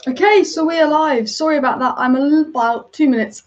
Okay, so we are live. Sorry about that. I'm about 2 minutes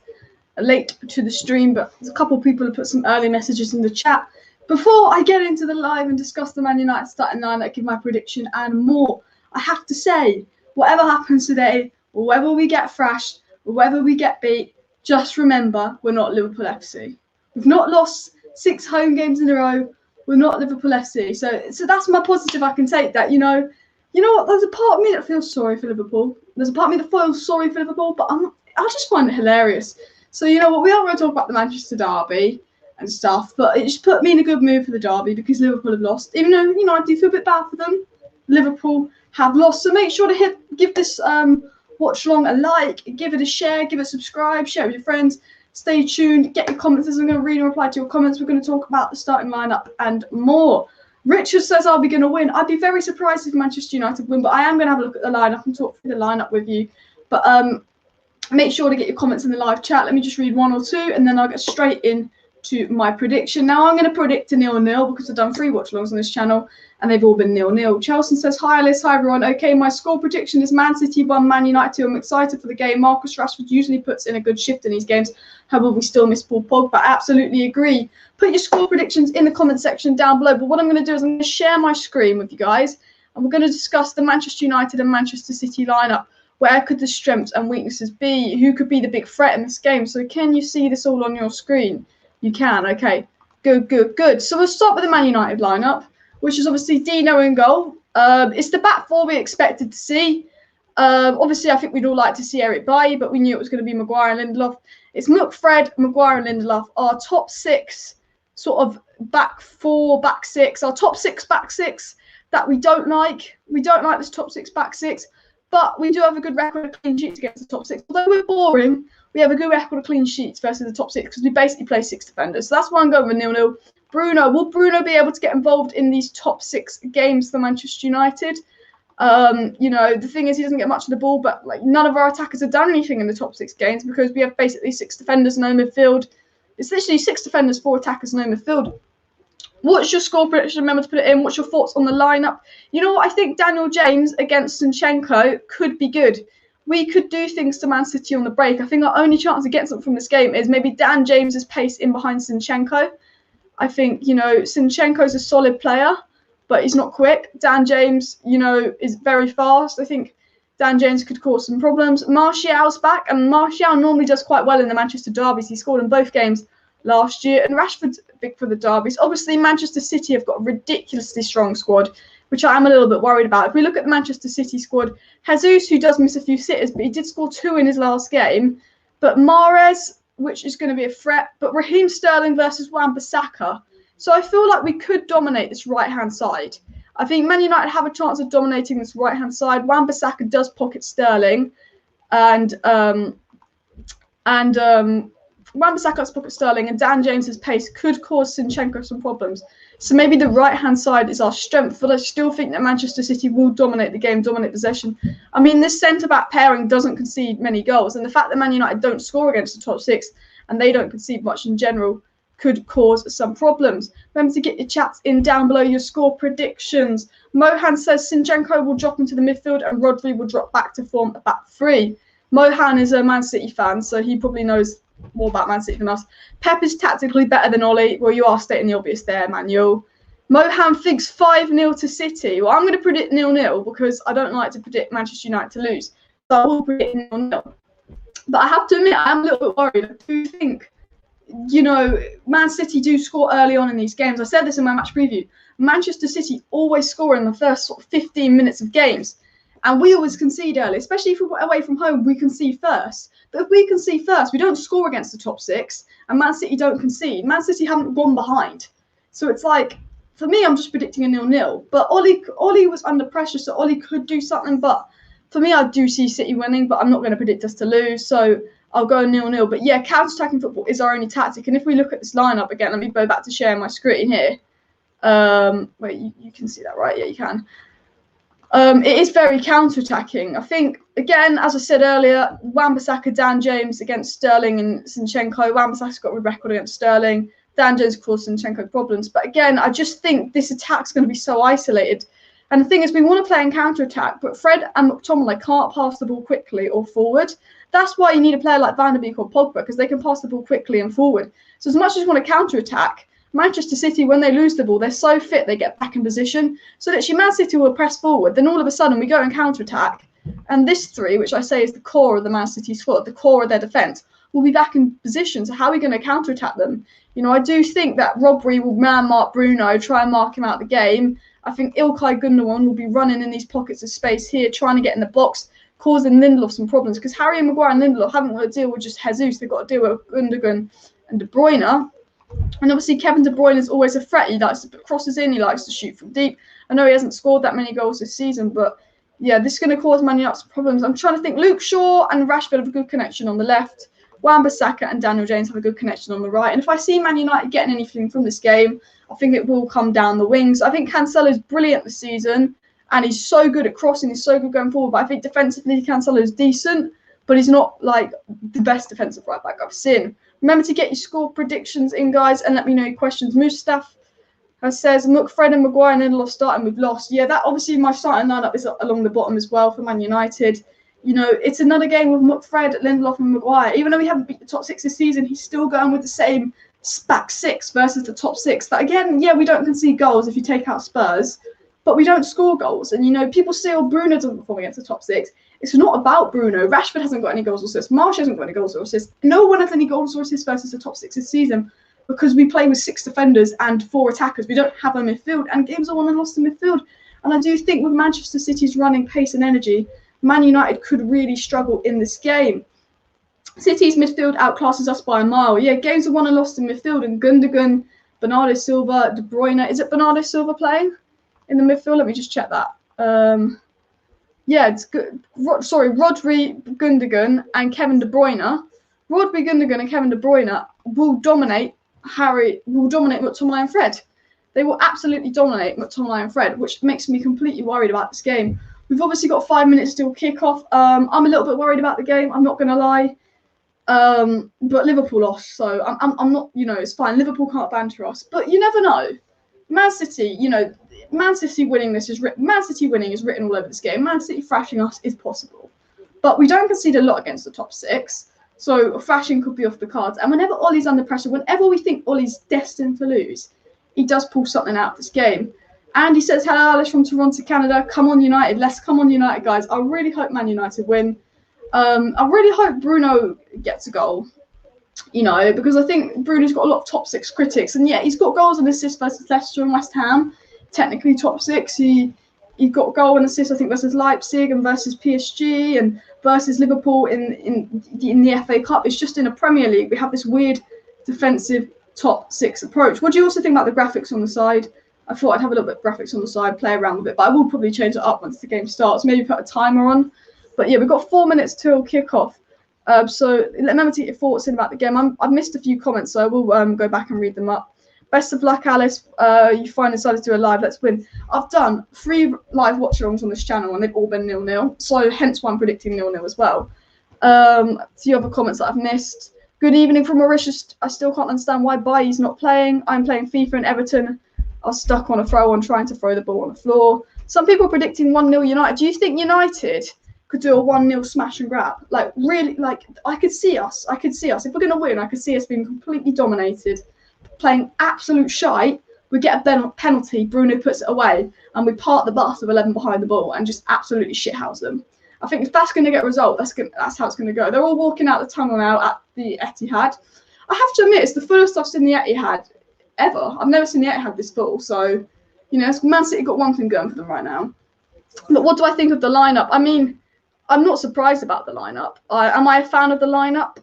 late to the stream, but there's a couple of people who put some early messages in the chat. Before I get into the live and discuss the Man United starting lineup, give my prediction and more, I have to say, whatever happens today, or whether we get thrashed, or whether we get beat, just remember we're not Liverpool FC. We've not lost 6 home games in a row. We're not Liverpool FC. So that's my positive. I can take that. You know what? There's a part of me that feels sorry for Liverpool. There's a part of me that feels sorry for Liverpool, but I just find it hilarious. So you know what? We are going to talk about the Manchester derby and stuff, but it just put me in a good mood for the derby because Liverpool have lost. Even though I do feel a bit bad for them. Liverpool have lost. So make sure to give this watch along a like, give it a share, give it a subscribe, share it with your friends. Stay tuned. Get your comments. I'm going to read and reply to your comments. We're going to talk about the starting lineup and more. Richard says I'll be going to win. I'd be very surprised if Manchester United win, but I am going to have a look at the lineup and talk through the lineup with you. But make sure to get your comments in the live chat. Let me just read 1 or 2, and then I'll get straight into my prediction. Now I'm going to predict a 0-0 because I've done 3 watch-alongs on this channel, and they've all been 0-0. Chelsea says, hi Alice, hi everyone. Okay, my score prediction is Man City 1, Man United 2. I'm excited for the game. Marcus Rashford usually puts in a good shift in these games. However, we still miss Paul Pogba. I absolutely agree. Put your score predictions in the comment section down below. But what I'm going to do is I'm going to share my screen with you guys, and we're going to discuss the Manchester United and Manchester City lineup. Where could the strengths and weaknesses be? Who could be the big threat in this game? So can you see this all on your screen? You can. Okay. Good. So we'll start with the Man United lineup, which is obviously Dino in goal. It's the back four we expected to see. Obviously, I think we'd all like to see Eric Bailly, but we knew it was going to be Maguire and Lindelof. It's Fred, Maguire and Lindelof. Our top 6 sort of back 4, back 6. Our top 6, back 6 that we don't like. We don't like this top 6, back 6. But we do have a good record of clean sheets against the top 6. Although we're boring, we have a good record of clean sheets versus the top 6 because we basically play 6 defenders. So that's why I'm going with 0-0. Will Bruno be able to get involved in these top 6 games for Manchester United? The thing is he doesn't get much of the ball, but none of our attackers have done anything in the top 6 games because we have basically 6 defenders, no midfield. It's literally 6 defenders, 4 attackers, no midfield. What's your score prediction? Remember to put it in. What's your thoughts on the lineup? You know what? I think Daniel James against Zinchenko could be good. We could do things to Man City on the break. I think our only chance of getting something from this game is maybe Dan James's pace in behind Zinchenko. I think, Zinchenko's a solid player, but he's not quick. Dan James, is very fast. I think Dan James could cause some problems. Martial's back, and Martial normally does quite well in the Manchester derbies. He scored in both games last year, and Rashford's big for the derbies. Obviously, Manchester City have got a ridiculously strong squad, which I am a little bit worried about. If we look at the Manchester City squad, Jesus, who does miss a few sitters, but he did score 2 in his last game. But Mahrez, which is going to be a threat, but Raheem Sterling versus Wan-Bissaka. So I feel like we could dominate this right-hand side. I think Man United have a chance of dominating this right-hand side. Wan-Bissaka does pocket Sterling, and Wan-Bissaka's pocket Sterling, and Dan James's pace could cause Zinchenko some problems. So maybe the right-hand side is our strength, but I still think that Manchester City will dominate the game, dominate possession. I mean, this centre-back pairing doesn't concede many goals, and the fact that Man United don't score against the top 6 and they don't concede much in general could cause some problems. Remember to get your chats in down below, your score predictions. Mohan says Zinchenko will drop into the midfield and Rodri will drop back to form a back 3. Mohan is a Man City fan, so he probably knows more about Man City than us. Pep is tactically better than Ollie. Well, you are stating the obvious there, Manuel. Mohan thinks 5-0 to City. Well, I'm going to predict 0-0 because I don't like to predict Manchester United to lose. So I will predict 0-0. But I have to admit, I am a little bit worried. I do think, Man City do score early on in these games. I said this in my match preview. Manchester City always score in the first sort of 15 minutes of games. And we always concede early, especially if we're away from home, we concede first. But if we concede first, we don't score against the top 6, and Man City don't concede. Man City haven't gone behind. So it's like, for me, I'm just predicting a 0-0. But Ollie was under pressure, so Ollie could do something. But for me, I do see City winning, but I'm not going to predict us to lose. So I'll go 0-0. But yeah, counter-attacking football is our only tactic. And if we look at this lineup again, let me go back to sharing my screen here. Wait, you can see that, right? Yeah, you can. It is very counter-attacking. I think, again, as I said earlier, Wan-Bissaka, Dan James against Sterling and Zinchenko. Wan-Bissaka's got a record against Sterling. Dan James caused Zinchenko problems. But again, I just think this attack's going to be so isolated. And the thing is, we want to play in counter-attack, but Fred and McTominay can't pass the ball quickly or forward. That's why you need a player like Van der Beek or Pogba, because they can pass the ball quickly and forward. So as much as you want to counter-attack, Manchester City, when they lose the ball, they're so fit, they get back in position. So literally, Man City will press forward. Then all of a sudden, we go and counter-attack. And this three, which I say is the core of the Man City squad, the core of their defence, will be back in position. So how are we going to counter-attack them? You know, I do think that Rodri will man-mark Bruno, try and mark him out the game. I think Ilkay Gundogan will be running in these pockets of space here, trying to get in the box, causing Lindelof some problems. Because Harry and Maguire and Lindelof haven't got to deal with just Jesus. They've got to deal with Gundogan and De Bruyne. And obviously, Kevin De Bruyne is always a threat. He likes to put crosses in. He likes to shoot from deep. I know he hasn't scored that many goals this season, but yeah, this is going to cause Man United some problems. I'm trying to think. Luke Shaw and Rashford have a good connection on the left. Wan-Bissaka and Daniel James have a good connection on the right. And if I see Man United getting anything from this game, I think it will come down the wings. I think Cancelo's brilliant this season, and he's so good at crossing. He's so good going forward. But I think defensively, Cancelo's decent, but he's not like the best defensive right back I've seen. Remember to get your score predictions in, guys, and let me know your questions. Mustaf says, Fred and Maguire and Lindelof starting, we've lost. Yeah, that obviously my starting lineup is along the bottom as well for Man United. You know, it's another game with Fred, Lindelof and Maguire. Even though we haven't beat the top six this season, he's still going with the same back six versus the top six. But again, yeah, we don't concede goals if you take out Spurs, but we don't score goals. And, you know, people say, oh, Bruno doesn't perform against the top six. It's not about Bruno. Rashford hasn't got any goals or assists. Marsh hasn't got any goals or assists. No one has any goals or assists versus the top six this season because we play with 6 defenders and 4 attackers. We don't have a midfield, and games are won and lost in midfield. And I do think with Manchester City's running pace and energy, Man United could really struggle in this game. City's midfield outclasses us by a mile. Yeah, games are won and lost in midfield, and Gundogan, Bernardo Silva, De Bruyne. Is it Bernardo Silva playing in the midfield? Let me just check that. Yeah, it's good. Rodri, Gundogan, and Kevin De Bruyne. Rodri, Gundogan, and Kevin De Bruyne will dominate McTominay and Fred. They will absolutely dominate McTominay and Fred, which makes me completely worried about this game. We've obviously got 5 minutes till kickoff. I'm a little bit worried about the game. I'm not going to lie. But Liverpool lost, so I'm not. You know, it's fine. Liverpool can't banter us, but you never know. Man City, you know, Man City winning is written all over this game. Man City thrashing us is possible, but we don't concede a lot against the top six, so thrashing could be off the cards. And whenever Ollie's under pressure, whenever we think Ollie's destined to lose, he does pull something out of this game. And he says, hello, Alice from Toronto, Canada. Come on, United. Let's come on, United, guys. I really hope Man United win. I really hope Bruno gets a goal, you know, because I think Bruno's got a lot of top six critics. And yeah, he's got goals and assists versus Leicester and West Ham. Technically top six. He got goal and assist, I think, versus Leipzig and versus PSG and versus Liverpool in the FA Cup. It's just in a Premier League, we have this weird defensive top six approach. What do you also think about the graphics on the side? I thought I'd have a little bit of graphics on the side, play around with it, but I will probably change it up once the game starts, maybe put a timer on. But yeah, we've got 4 minutes till kickoff. So remember to get your thoughts in about the game. I've missed a few comments, so I will go back and read them up. Best of luck, Alice. You finally decided to do a live. Let's win. I've done 3 live watch-alongs on this channel, and they've all been 0-0. So hence why I'm predicting 0-0 as well. A few other comments that I've missed. Good evening from Mauritius. I still can't understand why Bailly's not playing. I'm playing FIFA and Everton are stuck on a throw-on trying to throw the ball on the floor. Some people are predicting 1-0 United. Do you think United could do a 1-0 smash and grab? Like, really, like, I could see us. If we're going to win, I could see us being completely dominated, playing absolute shite. We get a penalty, Bruno puts it away, and we park the bus with 11 behind the ball and just absolutely shithouse them. I think if that's going to get a result, that's how it's going to go. They're all walking out the tunnel now at the Etihad. I have to admit, it's the fullest I've seen the Etihad ever. I've never seen the Etihad this full. So, you know, Man City got one thing going for them right now. But what do I think of the lineup? I mean, I'm not surprised about the lineup. Am I a fan of the lineup?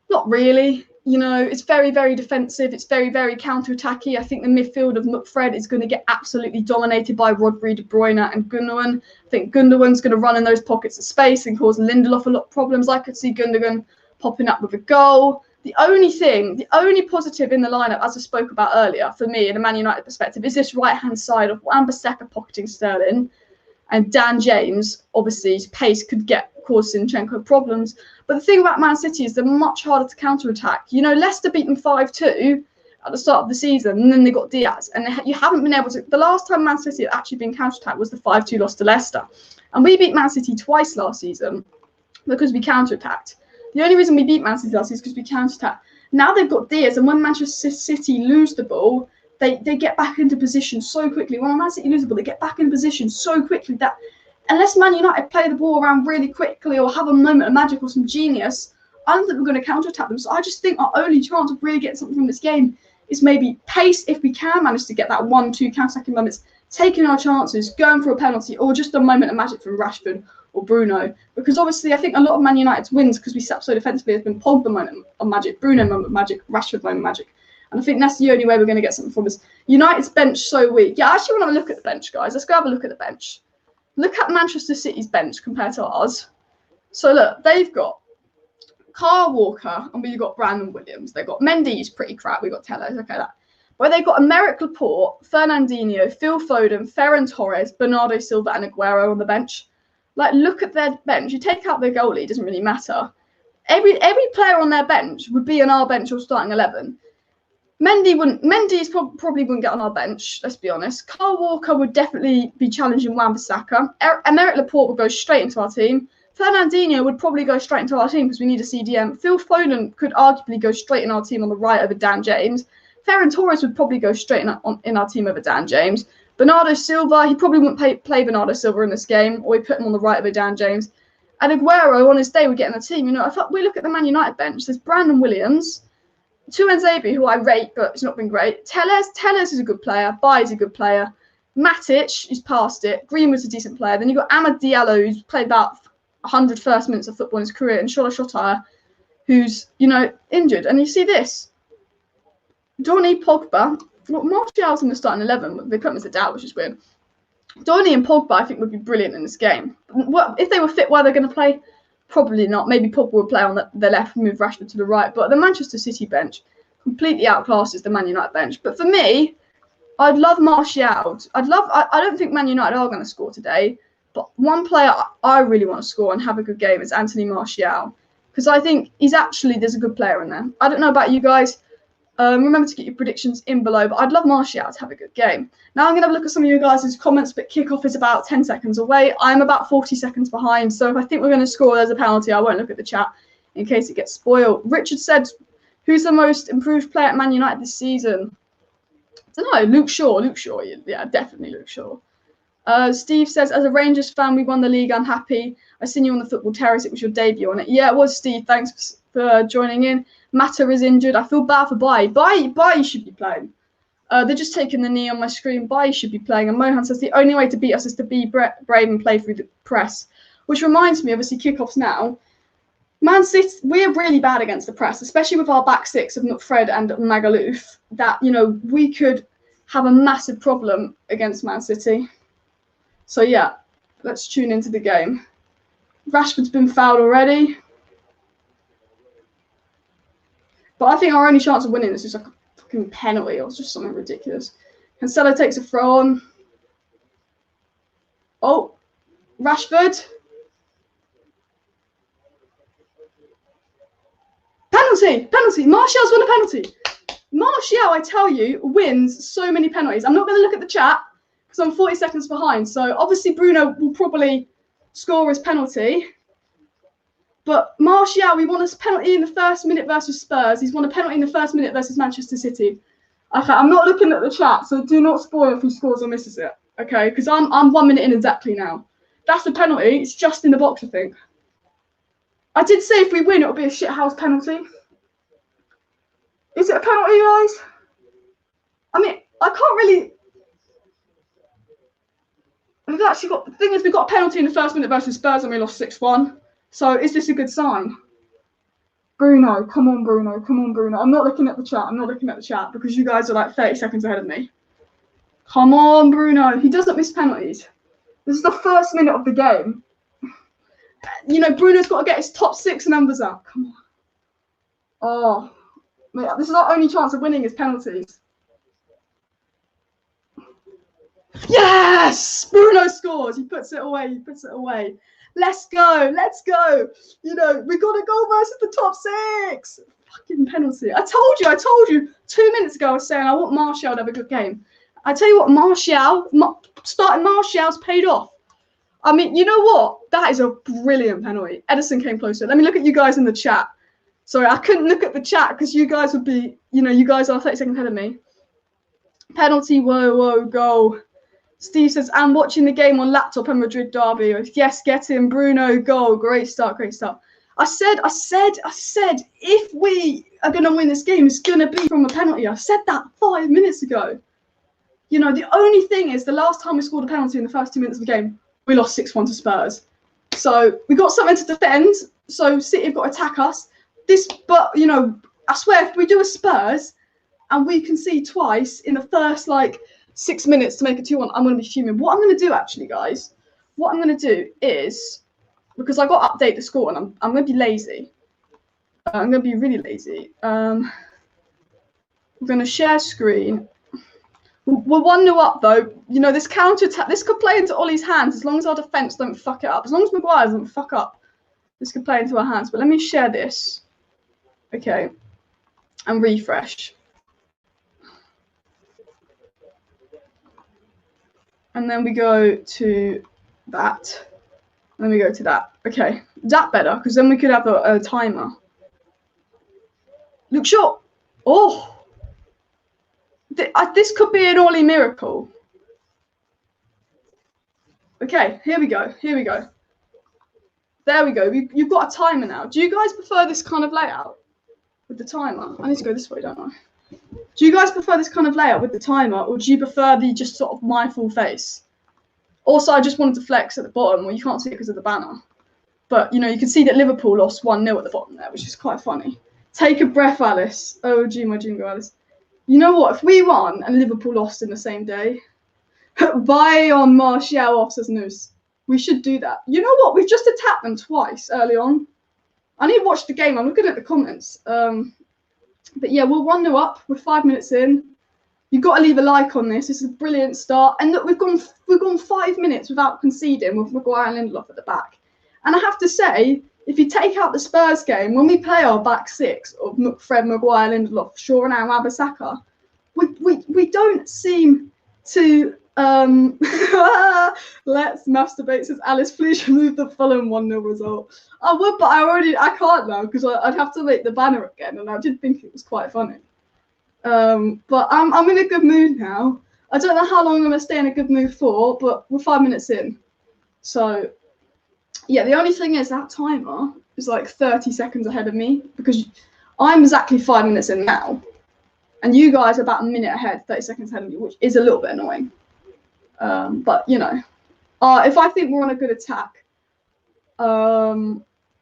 Not really. You know, it's very, very defensive. It's very, very counter-attacky. I think the midfield of McFred is going to get absolutely dominated by Rodri, De Bruyne and Gundogan. I think Gundogan's going to run in those pockets of space and cause Lindelof a lot of problems. I could see Gundogan popping up with a goal. The only positive in the lineup, as I spoke about earlier, for me, in a Man United perspective, is this right-hand side of Wan-Bissaka pocketing Sterling and Dan James. Obviously, his pace could cause Zinchenko problems. But the thing about Man City is they're much harder to counter-attack. You know, Leicester beat them 5-2, at the start of the season, and then they got Diaz, and you haven't been able to. The last time Man City had actually been counter-attacked was the 5-2 loss to Leicester, and we beat Man City twice last season because we counter-attacked. The only reason we beat Man City last season is because we counter-attacked. Now they've got Diaz, and when Manchester City lose the ball, they get back into position so quickly. When Man City lose the ball, they get back into position so quickly that unless Man United play the ball around really quickly or have a moment of magic or some genius, I don't think we're going to counter-attack them. So I just think our only chance of really getting something from this game is maybe pace, if we can manage to get that 1-2 counter-attacking moments, taking our chances, going for a penalty, or just a moment of magic from Rashford or Bruno. Because obviously I think a lot of Man United's wins, because we set up so defensively, has been Pogba moment of magic, Bruno moment of magic, Rashford moment of magic. And I think that's the only way we're going to get something from this. United's bench so weak. Yeah, I actually want to look at the bench, guys. Let's go have a look at the bench. Look at Manchester City's bench compared to ours. So look, they've got Kyle Walker, and we've got Brandon Williams. They've got Mendy, who's pretty crap. We've got Tellez, okay, that. But they've got Emerick Laporte, Fernandinho, Phil Foden, Ferran Torres, Bernardo Silva, and Aguero on the bench. Like, look at their bench. You take out their goalie, it doesn't really matter. Every player on their bench would be on our bench or starting 11. Mendy probably wouldn't get on our bench, let's be honest. Kyle Walker would definitely be challenging Wan-Bissaka. Emerick Laporte would go straight into our team. Fernandinho would probably go straight into our team because we need a CDM. Phil Foden could arguably go straight in our team on the right over Dan James. Ferran Torres would probably go straight in our team over Dan James. Bernardo Silva, he probably wouldn't play Bernardo Silva in this game, or he'd put him on the right over Dan James. And Aguero, on his day, would get in the team. You know, we look at the Man United bench. There's Brandon Williams, Tuanzebe, who I rate, but it's not been great. Tellez is a good player. Baye is a good player. Matic, who's past it. Greenwood's a decent player. Then you've got Amad Diallo, who's played about 100 first minutes of football in his career, and Solskjaer, who's, you know, injured. And you see this. Donny, Pogba. Well, Martial's in the starting 11, but they put him as a doubt, which is weird. Donny and Pogba, I think, would be brilliant in this game. Well, if they were fit, were they going to play? Probably not. Maybe Pogba would play on the left, move Rashford to the right. But the Manchester City bench completely outclasses the Man United bench. But for me, I'd love Martial. I don't think Man United are going to score today. But one player I really want to score and have a good game is Anthony Martial. Because I think there's a good player in there. I don't know about you guys. Remember to get your predictions in below, but I'd love Martial to have a good game. Now I'm going to have a look at some of you guys' comments, but kickoff is about 10 seconds away. I'm about 40 seconds behind, so if I think we're going to score, there's a penalty. I won't look at the chat in case it gets spoiled. Richard said, who's the most improved player at Man United this season? I don't know, Luke Shaw. Yeah, definitely Luke Shaw. Steve says, as a Rangers fan, we won the league. I'm happy. I seen you on the Football Terrace. It was your debut on it. Yeah, it was, Steve. Thanks for joining in. Mata is injured. I feel bad for Baye. Baye should be playing. They're just taking the knee on my screen. Baye should be playing. And Mohan says the only way to beat us is to be brave and play through the press. Which reminds me, obviously, kickoffs now. Man City, we're really bad against the press, especially with our back six of Fred and Magaluf. That, you know, we could have a massive problem against Man City. So, yeah, let's tune into the game. Rashford's been fouled already. But I think our only chance of winning this is like a fucking penalty or just something ridiculous. Cancelo takes a throw on. Oh, Rashford. Penalty. Martial's won a penalty. Martial, I tell you, wins so many penalties. I'm not going to look at the chat because I'm 40 seconds behind. So obviously Bruno will probably score his penalty. But Martial, we won a penalty in the first minute versus Spurs. He's won a penalty in the first minute versus Manchester City. Okay, I'm not looking at the chat, so do not spoil if he scores or misses it. Okay, because I'm 1 minute in exactly now. That's a penalty. It's just in the box, I think. I did say if we win, it'll be a shithouse penalty. Is it a penalty, guys? I mean, I can't really. We've actually got. The thing is, we got a penalty in the first minute versus Spurs and we lost 6-1. So is this a good sign? Bruno, come on, Bruno. I'm not looking at the chat. Because you guys are like 30 seconds ahead of me. Come on, Bruno. He doesn't miss penalties. This is the first minute of the game. You know, Bruno's got to get his top 6 numbers up. Come on. Oh, this is our only chance of winning is penalties. Yes! Bruno scores. He puts it away. Let's go. You know, we got a goal versus the top 6. fucking penalty. I told you 2 minutes ago I was saying I want Martial to have a good game. I tell you what, starting Martial's paid off. I mean, you know what? That is a brilliant penalty. Edison came closer. Let me look at you guys in the chat. Sorry, I couldn't look at the chat because you guys would be, you guys are 30 seconds ahead of me. Penalty, whoa, goal. Steve says, I'm watching the game on laptop and Madrid derby. Yes, get him, Bruno, goal. Great start. I said, if we are going to win this game, it's going to be from a penalty. I said that 5 minutes ago. The only thing is the last time we scored a penalty in the first 2 minutes of the game, we lost 6-1 to Spurs. So we got something to defend. So City have got to attack us. But I swear, if we do a Spurs and we concede twice in the first 6 minutes to make it 2-1, I'm going to be fuming. What I'm going to do, actually, guys, is, because I got to update the score and I'm going to be lazy. I'm going to be really lazy. We're going to share screen. We're 1-0 up, though. This counter-attack, this could play into Ollie's hands as long as our defence don't fuck it up. As long as Maguire doesn't fuck up, this could play into our hands. But let me share this. Okay. And refresh. And then we go to that. And then we go to that. Okay. Is that better? Because then we could have a timer. Look short. Oh! This could be an Ollie miracle. Okay, here we go. There we go. You've got a timer now. Do you guys prefer this kind of layout with the timer? I need to go this way, don't I? Do you guys prefer this kind of layout with the timer, or do you prefer the just sort of my full face? Also, I just wanted to flex at the bottom. Well, you can't see it because of the banner. But, you can see that Liverpool lost 1-0 at the bottom there, which is quite funny. Take a breath, Alice. Oh, gee, my jingle, Alice. You know what? If we won and Liverpool lost in the same day, buy on Martial off, says Noose. We should do that. You know what? We've just attacked them twice early on. I need to watch the game. I'm looking at the comments. But yeah, we're 1-0 up. We're 5 minutes in. You've got to leave a like on this. This is a brilliant start. And look, we've gone 5 minutes without conceding with Maguire and Lindelof at the back. And I have to say, if you take out the Spurs game, when we play our back six of Fred, Maguire, Lindelof, Shaw and Wan-Bissaka, we don't seem to let's masturbate, says Alice. Please remove the Fulham 1-0 result. I would, but I can't now because I'd have to make the banner again, and I did think it was quite funny. But I'm in a good mood now. I don't know how long I'm going to stay in a good mood for, but we're 5 minutes in. So yeah, the only thing is that timer is 30 seconds ahead of me because I'm exactly 5 minutes in now. And you guys are about a minute ahead, 30 seconds ahead of me, which is a little bit annoying. But, if I think we're on a good attack, I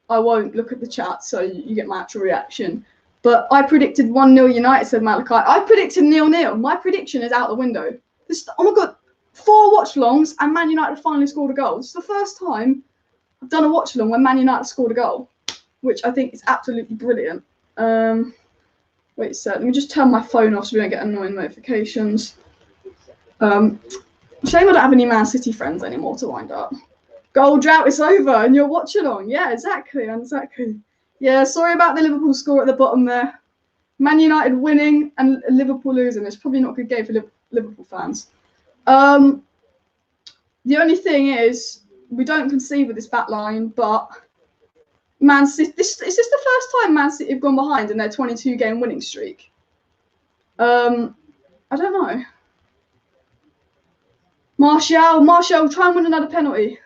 won't look at the chat, so you get my actual reaction. But I predicted 1-0 United, said Malachi. I predicted 0-0. My prediction is out the window. Oh, my God. 4 watch-alongs and Man United finally scored a goal. It's the first time I've done a watch-along when Man United scored a goal, which I think is absolutely brilliant. Wait a sec, let me just turn my phone off so we don't get annoying notifications. Shame I don't have any Man City friends anymore to wind up. Goal drought is over and you're watching along. Yeah, exactly. Yeah, sorry about the Liverpool score at the bottom there. Man United winning and Liverpool losing. It's probably not a good game for Liverpool fans. The only thing is, we don't concede with this back line, but Man City, is this the first time Man City have gone behind in their 22-game winning streak? I don't know. Martial, try and win another penalty.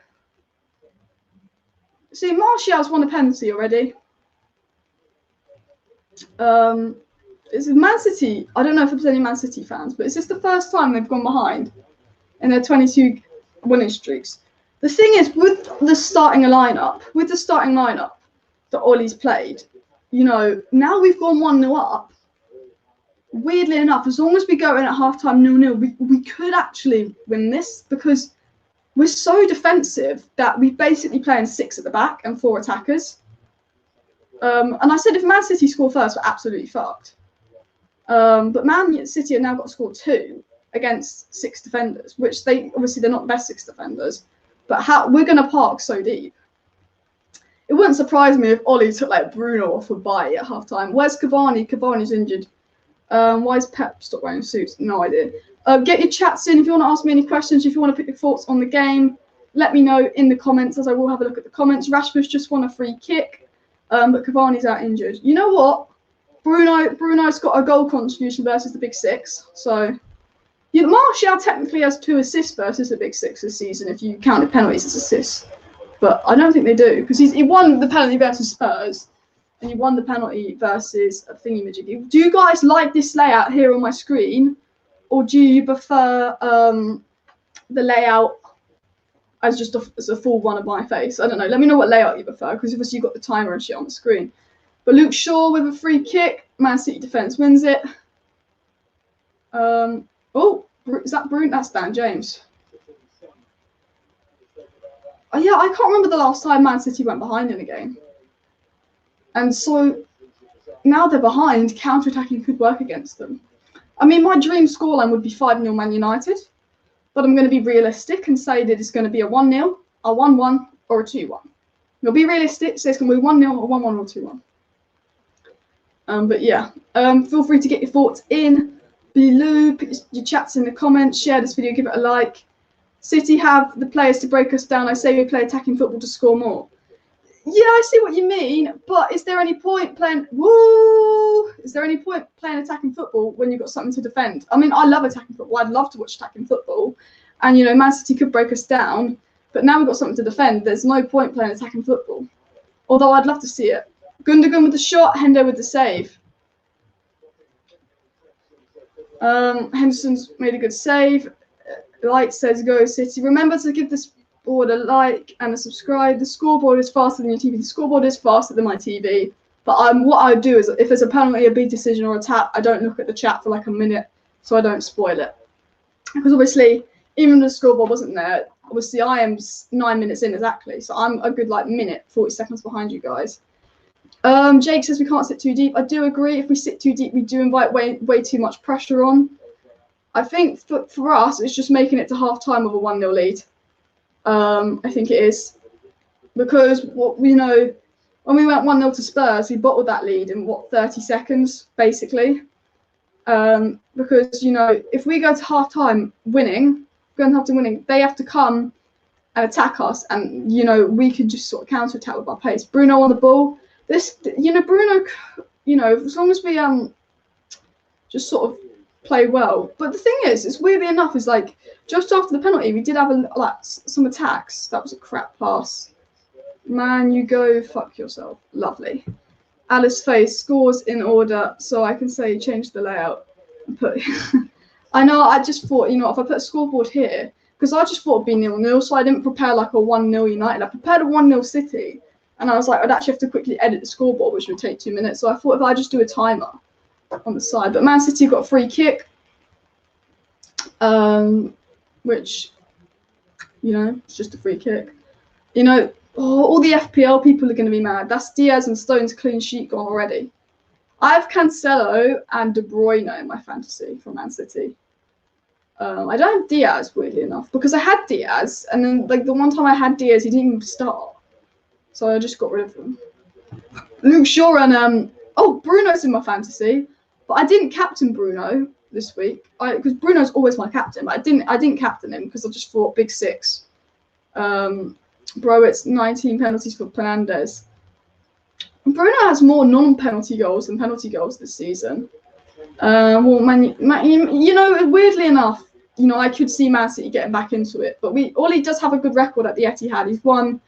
See, Martial's won a penalty already. Is it Man City? I don't know if there's any Man City fans, but is this the first time they've gone behind in their 22 winning streaks? The thing is, with the starting lineup that Ollie's played, now we've gone 1-0 up. Weirdly enough, as long as we go in at halftime 0-0, we could actually win this because we're so defensive that we basically play in 6 at the back and 4 attackers. And I said if Man City score first, we're absolutely fucked. But Man City have now got to score 2 against 6 defenders, which they're not the best 6 defenders. But we're going to park so deep. it wouldn't surprise me if Ollie took like Bruno off a bye at halftime. Where's Cavani? Cavani's injured. Why is Pep stopped wearing suits? No idea. Get your chats in if you want to ask me any questions. If you want to put your thoughts on the game, let me know in the comments, as I will have a look at the comments. Rashford's just won a free kick, but Cavani's out injured. You know what? Bruno's got a goal contribution versus the Big Six. So, Martial technically has 2 assists versus the Big Six this season if you counted penalties as assists. But I don't think they do, because he won the penalty versus Spurs, and he won the penalty versus a thingy-majiggy. Do you guys like this layout here on my screen, or do you prefer the layout as just as a full one of my face? I don't know. Let me know what layout you prefer, because obviously you've got the timer and shit on the screen. But Luke Shaw with a free kick. Man City defence wins it. Oh, is that Bruno? That's Dan James. Oh, yeah, I can't remember the last time Man City went behind in a game. And so now they're behind, counter-attacking could work against them. I mean, my dream scoreline would be 5-0 Man United, but I'm going to be realistic and say that it's going to be a 1-0, a 1-1, or a 2-1. You'll be realistic, so it's going to be 1-0, or 1-1, or 2-1. But yeah, feel free to get your thoughts in below, put your chats in the comments, share this video, give it a like. City have the players to break us down. I say we play attacking football to score more. Yeah, I see what you mean, but is there any point playing? Is there any point playing attacking football when you've got something to defend? I mean, I love attacking football. I'd love to watch attacking football, and Man City could break us down, but now we've got something to defend. There's no point playing attacking football. Although I'd love to see it. Gundogan with the shot, Hendo with the save. Henderson's made a good save. Light says go City. Remember to give this board a like and a subscribe. The scoreboard is faster than your TV. The scoreboard is faster than my TV. But what I do is, if there's a penalty, a big decision, or a tap, I don't look at the chat for like a minute, so I don't spoil it. Because obviously, even if the scoreboard wasn't there, obviously I am 9 minutes in exactly, so I'm a good like minute, 40 seconds behind you guys. Jake says we can't sit too deep. I do agree. If we sit too deep, we do invite way too much pressure on. I think for us, it's just making it to half-time with a 1-0 lead. I think it is. Because, when we went 1-0 to Spurs, we bottled that lead in, 30 seconds, basically. Because, if we go to half-time winning, they have to come and attack us. And, we could just sort of counter-attack with our pace. Bruno on the ball. Bruno, as long as we just sort of play well. But the thing is, weirdly enough, is like just after the penalty, we did have some attacks. That was a crap pass. Man, you go fuck yourself. Lovely. Alice Face scores in order, so I can say change the layout and put. I know. I just thought, if I put a scoreboard here, because I just thought it'd be 0-0, so I didn't prepare like a 1-0 United. I prepared a 1-0 City, and I was like, I'd actually have to quickly edit the scoreboard, which would take 2 minutes. So I thought if I just do a timer on the side. But Man City got a free kick, which, it's just a free kick. All the FPL people are going to be mad. That's Diaz and Stone's clean sheet gone already. I have Cancelo and De Bruyne in my fantasy for Man City. I don't have Diaz, weirdly enough, because I had Diaz, and then the one time I had Diaz, he didn't even start. So I just got rid of him. Luke Shaw and Bruno's in my fantasy. But I didn't captain Bruno this week because Bruno's always my captain. But I didn't captain him because I just thought Big Six. Bro, it's 19 penalties for Fernandes. Bruno has more non-penalty goals than penalty goals this season. Weirdly enough, I could see Man City getting back into it. But Ollie does have a good record at the Etihad. He's won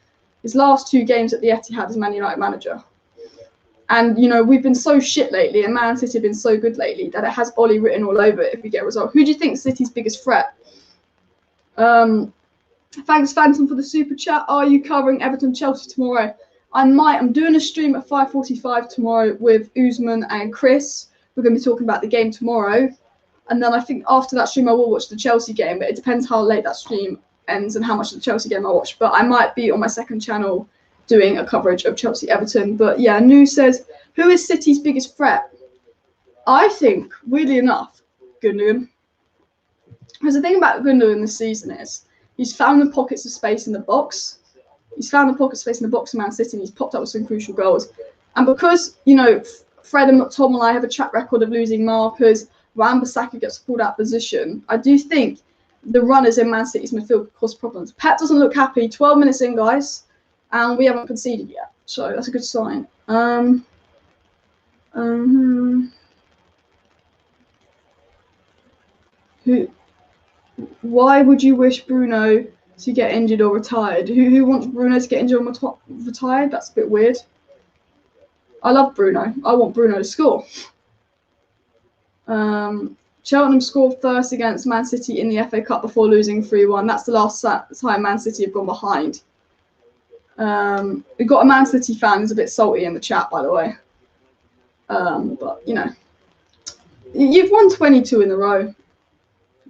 his last 2 games at the Etihad as Man United manager. And, we've been so shit lately, and Man City have been so good lately that it has Ollie written all over it if we get a result. Who do you think is City's biggest threat? Thanks, Phantom, for the super chat. Are you covering Everton-Chelsea tomorrow? I might. I'm doing a stream at 5:45 tomorrow with Usman and Chris. We're going to be talking about the game tomorrow. And then I think after that stream, I will watch the Chelsea game. But it depends how late that stream ends and how much of the Chelsea game I watch. But I might be on my second channel doing a coverage of Chelsea-Everton. But yeah, New says, who is City's biggest threat? I think, weirdly enough, Gundogan. Because the thing about Gundogan this season is he's found the pockets of space in the box. He's found the pocket space in the box of Man City, and he's popped up with some crucial goals. And because, you know, Fred and Tom and I have a track record of losing markers, Wan-Bissaka gets pulled out of position, I do think the runners in Man City's midfield could cause problems. Pep doesn't look happy. 12 minutes in, guys, and we haven't conceded yet. So that's a good sign. Why would you wish Bruno to get injured or retired? Who wants Bruno to get injured or retired? That's a bit weird. I love Bruno. I want Bruno to score. Cheltenham scored first against Man City in the FA Cup before losing 3-1. That's the last time Man City have gone behind. We've got a Man City fan who's a bit salty in the chat, by the way. But, you know, you've won 22 in a row.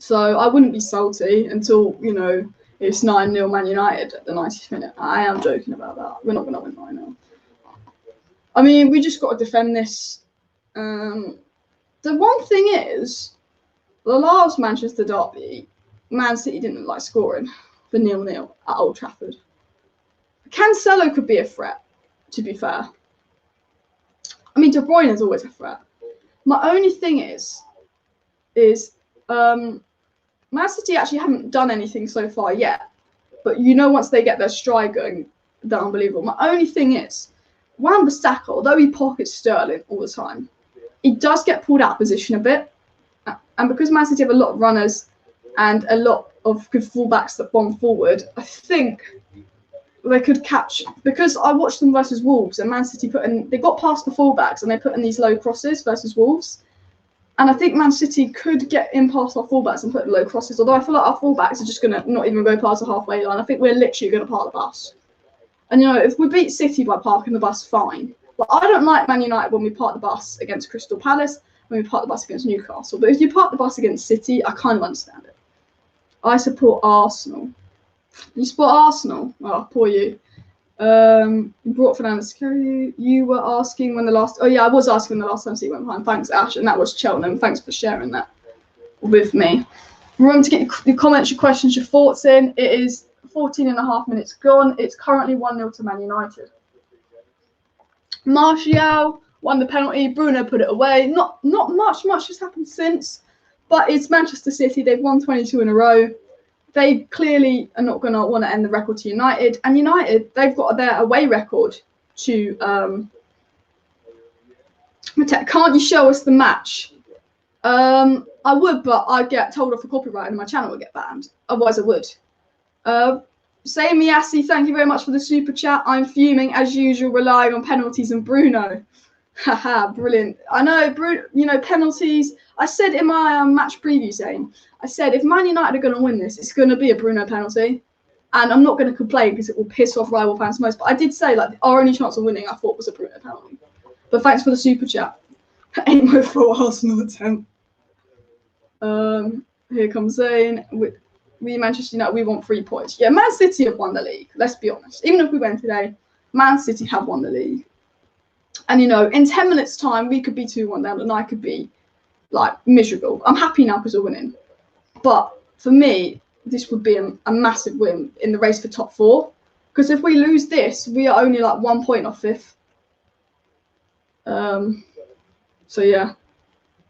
So I wouldn't be salty until, you know, it's 9-0 Man United at the 90th minute. I am joking about that. We're not going to win 9-0. I mean, we just got to defend this. The one thing is, the last Manchester derby, Man City didn't look like scoring for 0-0 at Old Trafford. Cancelo could be a threat, to be fair. I mean, De Bruyne is always a threat. My only thing is Man City actually haven't done anything so far yet. But you know, once they get their stride going, they're unbelievable. My only thing is, Wan-Bissaka, although he pockets Sterling all the time, he does get pulled out of position a bit. And because Man City have a lot of runners and a lot of good fullbacks that bomb forward, I think they could catch, because I watched them versus Wolves, and Man City they got past the fullbacks and they put in these low crosses versus Wolves. And I think Man City could get in past our fullbacks and put in low crosses, although I feel like our fullbacks are just going to not even go past the halfway line. I think we're literally going to park the bus. And, you know, if we beat City by parking the bus, fine. But I don't like Man United when we park the bus against Crystal Palace, when we park the bus against Newcastle. But if you park the bus against City, I kind of understand it. I support Arsenal. You support Arsenal? Oh, poor you. You brought Fernandes. You were asking when the last... Oh, yeah, I was asking when the last time City went behind. Thanks, Ash. And that was Cheltenham. Thanks for sharing that with me. Remember to get your comments, your questions, your thoughts in. It is 14.5 minutes gone. It's currently 1-0 to Man United. Martial won the penalty. Bruno put it away. Not much has happened since. But it's Manchester City. They've won 22 in a row. They clearly are not going to want to end the record to United. And United, they've got their away record to protect. Can't you show us the match? I would, but I'd get told off for copyright and my channel would get banned. Otherwise, I would. Say Miyasi, thank you very much for the super chat. I'm fuming, as usual, relying on penalties and Bruno. Haha, brilliant. I know, Bruno, you know, penalties. I said in my match preview saying, I said, if Man United are going to win this, it's going to be a Bruno penalty. And I'm not going to complain because it will piss off rival fans most. But I did say, like, our only chance of winning, I thought, was a Bruno penalty. But thanks for the super chat. Ain't no for Arsenal attempt. Here comes Zane. We Manchester United, we want 3 points. Yeah, Man City have won the league. Let's be honest. Even if we win today, Man City have won the league. And, you know, in 10 minutes' time, we could be 2-1 down and I could be, like, miserable. I'm happy now because we're winning. But for me, this would be a massive win in the race for top 4. Because if we lose this, we are only, like, 1 point off 5th. So, yeah.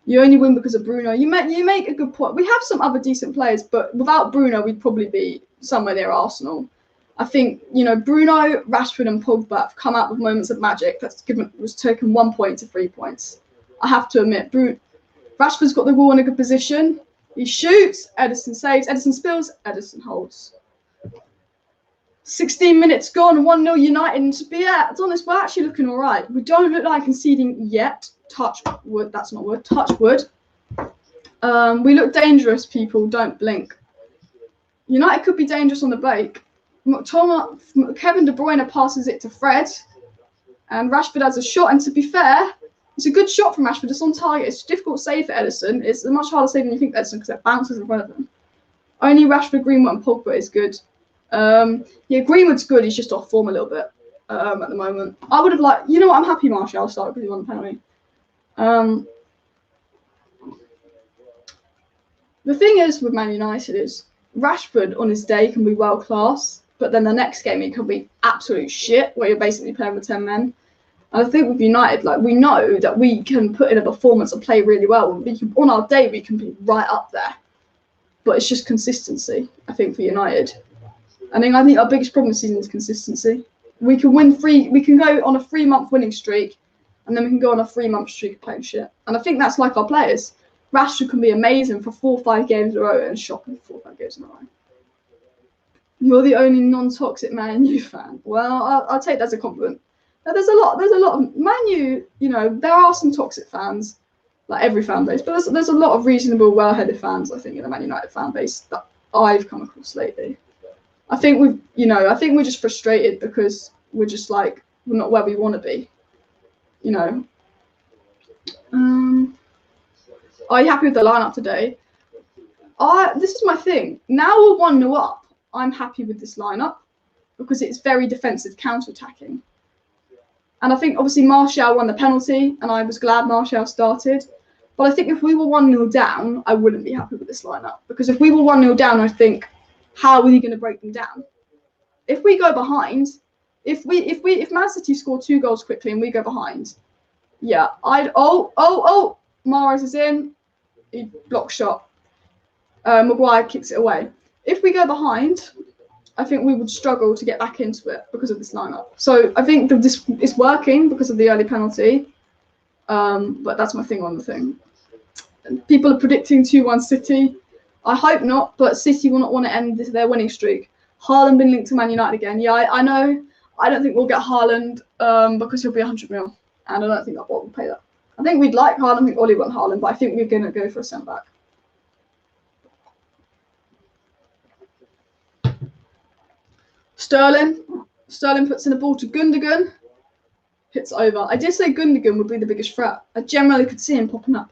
You only win because of Bruno. You make a good point. We have some other decent players, but without Bruno, we'd probably be somewhere near Arsenal. I think, you know, Bruno, Rashford and Pogba have come out with moments of magic was taken 1 point to 3 points. I have to admit, Rashford's got the ball in a good position. He shoots, Ederson saves, Ederson spills, Ederson holds. 16 minutes gone, 1-0 United. And to be honest, we're actually looking all right. We don't look like conceding yet. Touch wood, that's not wood. Touch wood. We look dangerous, people. Don't blink. United could be dangerous on the break. Kevin De Bruyne passes it to Fred. And Rashford has a shot. And to be fair, it's a good shot from Rashford. It's on target. It's a difficult save for Ederson. It's a much harder save than you think, Ederson, because it bounces in front of him. Only Rashford, Greenwood, and Pogba is good. Yeah, Greenwood's good. He's just off form a little bit at the moment. I would have liked, you know what? I'm happy Martial started because he won the penalty. The thing is with Man United is Rashford on his day can be world class, but then the next game it could be absolute shit where you're basically playing with 10 men. And I think with United, like, we know that we can put in a performance and play really well. On our day, we can be right up there. But it's just consistency, I think, for United. I think our biggest problem this season is consistency. We can go on a 3-month winning streak, and then we can go on a 3-month streak of playing shit. And I think that's like our players. Rashford can be amazing for 4 or 5 games in a row and shocking for 4 or 5 games in a row. You're the only non-toxic Man U fan. Well, I'll take that as a compliment. Now, there's a lot of Man U. You know, there are some toxic fans, like every fan base, but there's a lot of reasonable, well-headed fans, I think, in the Man United fan base that I've come across lately. I think we're just frustrated because we're just like, we're not where we want to be. You know. Are you happy with the lineup today? This is my thing. Now we're 1-0 up. I'm happy with this lineup because it's very defensive, counter-attacking. And I think obviously Martial won the penalty, and I was glad Martial started. But I think if we were 1-0 down, I wouldn't be happy with this lineup, because if we were 1-0 down, I think, how are we going to break them down? If we go behind, if Man City score 2 goals quickly and we go behind, yeah, Mahrez is in, he block shot. Maguire kicks it away. If we go behind, I think we would struggle to get back into it because of this lineup. So I think that this is working because of the early penalty. But that's my thing on the thing. People are predicting 2-1 City. I hope not, but City will not want to end their winning streak. Haaland been linked to Man United again. Yeah, I know. I don't think we'll get Haaland because he'll be 100 mil, and I don't think that will pay that. I think we'd like Haaland. I think Ollie want Haaland, but I think we're going to go for a centre back. Sterling puts in a ball to Gundogan. Hits over. I did say Gundogan would be the biggest threat. I generally could see him popping up.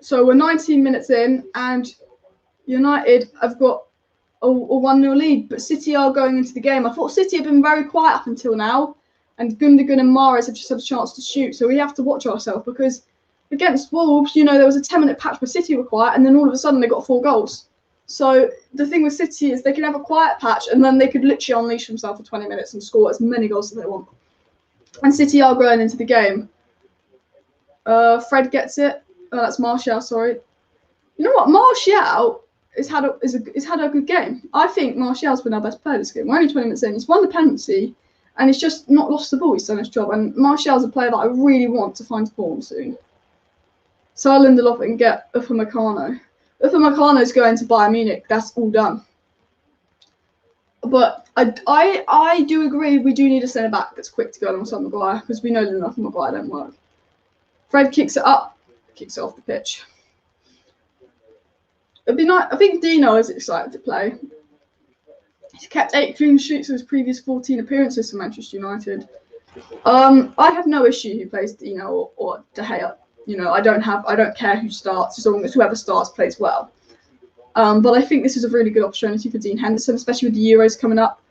So we're 19 minutes in, and United have got a 1-0 lead, but City are going into the game. I thought City had been very quiet up until now, and Gundogan and Mahrez have just had a chance to shoot. So we have to watch ourselves, because against Wolves, you know, there was a 10-minute patch where City were quiet, and then all of a sudden they got 4 goals. So the thing with City is they can have a quiet patch, and then they could literally unleash themselves for 20 minutes and score as many goals as they want. And City are growing into the game. Fred gets it. Oh, that's Martial, sorry. You know what? Martial has had a good game. I think Martial's been our best player this game. We're only 20 minutes in. He's won the penalty, and he's just not lost the ball. He's done his job. And Martial's a player that I really want to find form soon. So I'll Lindelof and get Upamecano. Upamecano's going to Bayern Munich. That's all done. But I do agree we do need a centre back that's quick to go alongside Maguire, because we know Lindelof and Maguire don't work. Fred kicks it up, kicks it off the pitch. It'd be nice. I think Dino is excited to play. He's kept 8 clean sheets in his previous 14 appearances for Manchester United. I have no issue who plays Dino or De Gea. You know, I don't care who starts, as long as whoever starts plays well. But I think this is a really good opportunity for Dean Henderson, especially with the Euros coming up.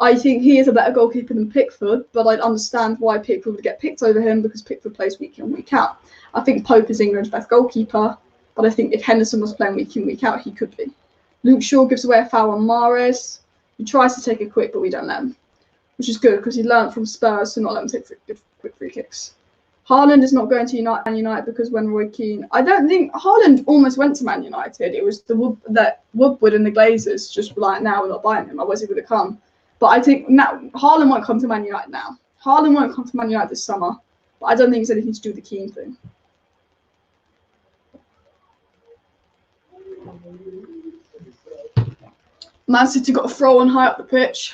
I think he is a better goalkeeper than Pickford, but I'd understand why Pickford would get picked over him, because Pickford plays week in, week out. I think Pope is England's best goalkeeper, but I think if Henderson was playing week in, week out, he could be. Luke Shaw gives away a foul on Mahrez. He tries to take it quick, but we don't let him, which is good, because he learned from Spurs to not let him take quick free kicks. Haaland is not going to Man United because when Roy Keane... I don't think... Haaland almost went to Man United. It was Woodward and the Glazers just were like, now we're not buying him. Otherwise he would have come. But I think now Haaland won't come to Man United now. Haaland won't come to Man United this summer. But I don't think it's anything to do with the Keane thing. Man City got a throw on high up the pitch.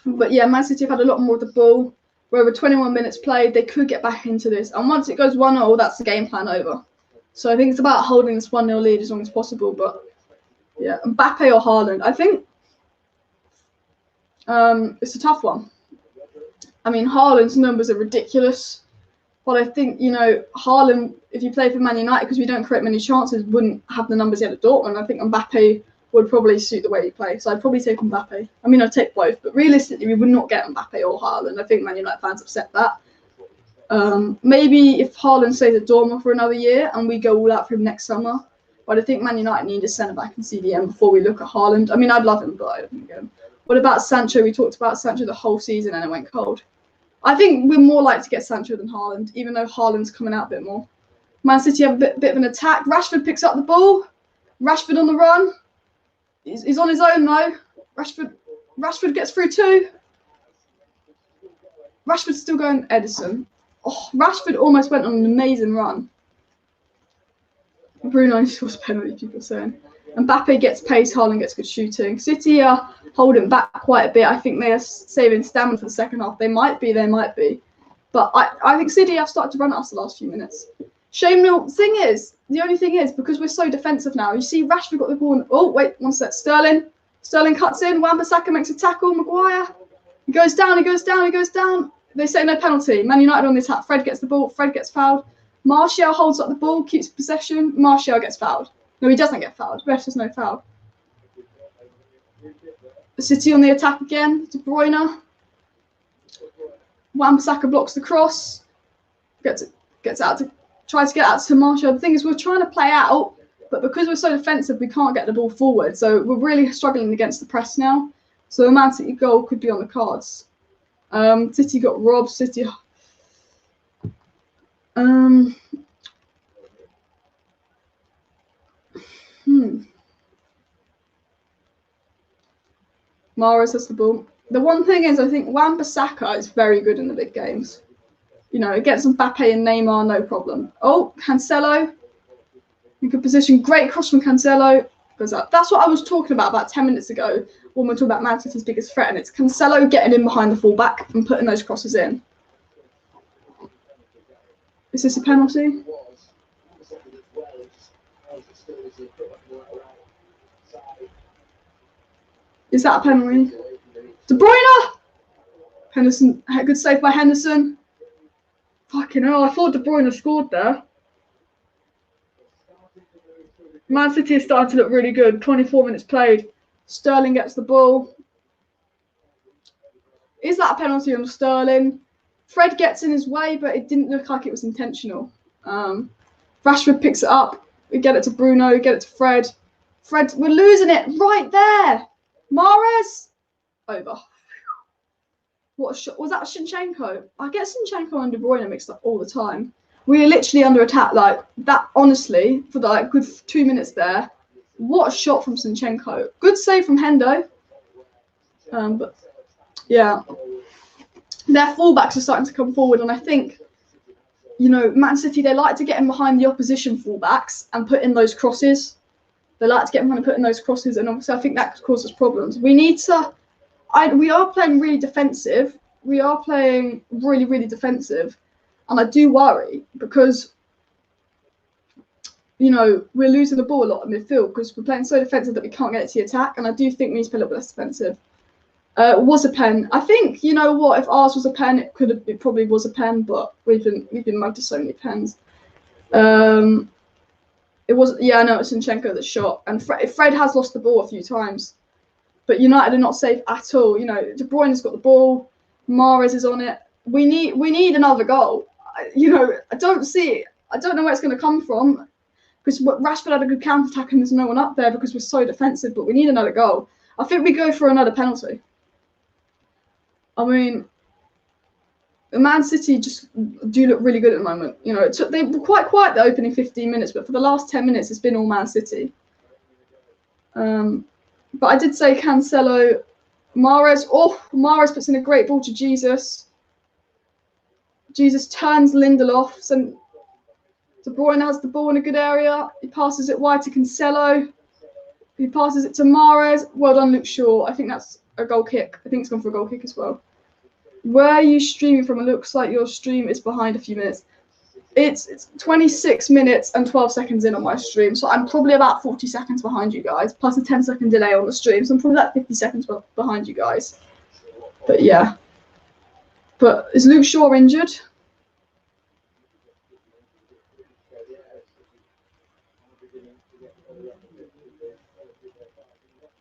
But yeah, Man City have had a lot more of the ball. We're over 21 minutes played. They could get back into this. And once it goes 1-0, that's the game plan over. So I think it's about holding this 1-0 lead as long as possible. But yeah, Mbappe or Haaland. I think it's a tough one. I mean, Haaland's numbers are ridiculous. But I think, you know, Haaland, if you play for Man United, because we don't create many chances, wouldn't have the numbers he had at Dortmund. I think Mbappe would probably suit the way he plays. So I'd probably take Mbappe. I mean, I'd take both. But realistically, we would not get Mbappe or Haaland. I think Man United fans have said that. Maybe if Haaland stays at Dortmund for another year and we go all out for him next summer, But I think Man United need a centre-back in CDM before we look at Haaland. I mean, I'd love him, but I don't think him. What about Sancho? We talked about Sancho the whole season and it went cold. I think we're more likely to get Sancho than Haaland, even though Haaland's coming out a bit more. Man City have a bit of an attack. Rashford picks up the ball. Rashford on the run. He's on his own, though. Rashford gets through too. Rashford's still going Edison. Oh, Rashford almost went on an amazing run. Bruno scores a penalty, people are saying. Mbappe gets pace, Haaland gets good shooting. City are holding back quite a bit. I think they are saving stamina for the second half. They might be. But I think City have started to run at us the last few minutes. Shame. The only thing is, because we're so defensive now, you see Rashford got the ball. And, oh, wait, one sec. Sterling cuts in. Wan-Bissaka makes a tackle. Maguire. He goes down. They say no penalty. Man United on the attack. Fred gets the ball. Fred gets fouled. Martial holds up the ball, keeps possession. Martial gets fouled. No, he doesn't get fouled. Ref says no foul. City on the attack again. De Bruyne. Wan-Bissaka blocks the cross. Gets out to tries to get out to Martial. The thing is, we're trying to play out, but because we're so defensive, we can't get the ball forward. So we're really struggling against the press now. So a Man City goal could be on the cards. City got robbed. City. Mahrez has the ball. The one thing is, I think Wan-Bissaka is very good in the big games. You know, against Mbappe and Neymar, no problem. Oh, Cancelo. In good position. Great cross from Cancelo. Goes up. That's what I was talking about 10 minutes ago when we were talking about Man City's biggest threat. And it's Cancelo getting in behind the fullback and putting those crosses in. Is this a penalty? Is that a penalty? De Bruyne! Henderson, good save by Henderson. Fucking hell, I thought De Bruyne scored there. Man City is starting to look really good. 24 minutes played. Sterling gets the ball. Is that a penalty on Sterling? Fred gets in his way, but it didn't look like it was intentional. Rashford picks it up. We get it to Bruno, get it to Fred. Fred, we're losing it right there. Mahrez. Over. What a shot. Was that Zinchenko? I get Zinchenko and De Bruyne mixed up all the time. We are literally under attack like that, honestly, for the good 2 minutes there. What a shot from Zinchenko. Good save from Hendo. But, yeah. Their fullbacks are starting to come forward, and I think, you know, Man City, they like to get in behind the opposition fullbacks and put in those crosses. They like to get in behind and put in those crosses, and obviously I think that could cause us problems. We need to... we are playing really defensive. We are playing really, really defensive. And I do worry because, you know, we're losing the ball a lot in midfield because we're playing so defensive that we can't get it to the attack. And I do think we need to play a little bit less defensive. Was a pen. I think, you know what, if ours was a pen, it probably was a pen, but we've been mugged to so many pens. It was, yeah, I know it's Zinchenko that shot. And Fred has lost the ball a few times. But United are not safe at all. You know, De Bruyne's got the ball. Mahrez is on it. We need another goal. You know, I don't see it. I don't know where it's going to come from because Rashford had a good counter-attack and there's no one up there because we're so defensive, but we need another goal. I think we go for another penalty. I mean, Man City just do look really good at the moment. You know, they were quite quiet the opening 15 minutes, but for the last 10 minutes, it's been all Man City. But I did say Cancelo, Mahrez. Oh, Mahrez puts in a great ball to Jesus. Jesus turns Lindelof. So De Bruyne has the ball in a good area. He passes it wide to Cancelo. He passes it to Mahrez. Well done, Luke Shaw. I think that's a goal kick. I think it's gone for a goal kick as well. Where are you streaming from? It looks like your stream is behind a few minutes. It's 26 minutes and 12 seconds in on my stream, so I'm probably about 40 seconds behind you guys, plus a 10-second delay on the stream, so I'm probably like 50 seconds behind you guys. But yeah. But is Luke Shaw injured?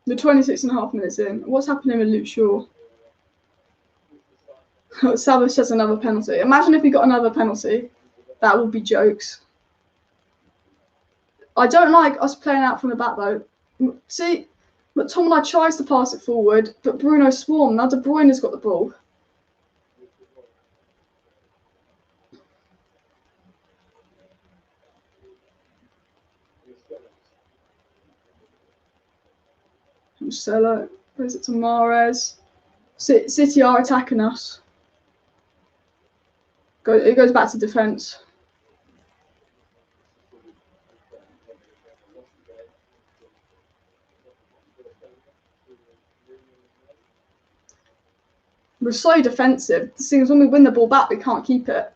We're 26.5 minutes in. What's happening with Luke Shaw? Savage has another penalty. Imagine if we got another penalty. That would be jokes. I don't like us playing out from the back though. See, McTominay tries to pass it forward, but Bruno swarmed. Now De Bruyne's got the ball. Marcelo plays it to Mahrez. City are attacking us. It goes back to defence. We're so defensive. The thing is, when we win the ball back, we can't keep it.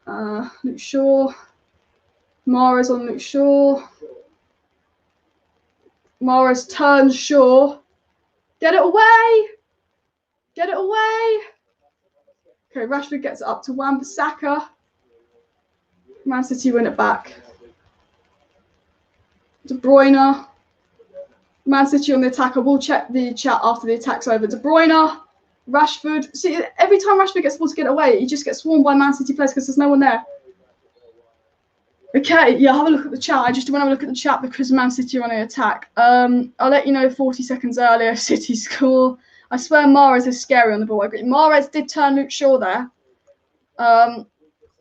Luke Shaw. Mahrez on Luke Shaw. Mahrez turns Shaw. Get it away! Get it away! Okay, Rashford gets it up to Wan-Bissaka. Man City win it back. De Bruyne. Man City on the attack. I will check the chat after the attack's over. De Bruyne, Rashford. See, every time Rashford gets the ball to get away, he just gets swarmed by Man City players because there's no one there. Okay, yeah, have a look at the chat. I just want to have a look at the chat because Man City are on the attack. I'll let you know 40 seconds earlier if City score. I swear Mahrez is scary on the ball. I agree. Mahrez did turn Luke Shaw there.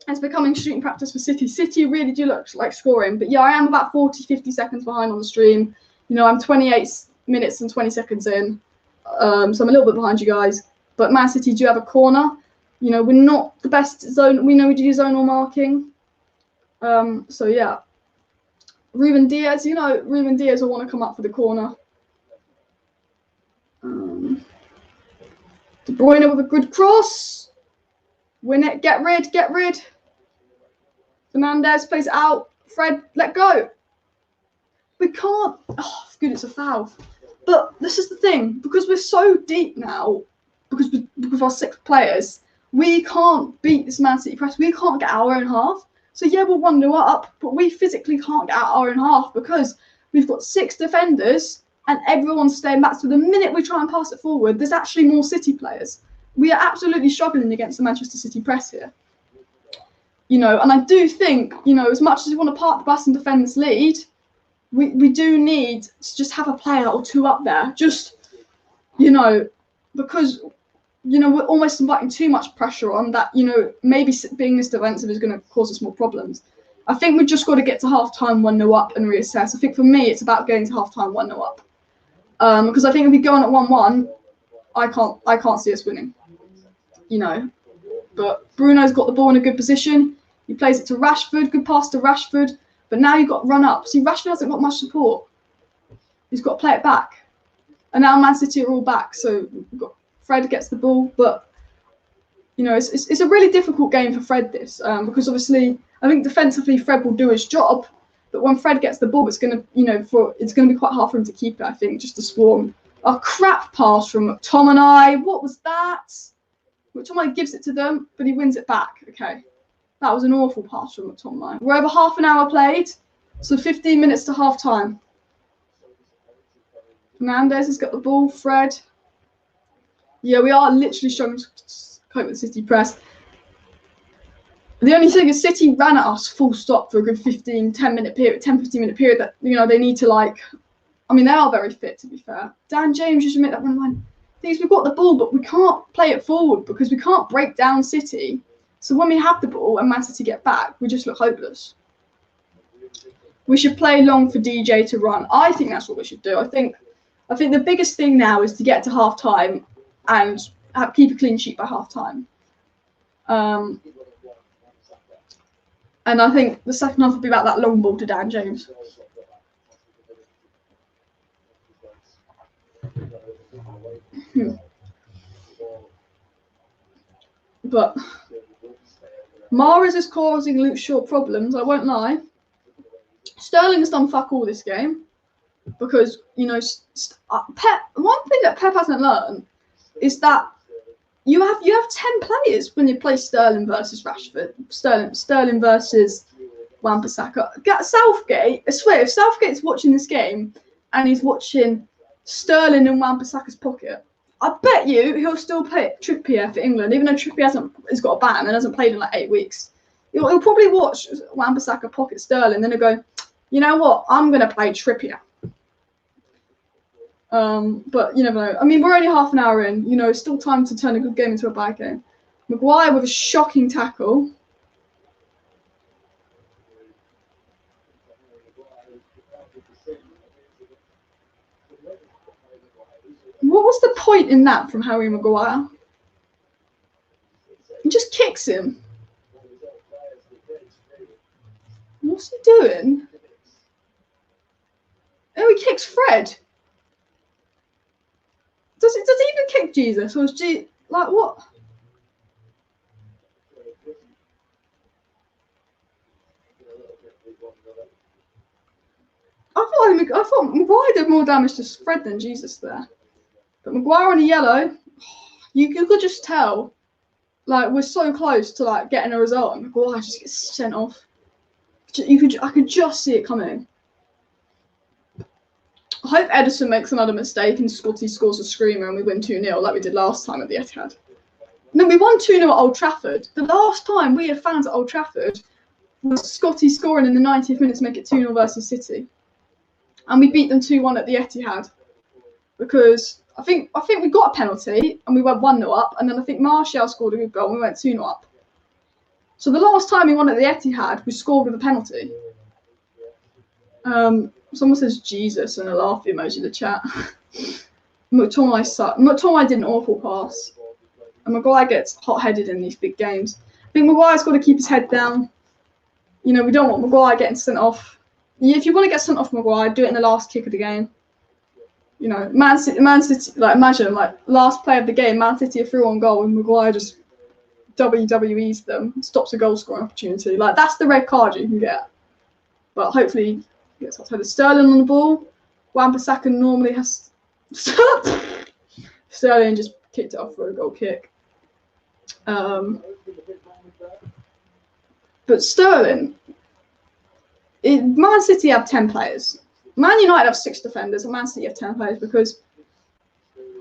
It's becoming shooting practice for City. City really do look like scoring. But yeah, I am about 40, 50 seconds behind on the stream. You know, I'm 28 minutes and 20 seconds in. So I'm a little bit behind you guys. But Man City do have a corner. You know, we're not the best zone. We know we do zonal marking. So yeah. Ruben Diaz, you know, Ruben Diaz will want to come up for the corner. De Bruyne with a good cross. Win it. Get rid. Fernandes plays it out. Fred, let go. We can't. Oh, good, it's a foul. But this is the thing, because we're so deep now, because of our 6 players, we can't beat this Man City press. We can't get our own half. So yeah, we're 1-0 up, but we physically can't get out our own half because we've got 6 defenders and everyone's staying back. So the minute we try and pass it forward, there's actually more City players. We are absolutely struggling against the Manchester City press here. You know, and I do think, you know, as much as we want to park the bus and defend this lead, we do need to just have a player or 2 up there. Just, you know, because, you know, we're almost inviting too much pressure on that, you know, maybe being this defensive is going to cause us more problems. I think we've just got to get to half-time 1-0 up and reassess. I think for me, it's about getting to half-time 1-0 up. Because I think if we go on at 1-1, I can't see us winning. You know, but Bruno's got the ball in a good position. He plays it to Rashford. Good pass to Rashford. But now you've got to run up. See, Rashford hasn't got much support. He's got to play it back. And now Man City are all back. So we've got Fred gets the ball. But, you know, it's a really difficult game for Fred, this. Because obviously, I think defensively Fred will do his job. But when Fred gets the ball, it's going to, you know, it's going to be quite hard for him to keep it, I think, just to swarm. A crap pass from McTominay. What was that? McTominay gives it to them, but he wins it back. Okay. That was an awful pass from McTominay. We're over half an hour played, so 15 minutes to half time. Fernandes has got the ball. Fred. Yeah, we are literally struggling to cope with the City press. The only thing is City ran at us full stop for a good 10-15 minute period that, you know, they need to, like, I mean, they are very fit, to be fair. Dan James just admit that run line. The thing is, we've got the ball, but we can't play it forward because we can't break down City. So when we have the ball and Man City get back, we just look hopeless. We should play long for DJ to run. I think that's what we should do. I think the biggest thing now is to get to half time and keep a clean sheet by half time. And I think the second half will be about that long ball to Dan James. But Mahrez is causing Luke Shaw problems, I won't lie. Sterling has done fuck all this game because, you know, one thing that Pep hasn't learned is that you have 10 players when you play Sterling versus Rashford, Sterling versus Wan-Bissaka. Southgate, I swear, if Southgate's watching this game and he's watching Sterling in Wan-Bissaka's pocket, I bet you he'll still play Trippier for England, even though Trippier has got a ban and hasn't played in like 8 weeks. He'll probably watch Wan-Bissaka pocket Sterling, then he'll go, you know what? I'm going to play Trippier. But you never know. I mean, we're only half an hour in. You know, still time to turn a good game into a bad game. Maguire with a shocking tackle. What was the point in that from Harry Maguire? He just kicks him. What's he doing? Oh, he kicks Fred. Does he even kick Jesus? Or is like what? I thought Maguire did more damage to Fred than Jesus there. But Maguire on a yellow, you could just tell, like, we're so close to like getting a result, and Maguire just gets sent off. I could just see it coming. I hope Edison makes another mistake and Scotty scores a screamer and we win 2-0 like we did last time at the Etihad. No, we won 2-0 at Old Trafford. The last time we had fans at Old Trafford was Scotty scoring in the 90th minute to make it 2-0 versus City. And we beat them 2-1 at the Etihad. Because I think we got a penalty and we went 1-0 up, and then I think Martial scored a good goal and we went 2-0 up. So the last time we won at the Etihad, we scored with a penalty. Someone says Jesus and a laugh emoji in the chat. McTominay did an awful pass. And Maguire gets hot-headed in these big games. I think Maguire's got to keep his head down. You know, we don't want Maguire getting sent off. If you want to get sent off Maguire, do it in the last kick of the game. You know, Man City, like imagine, like last play of the game, Man City are through on goal and Maguire just WWEs them, stops a goal scoring opportunity. Like that's the red card you can get. But hopefully he gets outside of Sterling on the ball. Wan-Bissaka normally has Sterling just kicked it off for a goal kick. But Sterling, Man City have 10 players. Man United have 6 defenders and Man City have 10 players, because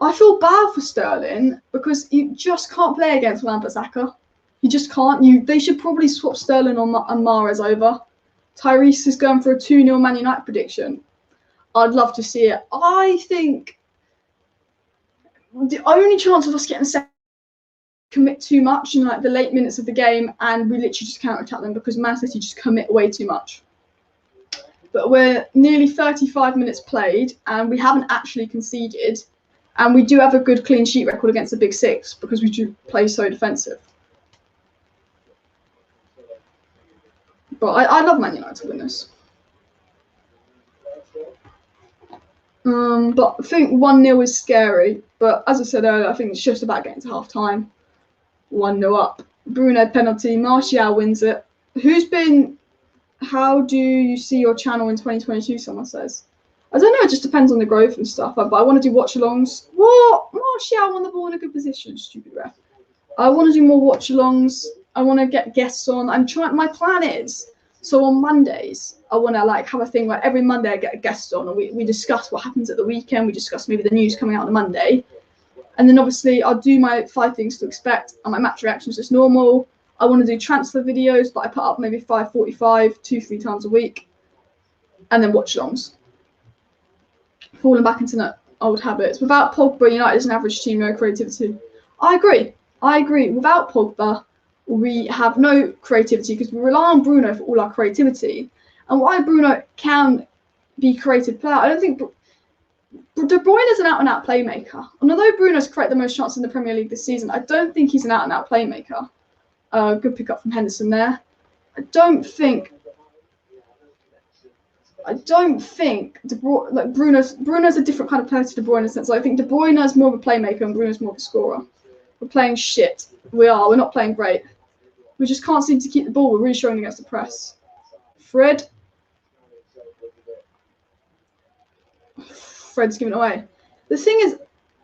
I feel bad for Sterling because you just can't play against Wan-Bissaka. You just can't. They should probably swap Sterling and Mahrez over. Tyrese is going for a 2-0 Man United prediction. I'd love to see it. I think the only chance of us getting a second commit too much in like the late minutes of the game, and we literally just counter-attack them because Man City just commit way too much. But we're nearly 35 minutes played and we haven't actually conceded, and we do have a good clean sheet record against the Big Six because we do play so defensive. But I love Man United to win this. But I think 1-0 is scary. But as I said earlier, I think it's just about getting to half time. 1-0 up. Bruno penalty. Martial wins it. How do you see your channel in 2022? Someone says. I don't know. It just depends on the growth and stuff. But I want to do watch-alongs. What? Martial on the ball in a good position. Stupid ref. I want to do more watch-alongs. I want to get guests on. My plan is, so on Mondays, I want to like have a thing where every Monday I get a guest on and we discuss what happens at the weekend. We discuss maybe the news coming out on a Monday. And then obviously I'll do my 5 things to expect and my match reactions as normal. I want to do transfer videos that I put up maybe 5:45, 2-3 times a week. And then watch-alongs. Falling back into old habits. Without Pogba, United is an average team, no creativity. I agree. Without Pogba, we have no creativity because we rely on Bruno for all our creativity. And while Bruno can be a creative player, I don't think De Bruyne is an out-and-out playmaker. And although Bruno's created the most chances in the Premier League this season, I don't think he's an out-and-out playmaker. Good pick up from Henderson there. I don't think Bruno's a different kind of player to De Bruyne in a sense. I think De Bruyne is more of a playmaker and Bruno's more of a scorer. We're playing shit. We're not playing great. We just can't seem to keep the ball. We're really struggling against the press. Fred's giving it away. The thing is,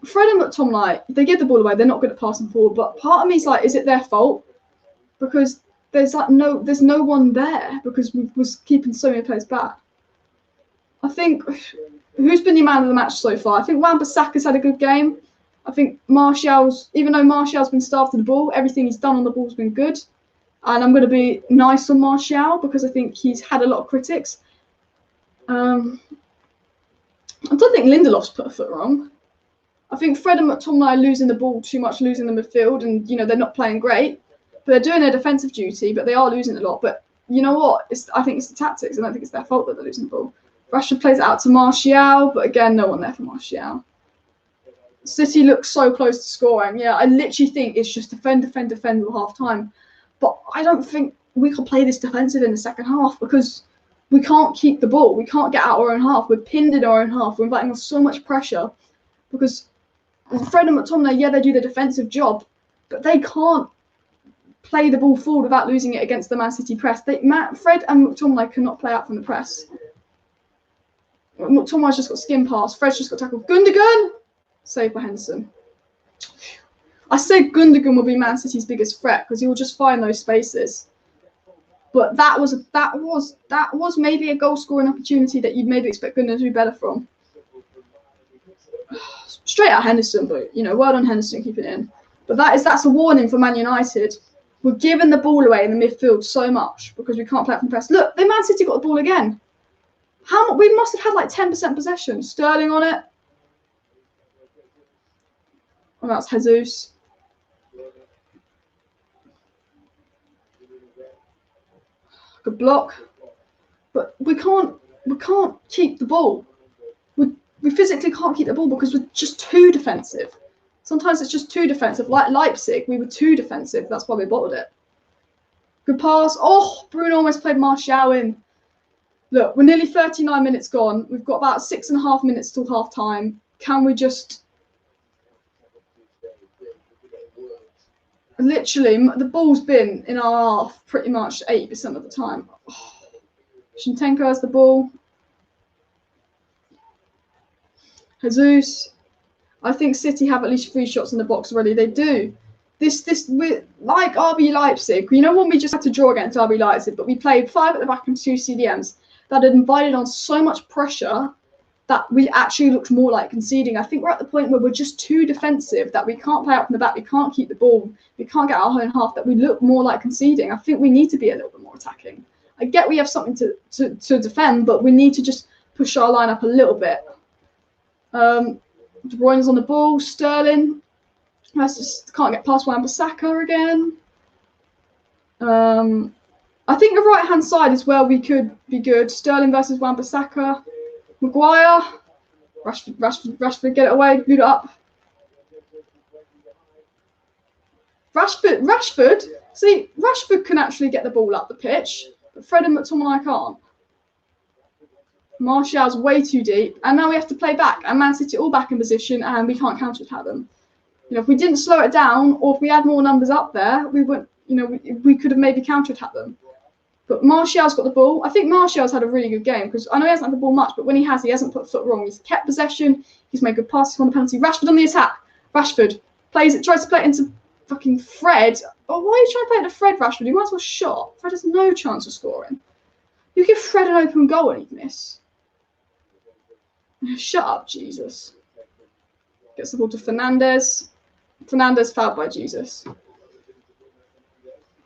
Fred and McTominay, if they give the ball away, they're not good at passing forward. But part of me is like, is it their fault? Because there's no one there because we was keeping so many players back. I think who's been the man of the match so far? I think Wan-Bissaka's had a good game. I think even though Martial's been starved of the ball, everything he's done on the ball's been good. And I'm going to be nice on Martial because I think he's had a lot of critics. I don't think Lindelof's put a foot wrong. I think Fred and McTominay are losing the ball too much, losing the midfield, and they're not playing great. But they're doing their defensive duty, but they are losing a lot. But you know what? I think it's the tactics. I don't think it's their fault that they're losing the ball. Rashford plays it out to Martial, but again, no one there for Martial. City looks so close to scoring. Yeah, I literally think it's just defend at half time. But I don't think we can play this defensive in the second half because we can't keep the ball. We can't get out our own half. We're pinned in our own half. We're inviting on so much pressure because Fred and McTominay, yeah, they do the defensive job, but they can't play the ball forward without losing it against the Man City press. Fred and McTominay cannot play out from the press. McTominay's just got skin pass. Fred's just got tackled. Gundogan! Save by Henderson. I said Gundogan will be Man City's biggest threat because he will just find those spaces. But that was maybe a goal scoring opportunity that you'd maybe expect Gundogan to do better from. Straight out Henderson, but word on Henderson, keep it in. But that's a warning for Man United. We're giving the ball away in the midfield so much because we can't play from the press. Look, the Man City got the ball again. We must have had like 10% possession. Sterling on it. Oh, that's Jesus. Good block. But we can't keep the ball. We physically can't keep the ball because we're just too defensive. Sometimes it's just too defensive. Like Leipzig, we were too defensive. That's why we bottled it. Good pass. Oh, Bruno almost played Martial in. Look, we're nearly 39 minutes gone. We've got about 6.5 minutes till half time. Can we just... Literally, the ball's been in our half pretty much 80% of the time. Oh. Zinchenko has the ball. Jesus. I think City have at least 3 shots in the box already. They do. We're like RB Leipzig. When we just had to draw against RB Leipzig, but we played 5 at the back and 2 CDMs that had invited on so much pressure that we actually looked more like conceding. I think we're at the point where we're just too defensive, that we can't play out from the back, we can't keep the ball, we can't get our own half, that we look more like conceding. I think we need to be a little bit more attacking. I get we have something to defend, but we need to just push our line up a little bit. De Bruyne's on the ball. Sterling just can't get past Wan-Bissaka again. I think the right-hand side is where we could be good. Sterling versus Wan-Bissaka. Maguire. Rashford, get it away. Boot it up. Rashford. See, Rashford can actually get the ball up the pitch, but Fred and McTominay can't. Martial's way too deep, and now we have to play back. And Man City all back in position, and we can't counter-attack them. If we didn't slow it down, or if we had more numbers up there, we would, we could have maybe counter-attacked them. But Martial's got the ball. I think Martial's had a really good game because I know he hasn't had the ball much, but when he hasn't put foot wrong. He's kept possession. He's made good passes on the penalty. Rashford on the attack. Rashford plays it, tries to play it into fucking Fred. Oh, why are you trying to play it to Fred, Rashford? You might as well shot. Fred has no chance of scoring. You give Fred an open goal and he'd miss. Shut up, Jesus. Gets the ball to Fernandes. Fernandes fouled by Jesus.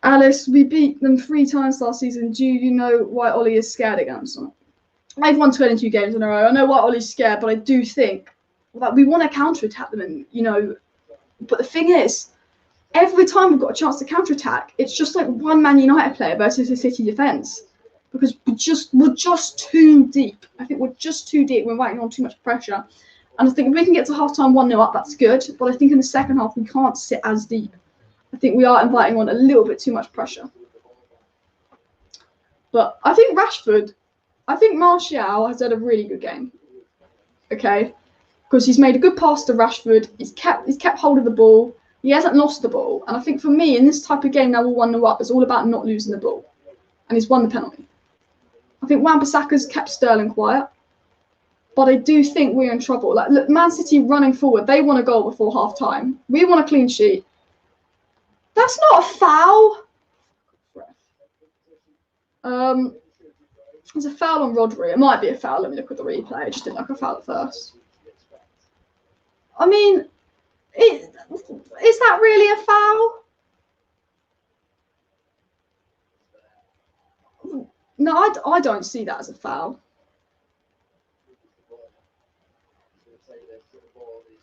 Alice, we beat them 3 times last season. Do you know why Ollie is scared against them? I've won 22 games in a row. I know why Ollie's scared, but I do think that we want to counter-attack them. And, but the thing is, every time we've got a chance to counter-attack, it's just like one Man United player versus a City defence. Because we're just too deep. I think we're just too deep. We're inviting on too much pressure. And I think if we can get to half-time 1-0 up, that's good. But I think in the second half, we can't sit as deep. I think we are inviting on a little bit too much pressure. But I think Martial has had a really good game. Okay? Because he's made a good pass to Rashford. He's kept hold of the ball. He hasn't lost the ball. And I think for me, in this type of game, now we're 1-0 up, it's all about not losing the ball. And he's won the penalty. I think Wan-Bissaka's kept Sterling quiet. But I do think we're in trouble. Like, look, Man City running forward, they want a goal before half-time. We want a clean sheet. That's not a foul. There's a foul on Rodri. It might be a foul. Let me look at the replay. I just didn't like a foul at first. I mean, is that really a foul? No, I don't see that as a foul.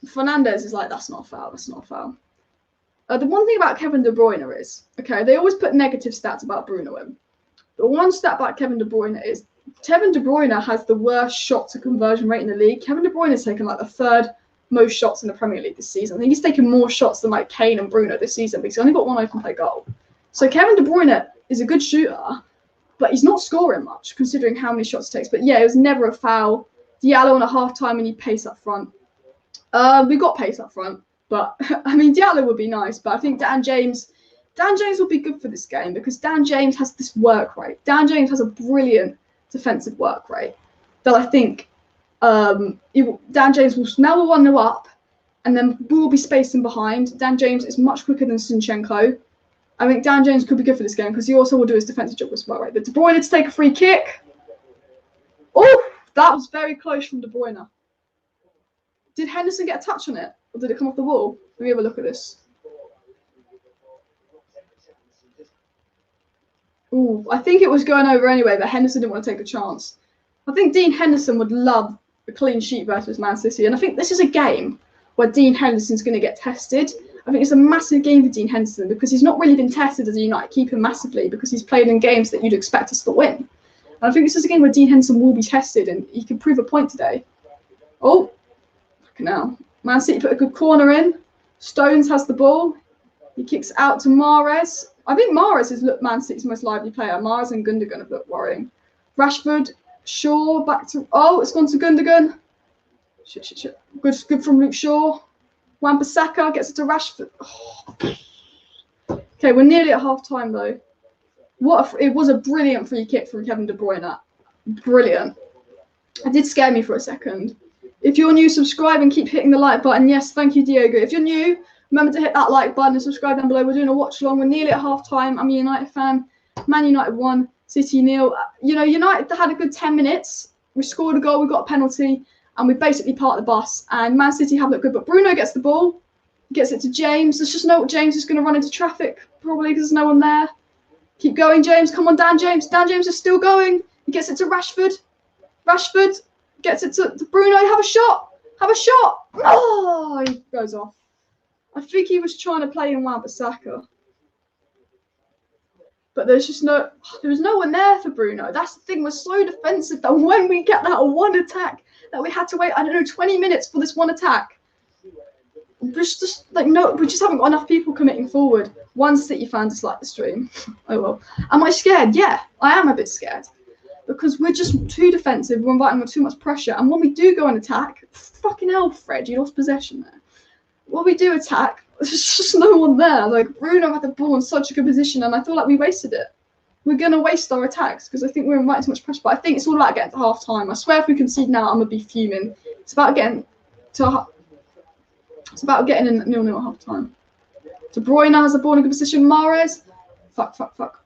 Fernandes is like, that's not a foul. That's not a foul. The one thing about Kevin De Bruyne is, okay, they always put negative stats about Bruno in. But one stat about Kevin De Bruyne is Kevin De Bruyne has the worst shot to conversion rate in the league. Kevin De Bruyne has taken like the third most shots in the Premier League this season. I think he's taken more shots than like Kane and Bruno this season because he's only got one open play goal. So Kevin De Bruyne is a good shooter, but he's not scoring much considering how many shots he takes. But yeah, it was never a foul. Diallo on a half-time, we need pace up front. We got pace up front, but I mean Diallo would be nice, but I think Dan James will be good for this game because Dan James has this work rate. Dan James has a brilliant defensive work rate that I think Dan James will now 1-0 up, and then we will be spacing behind. Dan James is much quicker than Zinchenko. I think Dan James could be good for this game because he also will do his defensive job as well, right? But De Bruyne to take a free kick. Oh, that was very close from De Bruyne. Did Henderson get a touch on it, or did it come off the wall? Let me have a look at this. Ooh, I think it was going over anyway, but Henderson didn't want to take a chance. I think Dean Henderson would love a clean sheet versus Man City, and I think this is a game where Dean Henderson's going to get tested. I think it's a massive game for Dean Henderson because he's not really been tested as a United keeper massively because he's played in games that you'd expect us to win. And I think this is a game where Dean Henderson will be tested and he can prove a point today. Oh, fucking hell. Man City put a good corner in. Stones has the ball. He kicks out to Mahrez. I think Mahrez has looked Man City's most lively player. Mahrez and Gundogan have looked worrying. Rashford, Shaw, back to... Oh, it's gone to Gundogan. Shit. Good from Luke Shaw. Wan-Bissaka gets it to Rashford. Oh. Okay, we're nearly at half-time, though. It was a brilliant free kick from Kevin De Bruyne. Brilliant. It did scare me for a second. If you're new, subscribe and keep hitting the like button. Yes, thank you, Diego. If you're new, remember to hit that like button and subscribe down below. We're doing a watch-along. We're nearly at half-time. I'm a United fan. Man United won. City 0. You know, United had a good 10 minutes. We scored a goal. We got a penalty. And we basically parked the bus. And Man City have looked good. But Bruno gets the ball. Gets it to James. There's just no... James is going to run into traffic, probably, because there's no one there. Keep going, James. Come on, Dan James. Dan James is still going. He gets it to Rashford. Rashford gets it to Bruno. Have a shot. Have a shot. Oh, he goes off. I think he was trying to play in Wan-Bissaka. But there was no one there for Bruno. That's the thing. We're so defensive that when we get that one attack, that we had to wait, I don't know, 20 minutes for this one attack. We just haven't got enough people committing forward. One City fan disliked the stream. Oh well. Am I scared? Yeah, I am a bit scared. Because we're just too defensive. We're inviting with too much pressure. And when we do go and attack, fucking hell, Fred, you lost possession there. When we do attack, there's just no one there. Like, Bruno had the ball in such a good position, and I feel like we wasted it. We're going to waste our attacks because I think we're inviting too much pressure. But I think it's all about getting to half-time. I swear if we concede now, I'm going to be fuming. It's about getting to... It's about getting in 0-0 at half-time. De Bruyne has the ball in a good position. Mahrez. Fuck.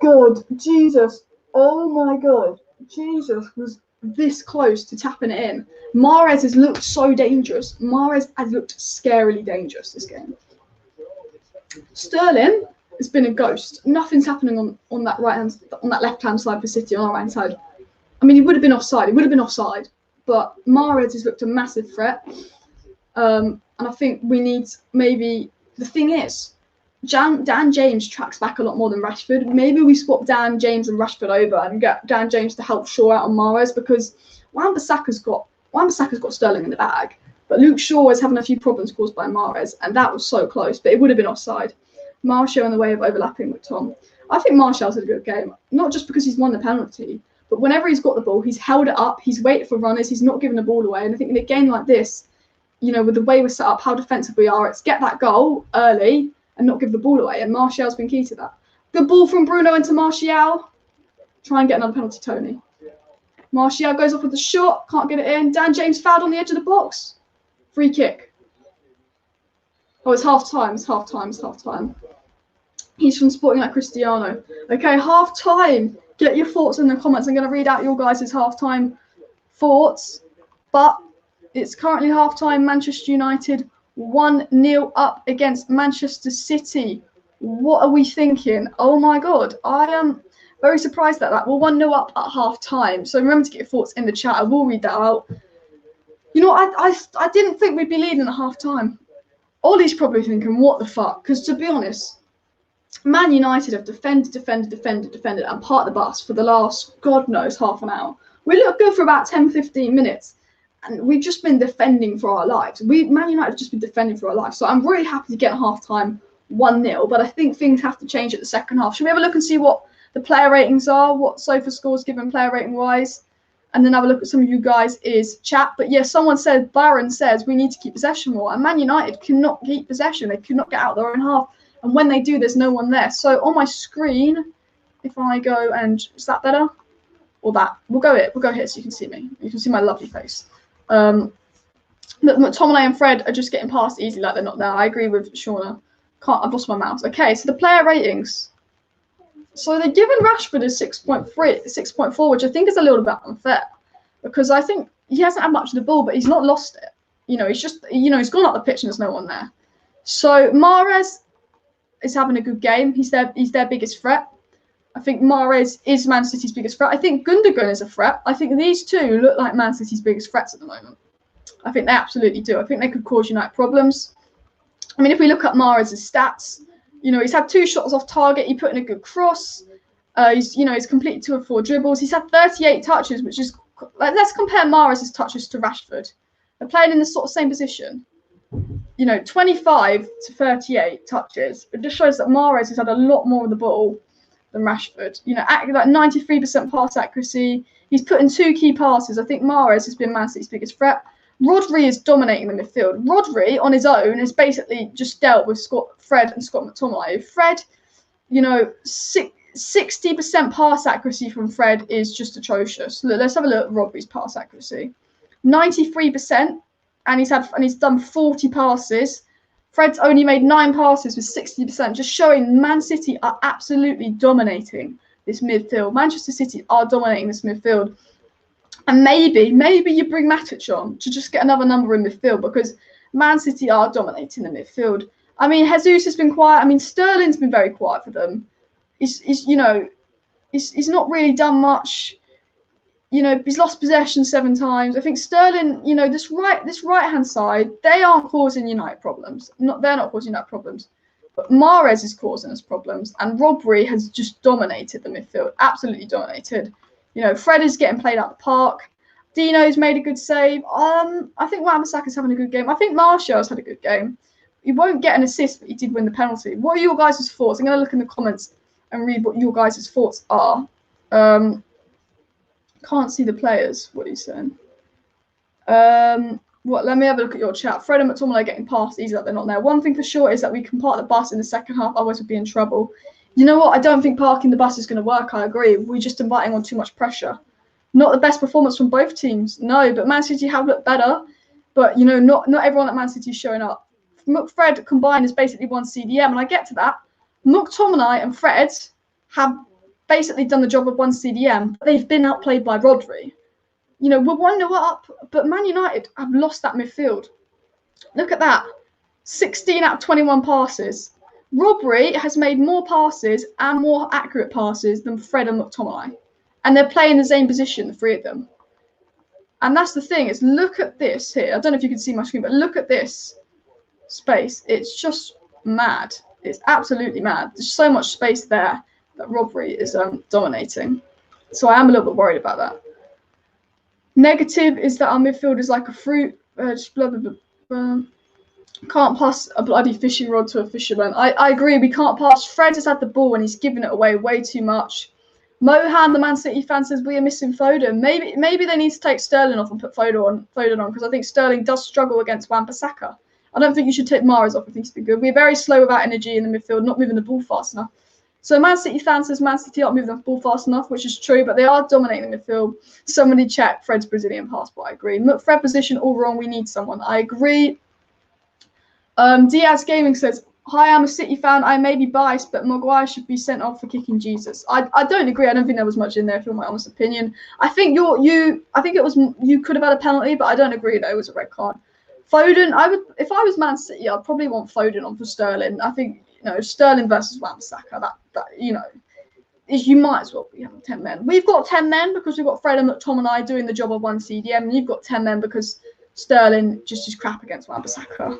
God, Jesus. Oh, my God. Jesus was this close to tapping it in. Mahrez has looked so dangerous. Mahrez has looked scarily dangerous this game. Sterling has been a ghost. Nothing's happening on that left-hand side for City, on our right-hand side. I mean, he would have been offside. But Mahrez has looked a massive threat. And I think we need maybe... The thing is, Dan James tracks back a lot more than Rashford. Maybe we swap Dan James and Rashford over and get Dan James to help Shaw out on Mahrez because Wan-Bissaka's got Sterling in the bag. But Luke Shaw is having a few problems caused by Mahrez, and that was so close. But it would have been offside. Martial in the way of overlapping with Tom. I think Martial's had a good game. Not just because he's won the penalty, but whenever he's got the ball, he's held it up, he's waited for runners, he's not given the ball away. And I think in a game like this, you know, with the way we're set up, how defensive we are, it's get that goal early and not give the ball away. And Martial's been key to that. Good ball from Bruno into Martial. Try and get another penalty, Tony. Martial goes off with the shot, can't get it in. Dan James fouled on the edge of the box. Free kick. Oh, it's half-time, it's half-time. He's from Sporting like Cristiano. Okay, half-time. Get your thoughts in the comments. I'm going to read out your guys' half-time thoughts. But it's currently half-time. Manchester United 1-0 up against Manchester City. What are we thinking? Oh, my God. Very surprised at that. We're 1-0 up at half time. So remember to get your thoughts in the chat. I will read that out. You know, I didn't think we'd be leading at half time. Ollie's probably thinking, what the fuck? Because to be honest, Man United have defended, and part the bus for the last, God knows, half an hour. We look good for about 10-15 minutes. And we've just been defending for our lives. Man United have just been defending for our lives. So I'm really happy to get half time 1-0. But I think things have to change at the second half. Should we have a look and see what the player ratings are? What Sofa scores given player rating wise? And then have a look at some of you guys' chat. But yeah, someone said, Byron says, we need to keep possession more. And Man United cannot keep possession. They could not get out their own half. And when they do, there's no one there. So on my screen, if I go and, is that better? Or that? We'll go here so you can see me. You can see my lovely face. McTominay and Fred are just getting past easy like they're not there. I agree with Shauna. I've lost my mouse. Okay, so the player ratings. So they're giving Rashford a 6.3, 6.4, which I think is a little bit unfair. Because I think he hasn't had much of the ball, but he's not lost it. You know, he's just, you know, he's gone up the pitch and there's no one there. So Mahrez is having a good game. He's their biggest threat. I think Mahrez is Man City's biggest threat. I think Gundogan is a threat. I think these two look like Man City's biggest threats at the moment. I think they absolutely do. I think they could cause United problems. I mean, if we look at Mahrez's stats, you know, he's had 2 shots off target. He put in a good cross. He's completed 2 or 4 dribbles. He's had 38 touches, which is, like, let's compare Mahrez's touches to Rashford. They're playing in the sort of same position. You know, 25 to 38 touches. It just shows that Mahrez has had a lot more of the ball than Rashford. You know, like 93% pass accuracy. He's put in 2 key passes. I think Mahrez has been Man City's biggest threat. Rodri is dominating the midfield. Rodri, on his own, has basically just dealt with Fred and Scott McTominay. Fred, you know, 60% pass accuracy from Fred is just atrocious. Look, let's have a look at Rodri's pass accuracy. 93%, and he's done 40 passes. Fred's only made 9 passes with 60%, just showing Man City are absolutely dominating this midfield. Manchester City are dominating this midfield. And maybe you bring Matic on to just get another number in midfield, because Man City are dominating the midfield. I mean, Jesus has been quiet. I mean, Sterling's been very quiet for them. He's not really done much. You know, he's lost possession 7 times. I think Sterling, you know, this right-hand side, they aren't causing United problems. They're not causing United problems. But Mahrez is causing us problems. And Rodri has just dominated the midfield. Absolutely dominated. You know, Fred is getting played out the park. Dino's made a good save. I think Wan-Bissaka's having a good game. I think Martial's had a good game. He won't get an assist, but he did win the penalty. What are your guys' thoughts? I'm going to look in the comments and read what your guys' thoughts are. Can't see the players. What are you saying? Let me have a look at your chat. Fred and McTominay getting past easy, like they're not there. One thing for sure is that we can park the bus in the second half, otherwise we'd be in trouble. You know what? I don't think parking the bus is going to work. I agree. We're just inviting on too much pressure. Not the best performance from both teams. No, but Man City have looked better. But, you know, not everyone at Man City is showing up. Fred combined is basically 1 CDM, and I get to that. McTominay and Fred have basically done the job of 1 CDM, but they've been outplayed by Rodri. You know, we're 1-0 up, but Man United have lost that midfield. Look at that. 16 out of 21 passes. Rodri has made more passes and more accurate passes than Fred and McTominay. And they're playing the same position, the 3 of them. And that's the thing, is look at this here. I don't know if you can see my screen, but look at this space. It's just mad. It's absolutely mad. There's so much space there that Rodri is dominating. So I am a little bit worried about that. Negative is that our midfield is like a fruit. Just blah, blah, blah. Can't pass a bloody fishing rod to a fisherman. I agree, we can't pass. Fred has had the ball and he's given it away way too much. Mohan, the Man City fan, says we are missing Foden. Maybe they need to take Sterling off and put Foden on, because I think Sterling does struggle against Wan-Bissaka. I don't think you should take Mahrez off. I think he's been good. We're very slow without energy in the midfield, not moving the ball fast enough. So Man City fan says Man City aren't moving the ball fast enough, which is true, but they are dominating the midfield. Somebody check Fred's Brazilian passport. I agree. Fred position all wrong. We need someone. I agree. Diaz Gaming says, hi, I'm a City fan. I may be biased, but Maguire should be sent off for kicking Jesus. I don't agree. I don't think there was much in there, for my honest opinion. I think you could have had a penalty, but I don't agree that it was a red card. Foden, if I was Man City, I'd probably want Foden on for Sterling. I think, you know, Sterling versus Wan-Bissaka, that you know, is you might as well be having 10 men. We've got 10 men because we've got Fred and McTominay doing the job of one CDM, and you've got 10 men because Sterling just is crap against Wan-Bissaka.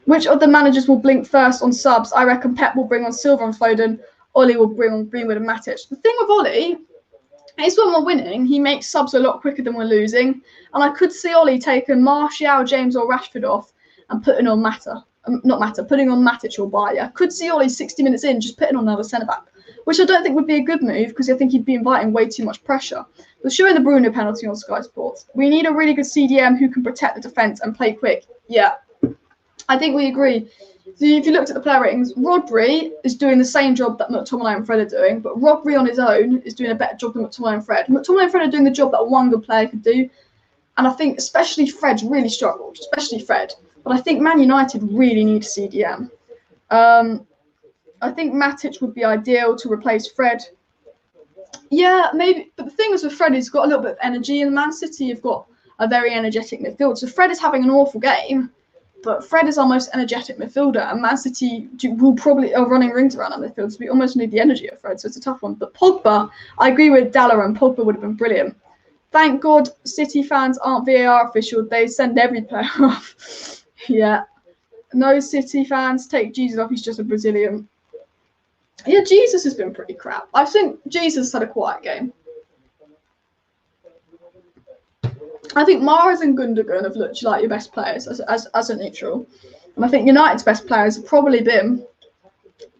Which of the managers will blink first on subs? I reckon Pep will bring on Silva and Foden. Ollie will bring on Greenwood and Matic. The thing with Ollie is when we're winning, he makes subs a lot quicker than we're losing. And I could see Ollie taking Martial, James or Rashford off and putting on putting on Matic or Bayer. I could see Ollie 60 minutes in just putting on another centre-back, which I don't think would be a good move because I think he'd be inviting way too much pressure. But showing the Bruno penalty on Sky Sports, we need a really good CDM who can protect the defence and play quick. Yeah, I think we agree. So if you looked at the player ratings, Rodri is doing the same job that McTominay and Fred are doing, but Rodri on his own is doing a better job than McTominay and Fred. McTominay and Fred are doing the job that one good player could do, and I think especially Fred's really struggled, especially Fred. But I think Man United really need a CDM. I think Matic would be ideal to replace Fred. Yeah, maybe. But the thing is with Fred, he's got a little bit of energy, and Man City have got a very energetic midfield. So Fred is having an awful game, but Fred is our most energetic midfielder, and Man City will probably are running rings around our midfield, so we almost need the energy of Fred, so it's a tough one. But Pogba, I agree with Dalla, and Pogba would have been brilliant. Thank God City fans aren't VAR official. They send every player off. Yeah. No City fans, take Jesus off. He's just a Brazilian. Yeah, Jesus has been pretty crap. I think Jesus had a quiet game. I think Mahrez and Gundogan have looked like your best players as a neutral. And I think United's best players have probably been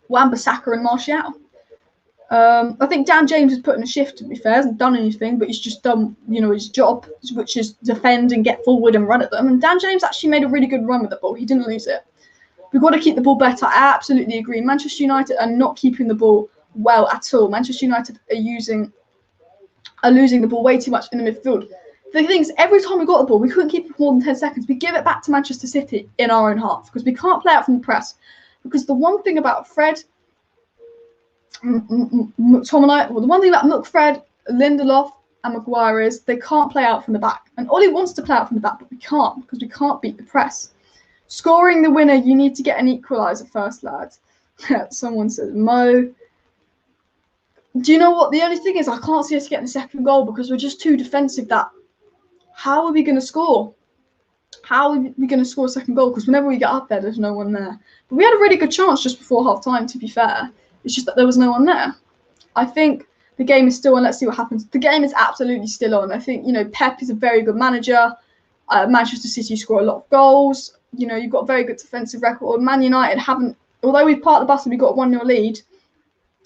Wan-Bissaka and Martial. I think Dan James has put in a shift, to be fair. He hasn't done anything, but he's just done, his job, which is defend and get forward and run at them. And Dan James actually made a really good run with the ball. He didn't lose it. We've got to keep the ball better. I absolutely agree. Manchester United are not keeping the ball well at all. Manchester United are losing the ball way too much in the midfield. The thing is, every time we got the ball, we couldn't keep it for more than 10 seconds. We give it back to Manchester City in our own half because we can't play out from the press. Because the one thing about Fred, McTominay, the one thing about McFred, Lindelof, and Maguire is they can't play out from the back. And Ollie wants to play out from the back, but we can't because we can't beat the press. Scoring the winner, you need to get an equaliser first, lads. Someone says Mo. Do you know what? The only thing is I can't see us getting the second goal because we're just too defensive. How are we going to score? How are we going to score a second goal? Because whenever we get up there's no one there. But we had a really good chance just before half-time, to be fair. It's just that there was no one there. I think the game is still on. Let's see what happens. The game is absolutely still on. I think, Pep is a very good manager. Manchester City score a lot of goals. You've got a very good defensive record. Man United haven't, although we've parked the bus and we got a 1-0 lead,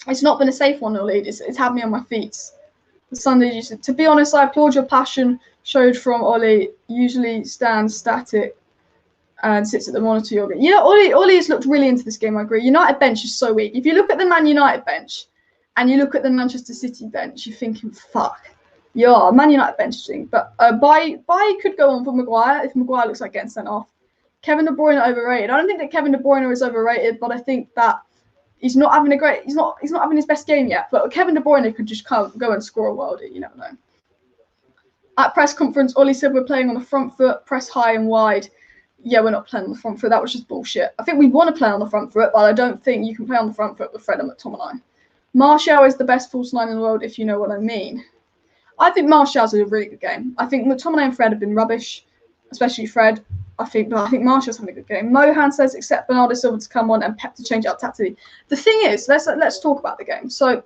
it's not been a safe 1-0 lead. It's had me on my feet. The Sunday, you said, to be honest, I applaud your passion showed from Ollie. Usually stands static and sits at the monitor. Ollie has looked really into this game, I agree. United bench is so weak. If you look at the Man United bench and you look at the Manchester City bench, you're thinking, fuck. Yeah, Man United bench thing. But Bailly could go on for Maguire if Maguire looks like getting sent off. Kevin De Bruyne overrated. I don't think that Kevin De Bruyne is overrated, but I think that he's not having he's not having his best game yet. But Kevin De Bruyne could just go and score a worldie. You never know. At press conference, Ollie said we're playing on the front foot, press high and wide. Yeah, we're not playing on the front foot. That was just bullshit. I think we want to play on the front foot, but I don't think you can play on the front foot with Fred and McTominay. Martial is the best false nine in the world, if you know what I mean. I think Martial's a really good game. I think McTominay and Fred have been rubbish, especially Fred. I think Martial's having a good game. Mohan says except Bernardo Silva to come on and Pep to change it up tactically. The thing is, let's talk about the game. So,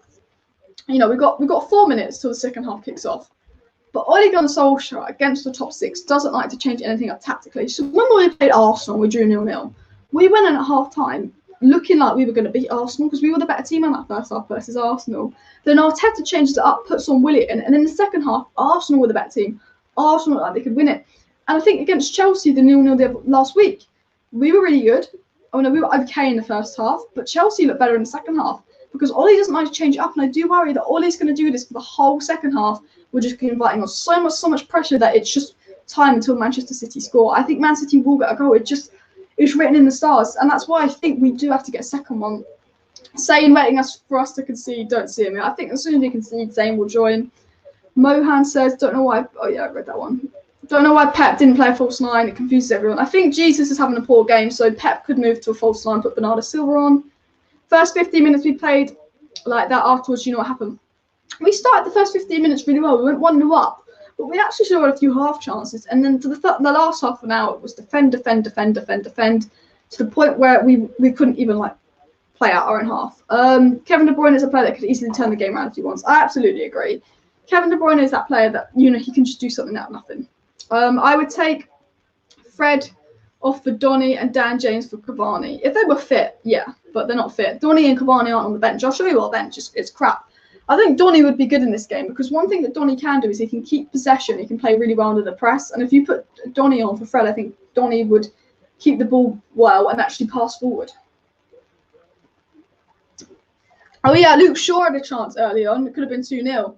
we've got 4 minutes till the second half kicks off. But Ole Gunnar Solskjaer against the top six doesn't like to change anything up tactically. So when we played Arsenal, we drew 0-0. We went in at half time looking like we were going to beat Arsenal because we were the better team in that first half versus Arsenal. Then Arteta changes it up, puts on Willian, and in the second half, Arsenal were the better team. Arsenal looked like they could win it. And I think against Chelsea, the 0-0 last week, we were really good. Oh no, we were okay in the first half, but Chelsea looked better in the second half because Ole doesn't like to change it up, and I do worry that Ole's going to do this for the whole second half. We're just inviting on so much pressure that it's just time until Manchester City score. I think Man City will get a goal. It's written in the stars, and that's why I think we do have to get a second one. Zane waiting for us to concede, don't see him. I think as soon as we concede, Zane will join. Mohan says, don't know why. Oh yeah, I read that one. Don't know why Pep didn't play a false nine. It confuses everyone. I think Jesus is having a poor game, so Pep could move to a false nine, put Bernardo Silva on. First 15 minutes we played like that afterwards, you know what happened? We started the first 15 minutes really well. We went 1-0 up, but we actually still had a few half chances. And then to the last half an hour, it was defend, to the point where we couldn't even like play out our own half. Kevin De Bruyne is a player that could easily turn the game around if he wants. I absolutely agree. Kevin De Bruyne is that player that, you know, he can just do something out of nothing. I would take Fred off for Donny and Dan James for Cavani. If they were fit, yeah, but they're not fit. Donny and Cavani aren't on the bench. I'll show you our bench. It's crap. I think Donny would be good in this game because one thing that Donny can do is he can keep possession. He can play really well under the press. And if you put Donny on for Fred, I think Donny would keep the ball well and actually pass forward. Oh yeah, Luke Shaw had a chance early on. It could have been 2-0.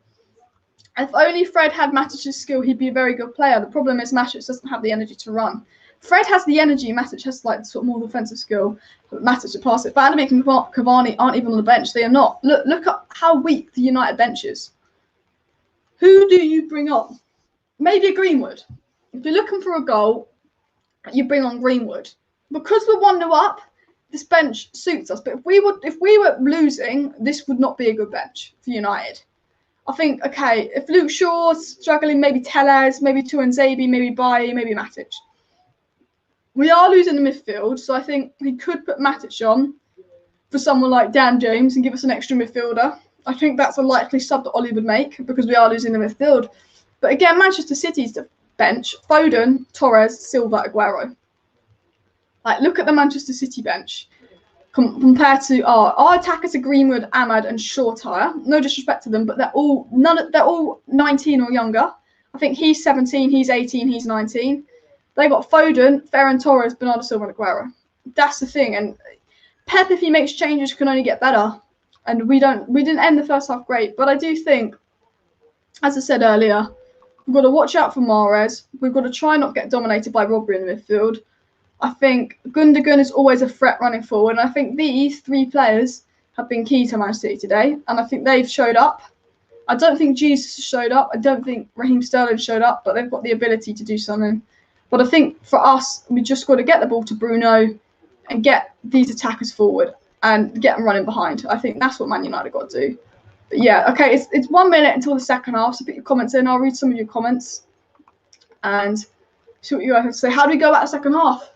If only Fred had Matic's skill, he'd be a very good player. The problem is Matic doesn't have the energy to run. Fred has the energy. Matic has like sort of more defensive skill. But Matic to pass it. Van de Beek and Cavani aren't even on the bench. They are not. Look at how weak the United bench is. Who do you bring on? Maybe Greenwood. If you're looking for a goal, you bring on Greenwood. Because we're 1-0 up, this bench suits us. But if we were losing, this would not be a good bench for United. I think, okay, if Luke Shaw's struggling, maybe Tellez, maybe Tuanzebe, maybe Bailly, maybe Matic. We are losing the midfield, so I think we could put Matic on for someone like Dan James and give us an extra midfielder. I think that's a likely sub that Ollie would make because we are losing the midfield. But again, Manchester City's bench, Foden, Torres, Silva, Aguero. Like, look at the Manchester City bench. Compared to our attackers are Greenwood, Ahmad, and Solskjaer. No disrespect to them, but they're all 19 or younger. I think he's 17, he's 18, he's 19. They got Foden, Ferran Torres, Bernardo Silva, and Aguero. That's the thing. And Pep, if he makes changes, can only get better. And we didn't end the first half great, but I do think, as I said earlier, we've got to watch out for Mahrez. We've got to try not get dominated by Rodri in the midfield. I think Gundogan is always a threat running forward, and I think these three players have been key to Man City today, and I think they've showed up. I don't think Jesus showed up. I don't think Raheem Sterling showed up, but they've got the ability to do something. But I think for us, we just got to get the ball to Bruno and get these attackers forward and get them running behind. I think that's what Man United got to do. But yeah, okay, it's 1 minute until the second half, so put your comments in. I'll read some of your comments and see what you guys have to say. How do we go about the second half?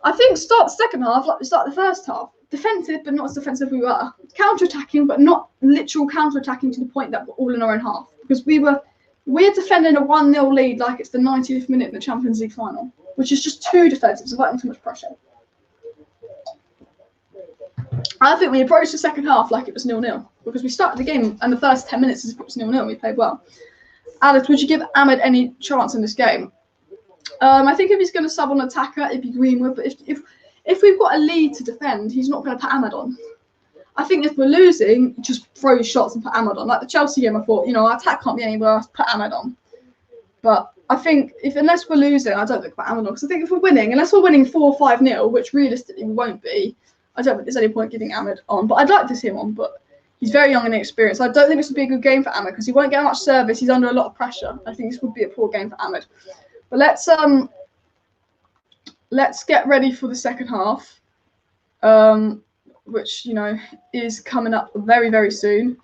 I think start the second half like we started the first half. Defensive, but not as defensive we were. Counter-attacking, but not literal counter-attacking to the point that we're all in our own half. Because we're defending a 1-0 lead like it's the 90th minute in the Champions League final, which is just too defensive. It's inviting too much pressure. I think we approached the second half like it was 0-0 because we started the game and the first 10 minutes as if it was 0-0. We played well. Alex, would you give Ahmed any chance in this game? I think if he's going to sub on attacker, it'd be Greenwood. But if we've got a lead to defend, he's not going to put Ahmed on. I think if we're losing, just throw shots and put Ahmed on. Like the Chelsea game, I thought, our attack can't be anywhere else, put Ahmed on. But I think unless we're losing, I don't think put Ahmed on. Because I think if we're winning, unless we're winning 4 or 5-0, which realistically we won't be, I don't think there's any point giving Ahmed on. But I'd like to see him on, but he's very young and inexperienced. I don't think this would be a good game for Ahmed because he won't get much service. He's under a lot of pressure. I think this would be a poor game for Ahmed. But let's get ready for the second half, which is coming up very, very soon.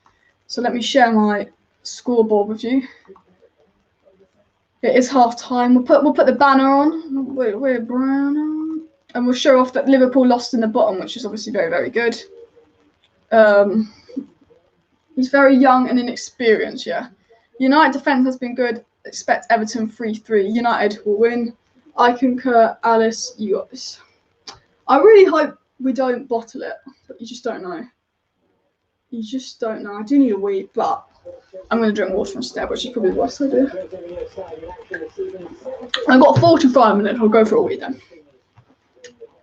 So let me share my scoreboard with you. It is half time. We'll put the banner on. We're brown, and we'll show off that Liverpool lost in the bottom, which is obviously very, very good. He's very young and inexperienced. Yeah, United defense has been good. Expect Everton 3-3. United will win. I concur. Alice, you got this. I really hope we don't bottle it, but you just don't know. You just don't know. I do need a wee, but I'm going to drink water instead, which is probably the worst idea. I've got 45 minutes. I'll go for a wee then.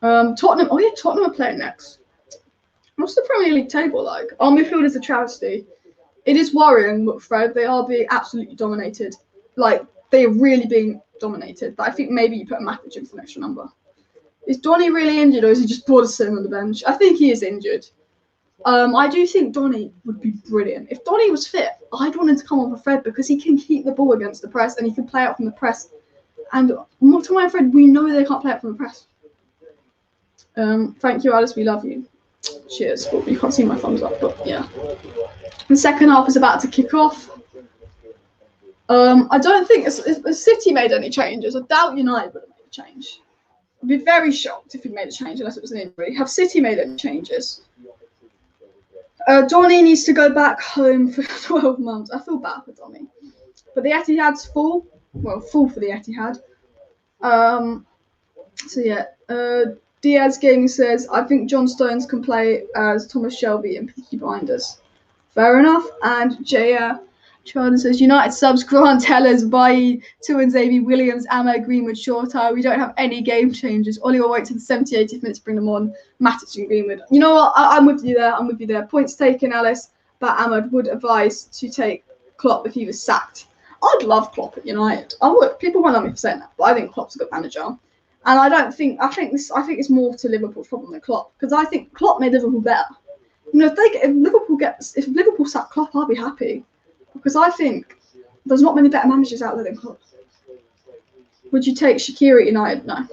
Tottenham. Oh yeah, Tottenham are playing next. What's the Premier League table like? Our midfield is a travesty. It is worrying, but Fred, they are being absolutely dominated. Like, they are really being dominated. But I think maybe you put a Matic in for an extra number. Is Donny really injured, or is he just bored of sitting on the bench? I think he is injured. I do think Donny would be brilliant. If Donny was fit, I'd want him to come on for Fred because he can keep the ball against the press and he can play out from the press. And to my Fred, we know they can't play out from the press. Thank you, Alice. We love you. Cheers. Well, you can't see my thumbs up, but yeah. The second half is about to kick off. I don't think if City made any changes. I doubt United would have made a change. I'd be very shocked if he made a change unless it was an injury. Have City made any changes? Donny needs to go back home for 12 months. I feel bad for Donny. But the Etihad's full. Well, full for the Etihad. So yeah. Diaz Gaming says, I think John Stones can play as Thomas Shelby in Peaky Blinders. Fair enough. And J. Charlie says, United subs, Grant Tellers, Bailly, Tuanzebe, Williams, Ahmed, Greenwood, Shorter. We don't have any game changes. Ollie will wait to the 70, 80th minutes to bring them on. Matic and Greenwood. You know what? I'm with you there. Points taken, Alice. But Ahmed would advise to take Klopp if he was sacked. I'd love Klopp at United. I would. People won't love me for saying that, but I think Klopp's a good manager. And I think it's more to Liverpool's problem than Klopp, because I think Klopp made Liverpool better. You know, if Liverpool sack Klopp, I'll be happy, because I think there's not many better managers out there than Klopp. Would you take Shaqiri at United? No,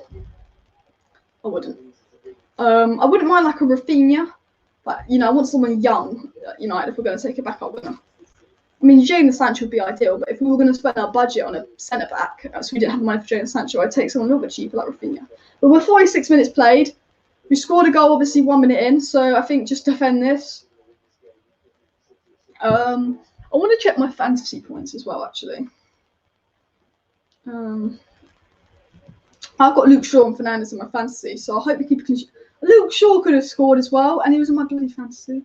I wouldn't. I wouldn't mind like a Rafinha, but you know, I want someone young at United if we're going to take a backup winner. I mean, Jadon Sancho would be ideal, but if we were going to spend our budget on a centre-back, so we didn't have the money for Jadon Sancho, I'd take someone a little bit cheaper like Rafinha. But we're 46 minutes played. We scored a goal, obviously, 1 minute in, so I think just defend this. I want to check my fantasy points as well, actually. I've got Luke Shaw and Fernandes in my fantasy, so I hope you can. Luke Shaw could have scored as well, and he was in my bloody fantasy.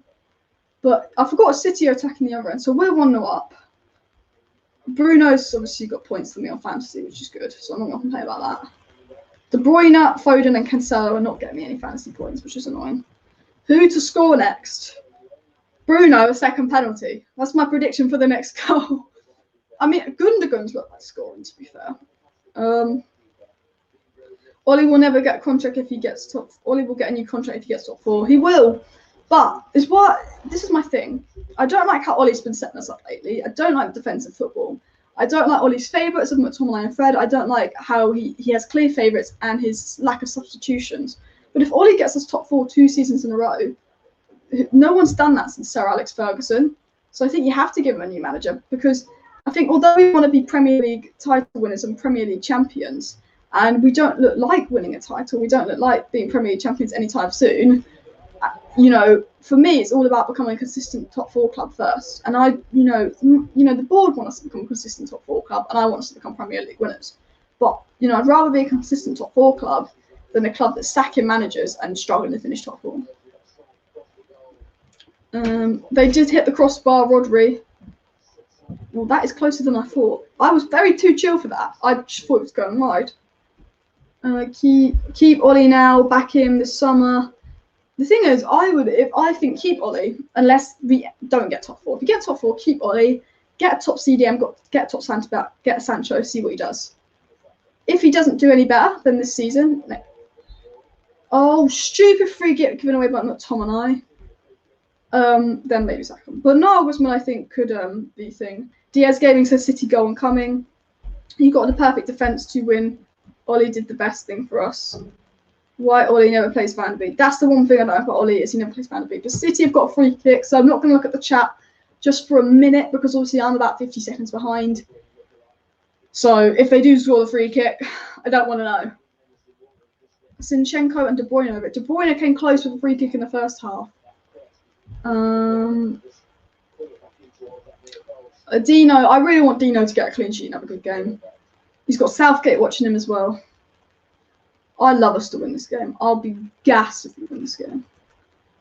But I forgot City are attacking the other end, so we're 1-0 up. Bruno's obviously got points for me on fantasy, which is good, so I'm not going to complain about that. De Bruyne, Foden and Cancelo are not getting me any fantasy points, which is annoying. Who to score next? Bruno, a second penalty. That's my prediction for the next goal. I mean, Gundogan's look like scoring, to be fair. Ollie will never get a contract if he gets top. Ollie will get a new contract if he gets top 4. He will. But this is my thing. I don't like how Ollie's been setting us up lately. I don't like defensive football. I don't like Ollie's favourites of McTominay and Fred. I don't like how he has clear favourites and his lack of substitutions. But if Ollie gets us top 4 2 seasons in a row, no one's done that since Sir Alex Ferguson. So I think you have to give him a new manager, because I think although we want to be Premier League title winners and Premier League champions, and we don't look like winning a title, we don't look like being Premier League champions anytime soon. You know, for me, it's all about becoming a consistent top 4 club first. And the board want us to become a consistent top 4 club, and I want us to become Premier League winners. But I'd rather be a consistent top 4 club than a club that's sacking managers and struggling to finish top 4. They did hit the crossbar, Rodri. Well, that is closer than I thought. I was very too chill for that. I just thought it was going wide. Keep Ollie now, back him this summer. The thing is, I think keep Ollie unless we don't get top 4. If you get top 4, keep Ollie, get a top CDM, get a top centre back, get a Sancho, see what he does. If he doesn't do any better than this season, oh, stupid free kick given away by McTominay. Then maybe sack him. But Nagelsmann, I think, could be thing. Diaz Gaming says City goal and coming. You got the perfect defence to win. Ollie did the best thing for us. Why Ollie never plays Van de Beek? That's the one thing I know about Ollie, is he never plays Van de Beek. But City have got a free kick, so I'm not going to look at the chat just for a minute, because obviously I'm about 50 seconds behind. So if they do score the free kick, I don't want to know. Zinchenko and De Bruyne over it. De Bruyne came close with a free kick in the first half. Dino, I really want Dino to get a clean sheet and have a good game. He's got Southgate watching him as well. I love us to win this game. I'll be gassed if we win this game.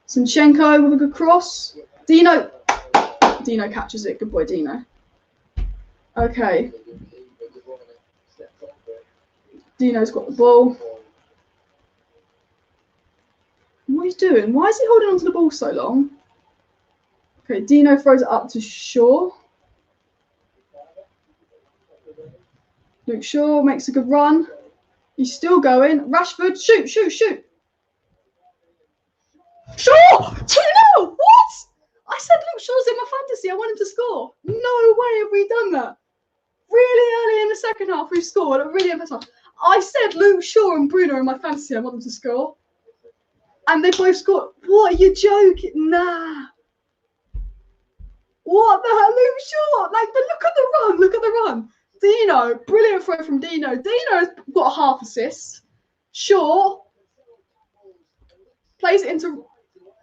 Zinchenko with a good cross. Dino catches it. Good boy, Dino. Okay. Dino's got the ball. What is he doing? Why is he holding onto the ball so long? Okay, Dino throws it up to Shaw. Luke Shaw makes a good run. He's still going. Rashford, shoot. Shaw! 2-0! What? I said Luke Shaw's in my fantasy. I want him to score. No way have we done that. Really early in the second half, we've scored. Really impressive. I said Luke Shaw and Bruno in my fantasy. I want them to score. And they both scored. What, are you joking? Nah. What the hell, Luke Shaw? Like, but look at the run. Look at the run. Dino, brilliant throw from Dino. Dino's got a half assist. Shaw plays it into.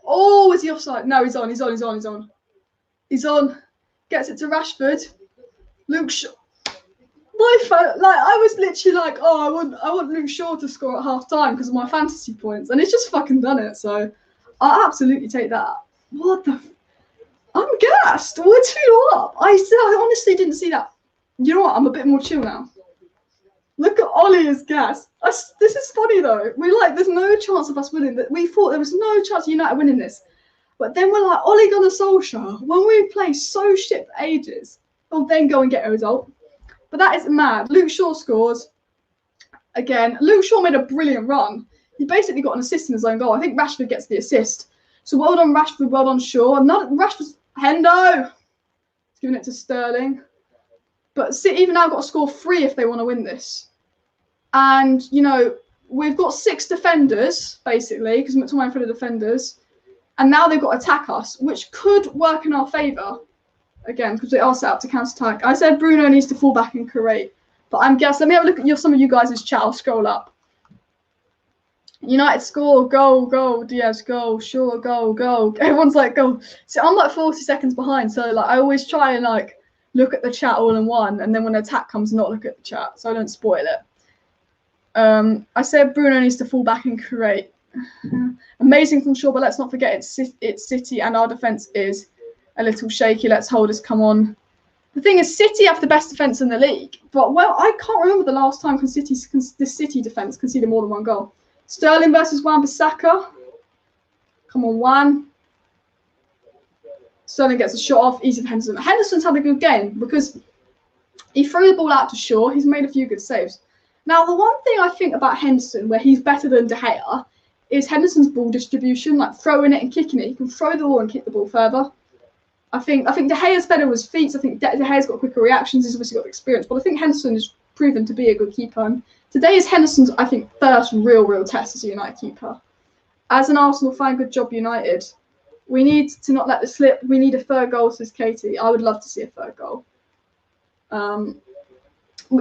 Oh, is he offside? No, he's on. He's on. He's on. He's on. He's on. Gets it to Rashford. Luke Shaw. I was literally like, oh, I want Luke Shaw to score at half time because of my fantasy points, and it's just fucking done it. So I'll absolutely take that. What the? I'm gassed. We're 2-0 up. I honestly didn't see that. You know what? I'm a bit more chill now. Look at Ollie is gassed. This is funny though. There's no chance of us winning. That we thought there was no chance of United winning this, but then we're like, Ole Gunnar Solskjaer. When we play so shit for ages, we'll then go and get a result. But that is mad. Luke Shaw scores again. Luke Shaw made a brilliant run. He basically got an assist in his own goal. I think Rashford gets the assist. So well done Rashford. Well done Shaw. Rashford's Hendo. He's giving it to Sterling. But City have now got to score 3 if they want to win this. And, you know, we've got 6 defenders, basically, because McTominay for the defenders. And now they've got to attack us, which could work in our favour. Again, because they are set up to counter-attack. I said Bruno needs to fall back and create. But I'm guessing. Let me have a look at some of you guys' chat. I'll scroll up. United score, goal, Diaz, goal, Shaw, goal. Everyone's like, goal. So I'm like 40 seconds behind. So like I always try and like look at the chat all in one. And then when the attack comes, not look at the chat. So I don't spoil it. I said Bruno needs to fall back and create. Amazing from Shaw, but let's not forget it's City and our defence is a little shaky. Let's hold us. Come on. The thing is, City have the best defence in the league. But, well, I can't remember the last time this City defence conceded more than 1 goal. Sterling versus Wan-Bissaka. Come on, Wan. Sterling gets a shot off. Easy for Henderson. Henderson's had a good game because he threw the ball out to Shaw. He's made a few good saves. Now, the one thing I think about Henderson, where he's better than De Gea, is Henderson's ball distribution, like throwing it and kicking it. He can throw the ball and kick the ball further. I think De Gea's better with his feet. I think De Gea's got quicker reactions. He's obviously got experience. But I think Henderson is proven to be a good keeper. And today is Henderson's, I think, first real test as a United keeper. As an Arsenal fan, good job, United. We need to not let this slip. We need a 3rd goal, says Katie. I would love to see a 3rd goal.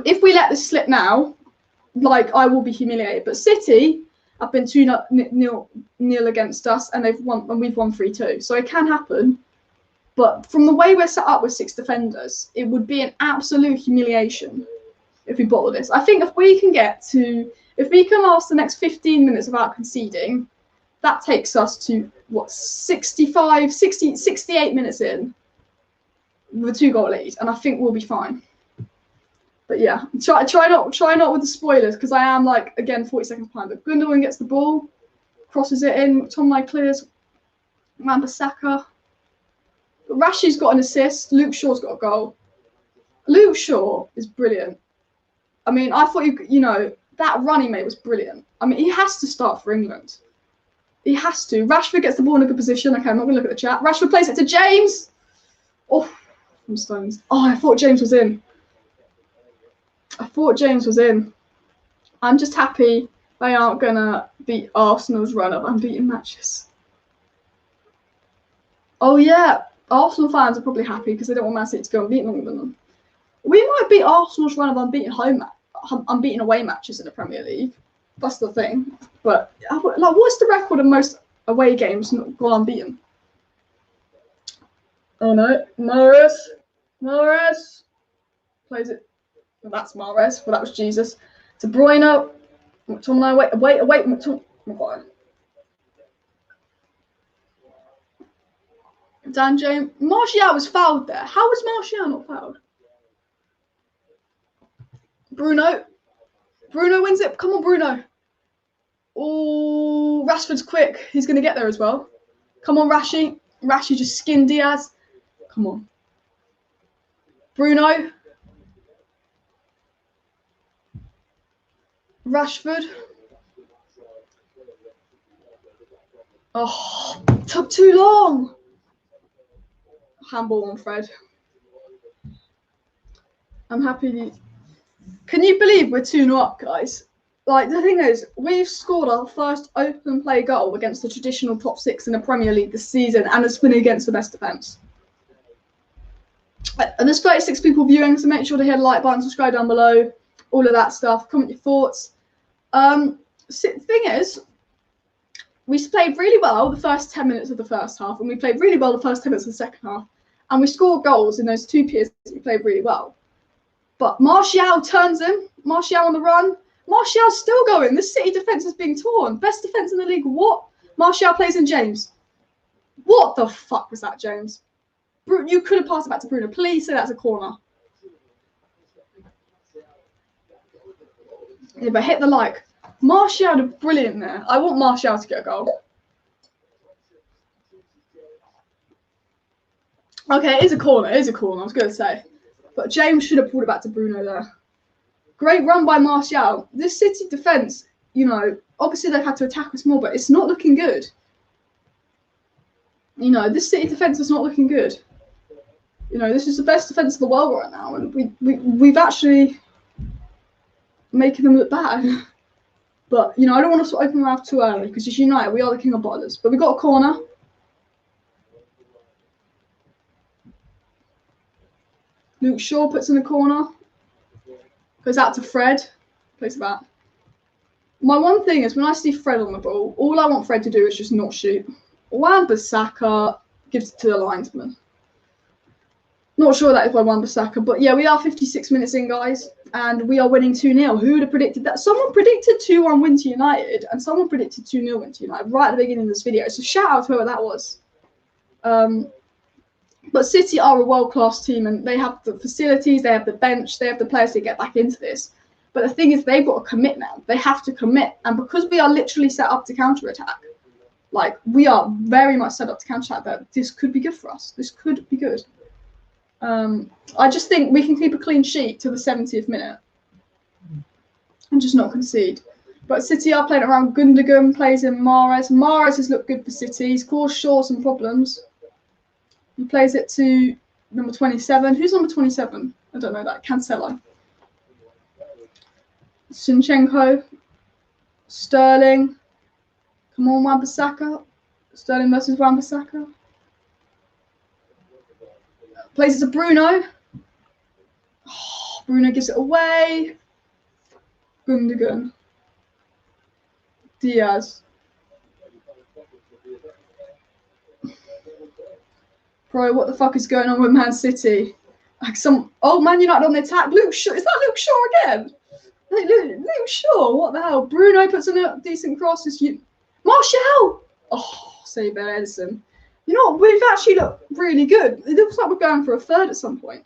If we let this slip now, like, I will be humiliated. But City have been 2-0 against us, and we've won 3-2. So it can happen. But from the way we're set up with 6 defenders, it would be an absolute humiliation if we bottle this. I think if we can last the next 15 minutes without conceding, that takes us to, 68 minutes in with a 2-goal lead. And I think we'll be fine. But yeah, try not with the spoilers, because I am, like, again, 40 seconds behind. But Gundogan gets the ball, crosses it in, McTominay clears, Wan-Bissaka. Rashi's got an assist. Luke Shaw's got a goal. Luke Shaw is brilliant. I mean, I thought, that run he made was brilliant. I mean, he has to start for England. He has to. Rashford gets the ball in a good position. Okay, I'm not going to look at the chat. Rashford plays it to James. Oh, I'm stones. Oh, I thought James was in. I'm just happy they aren't going to beat Arsenal's run of unbeaten matches. Oh, yeah. Arsenal fans are probably happy because they don't want Man City to go unbeaten longer than them. We might beat Arsenal's run of unbeaten away matches in the Premier League. That's the thing. But like, what's the record of most away games not gone unbeaten? Oh no, Mahrez plays it. Well, that's Mahrez. Well, that was Jesus. To Bruyne. McTominay. Wait. McTominay. Dan James. Martial was fouled there. How was Martial not fouled? Bruno wins it. Come on, Bruno. Oh, Rashford's quick. He's going to get there as well. Come on, Rashi. Rashi just skinned Diaz. Come on. Bruno. Rashford. Oh, took too long. Handball on Fred. I'm happy. Can you believe we're 2-0 up, guys? Like, the thing is, we've scored our first open play goal against the traditional top 6 in the Premier League this season, and it's been against the best defence. And there's 36 people viewing, so make sure to hit the like button, subscribe down below, all of that stuff. Comment your thoughts. The thing is, we played really well the first 10 minutes of the first half, and we played really well the first 10 minutes of the second half. And we scored goals in those 2 periods. We played really well. But Martial turns in. Martial on the run. Martial's still going. This City defence is being torn. Best defence in the league. What? Martial plays in James. What the fuck was that, James? You could have passed it back to Bruno. Please say that's a corner. Yeah, but hit the like. Martial did brilliant there. I want Martial to get a goal. Okay, it is a corner. It is a corner, I was going to say. But James should have pulled it back to Bruno there. Great run by Martial. This City defence, you know, obviously they've had to attack us more, but it's not looking good. You know, this City defence is not looking good. You know, this is the best defence in the world right now, and we've actually making them look bad. But, you know, I don't want to open my mouth too early, because as United, we are the king of bottlers. But we got a corner. Luke Shaw puts in the corner. Goes out to Fred. Plays it back. My one thing is, when I see Fred on the ball, all I want Fred to do is just not shoot. Wan-Bissaka gives it to the linesman. Not sure that is by Wan-Bissaka, but yeah, we are 56 minutes in, guys, and we are winning 2-0. Who would have predicted that? Someone predicted 2-1 win to United, and someone predicted 2-0 win to United right at the beginning of this video. So shout out to whoever that was. But City are a world-class team, and they have the facilities, they have the bench, they have the players to get back into this. But the thing is, they've got to commit now. They have to commit, and because we are literally set up to counter-attack, like, we are very much set up to counter-attack, that this could be good for us. This could be good. I just think we can keep a clean sheet to the 70th minute and just not concede. But City are playing around. Gundogan plays in Mahrez. Mahrez has looked good for City. He's caused Shaw some problems. He plays it to number 27. Who's number 27? I don't know that. Cancelo. Zinchenko. Sterling. Come on, Wan-Bissaka. Sterling versus Wan-Bissaka. Plays it to Bruno. Oh, Bruno gives it away. Gundogan. Diaz. Bro, what the fuck is going on with Man City? Like Man United on the attack. Luke Shaw. Is that Luke Shaw again? Luke Shaw. What the hell? Bruno puts in a decent cross. Martial. Oh, save Edison. You know what? We've actually looked really good. It looks like we're going for a third at some point.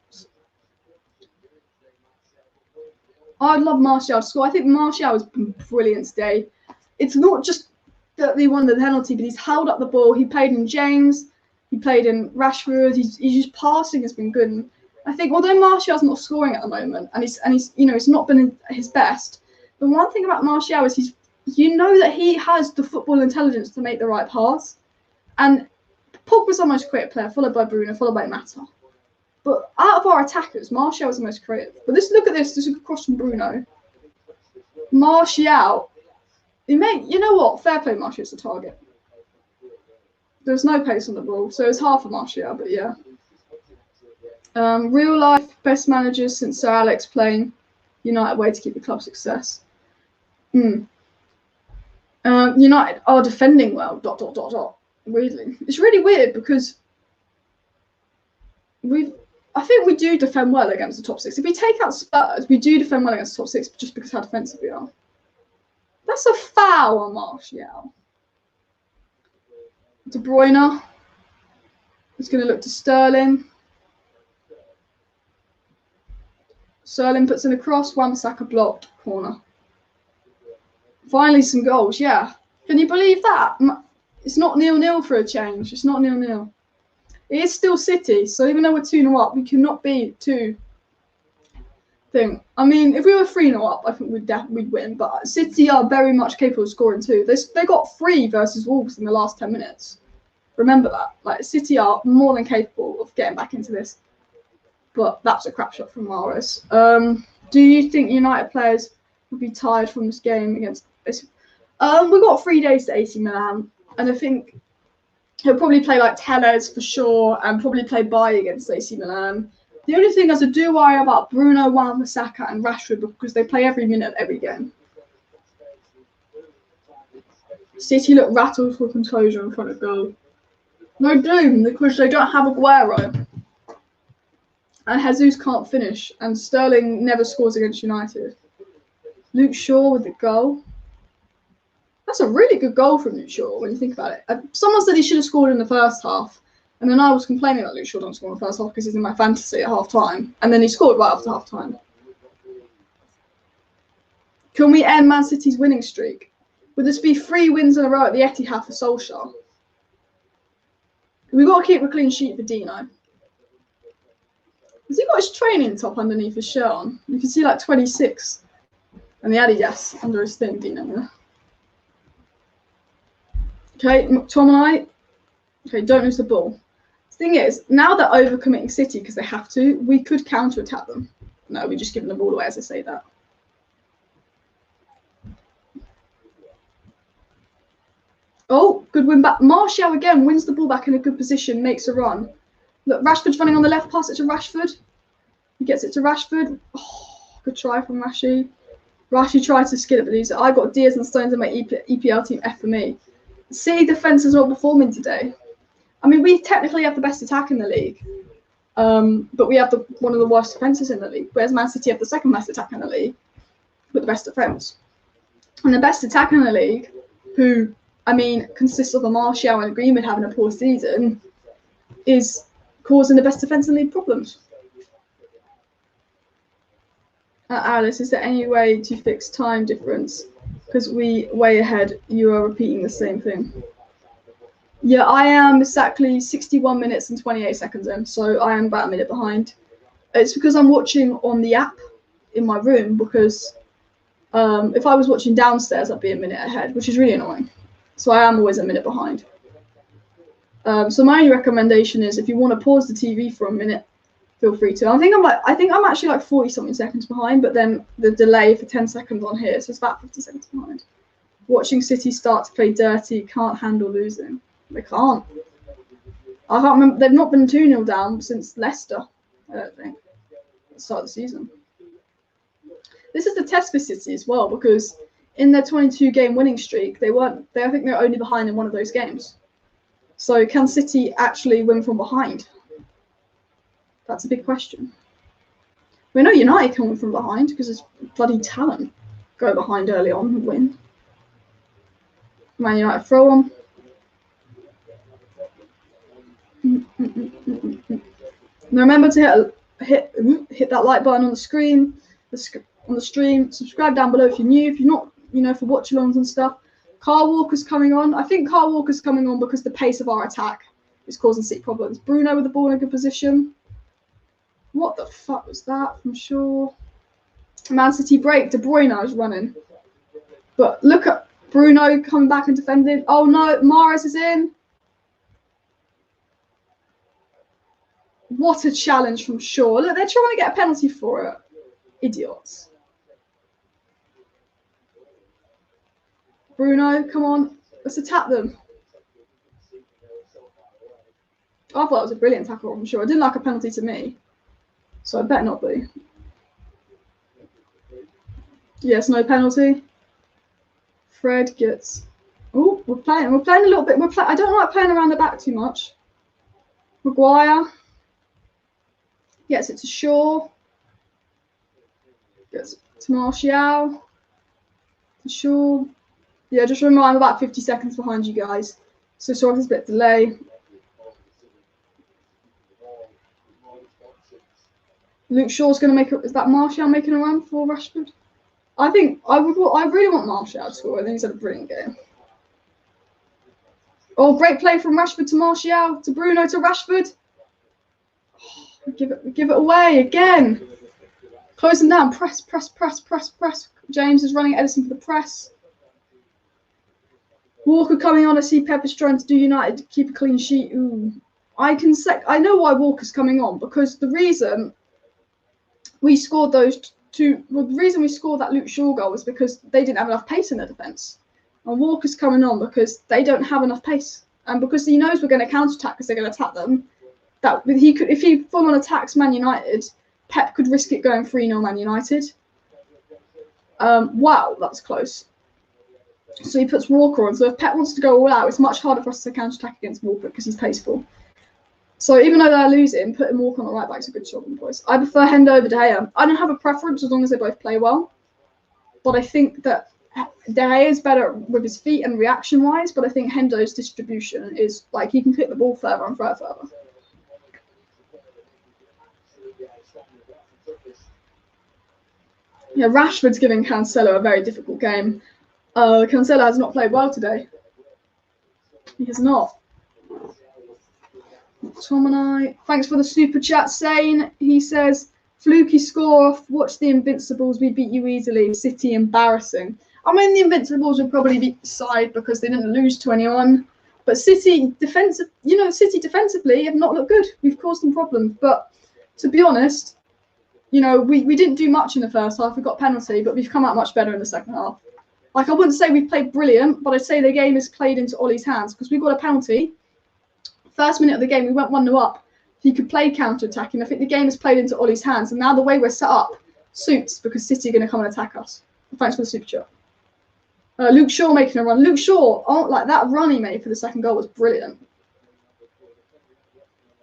I'd love Martial to score. I think Martial has been brilliant today. It's not just that he won the penalty, but he's held up the ball. He played in James. He played in Rashford. He's just passing has been good. And I think although Martial's not scoring at the moment, and he's you know, it's not been his best. The one thing about Martial is you know that he has the football intelligence to make the right pass. And Pogba's our most creative player, followed by Bruno, followed by Mata. But out of our attackers, Martial is the most creative. But look at this. This is a cross from Bruno. Martial. You know what? Fair play, Martial's the target. There's no pace on the ball, so it's half of Martial, but yeah. Real life best managers since Sir Alex playing United way to keep the club success. United are defending well. ... Weirdly, it's really weird because I think we do defend well against the top 6. If we take out Spurs, we do defend well against the top 6 just because how defensive we are. That's a foul on Martial. De Bruyne. He's going to look to Sterling. Sterling puts in a cross. Wan-Bissaka blocked. Corner. Finally, some goals. Yeah. Can you believe that? It's not 0-0 for a change. It's not 0-0. It is still City, so even though we're 2-0 up, we cannot be too thing. I mean, if we were 3-0 up, I think we'd win. But City are very much capable of scoring too. They got 3 versus Wolves in the last 10 minutes. Remember that. Like, City are more than capable of getting back into this. But that's a crap shot from Mahrez. Do you think United players will be tired from this game against this. We've got 3 days to AC Milan, and I think he'll probably play like Tellez for sure, and probably play Bailly against AC Milan. The only thing is I do worry about Bruno, Wan-Bissaka and Rashford because they play every minute of every game. City look rattled for composure in front of goal. No doom because they don't have Aguero. And Jesus can't finish, and Sterling never scores against United. Luke Shaw with the goal. That's a really good goal from Luke Shaw when you think about it. Someone said he should have scored in the first half, and then I was complaining that Luke Shaw didn't score in the first half because he's in my fantasy at half time, and then he scored right after half time. Can we end Man City's winning streak? Would this be 3 wins in a row at the Etihad for Solskjaer? We've got to keep a clean sheet for Dino. Has he got his training top underneath his shirt on? You can see like 26 and the Adidas under his thing, Dino. Okay, McTominay. Okay, don't lose the ball. The thing is, now they're overcommitting City because they have to, we could counter-attack them. No, we're just giving the ball away as I say that. Oh, good win back. Martial again wins the ball back in a good position, makes a run. Look, Rashford's running on the left, pass it to Rashford. He gets it to Rashford. Oh, good try from Rashi. Rashi tried to skid it, but I got Diaz and Stones in my EPL team F for me. City defence is not performing today. I mean, we technically have the best attack in the league, but we have one of the worst defences in the league, whereas Man City have the second best attack in the league, but the best defence. And the best attack in the league, who, I mean, consists of a Martial and Greenwood having a poor season, is causing the best defence in the league problems. Alice, is there any way to fix time difference? Because we way ahead, you are repeating the same thing. Yeah, I am exactly 61 minutes and 28 seconds in, so I am about a minute behind. It's because I'm watching on the app in my room, because if I was watching downstairs, I'd be a minute ahead, which is really annoying. So I am always a minute behind. So my only recommendation is if you want to pause the TV for a minute, feel free to. I think I'm actually like 40 something seconds behind, but then the delay for 10 seconds on here, so it's about 50 seconds behind. Watching City start to play dirty, can't handle losing. They can't. I can't remember. They've not been 2-0 down since Leicester, I don't think, at the start of the season. This is the test for City as well, because in their 22-game winning streak, I think they're only behind in one of those games. So can City actually win from behind? That's a big question. We know United can win from behind because it's bloody talent. Go behind early on and win. Man United throw on. Now remember to hit that like button on the screen, on the stream. Subscribe down below if you're new. If you're not, for watch alongs and stuff. Kyle Walker's coming on. I think Kyle Walker's coming on because the pace of our attack is causing City problems. Bruno with the ball in a good position. What the fuck was that from Shaw? Man City break. De Bruyne is running. But look at Bruno coming back and defending. Oh no, Mahrez is in. What a challenge from Shaw. Look, they're trying to get a penalty for it. Idiots. Bruno, come on. Let's attack them. I thought that was a brilliant tackle from Shaw. I didn't like a penalty to me. So I better not be. Yes, no penalty. Fred gets. Oh, we're playing a little bit. I don't like playing around the back too much. Maguire gets it to Shaw. Gets it to Martial. To Shaw. Yeah, just remember I'm about 50 seconds behind you guys. So sorry for this bit of delay. Luke Shaw's going to make it. Is that Martial making a run for Rashford? I really want Martial to score. I think he's had a brilliant game. Oh, great play from Rashford to Martial, to Bruno, to Rashford. Oh, we give it away again. Closing down. Press. James is running at Edison for the press. Walker coming on. I see Pepper's trying to do United to keep a clean sheet. Ooh. I know why Walker's coming on, because the reason we scored those the reason we scored that Luke Shaw goal was because they didn't have enough pace in their defence. And Walker's coming on because they don't have enough pace. And because he knows we're going to counter-attack because they're going to attack them, that he could, if he full-on attacks Man United, Pep could risk it going 3-0 Man United. Wow, that's close. So he puts Walker on. So if Pep wants to go all out, it's much harder for us to counter-attack against Walker because he's paceful. So even though they're losing, putting Walker on the right back is a good shot, boys. I prefer Hendo over De Gea. I don't have a preference as long as they both play well. But I think that De Gea is better with his feet and reaction-wise, but I think Hendo's distribution is, like, he can kick the ball further and further. Yeah, Rashford's giving Cancelo a very difficult game. Cancelo has not played well today. He has not. Tom and I. Thanks for the super chat, Sane. He says, fluky score off. Watch the Invincibles. We beat you easily. City embarrassing. I mean, the Invincibles would probably beat the side because they didn't lose to anyone. But City defensively have not looked good. We've caused them problems. But to be honest, we didn't do much in the first half. We got a penalty, but we've come out much better in the second half. Like, I wouldn't say we've played brilliant, but I'd say the game is played into Ollie's hands because we got a penalty. First minute of the game, we went 1-0 up. He could play counter-attacking. I think the game is played into Ollie's hands. And now the way we're set up suits because City are going to come and attack us. Thanks for the super chat. Luke Shaw making a run. Luke Shaw, that run he made for the second goal was brilliant.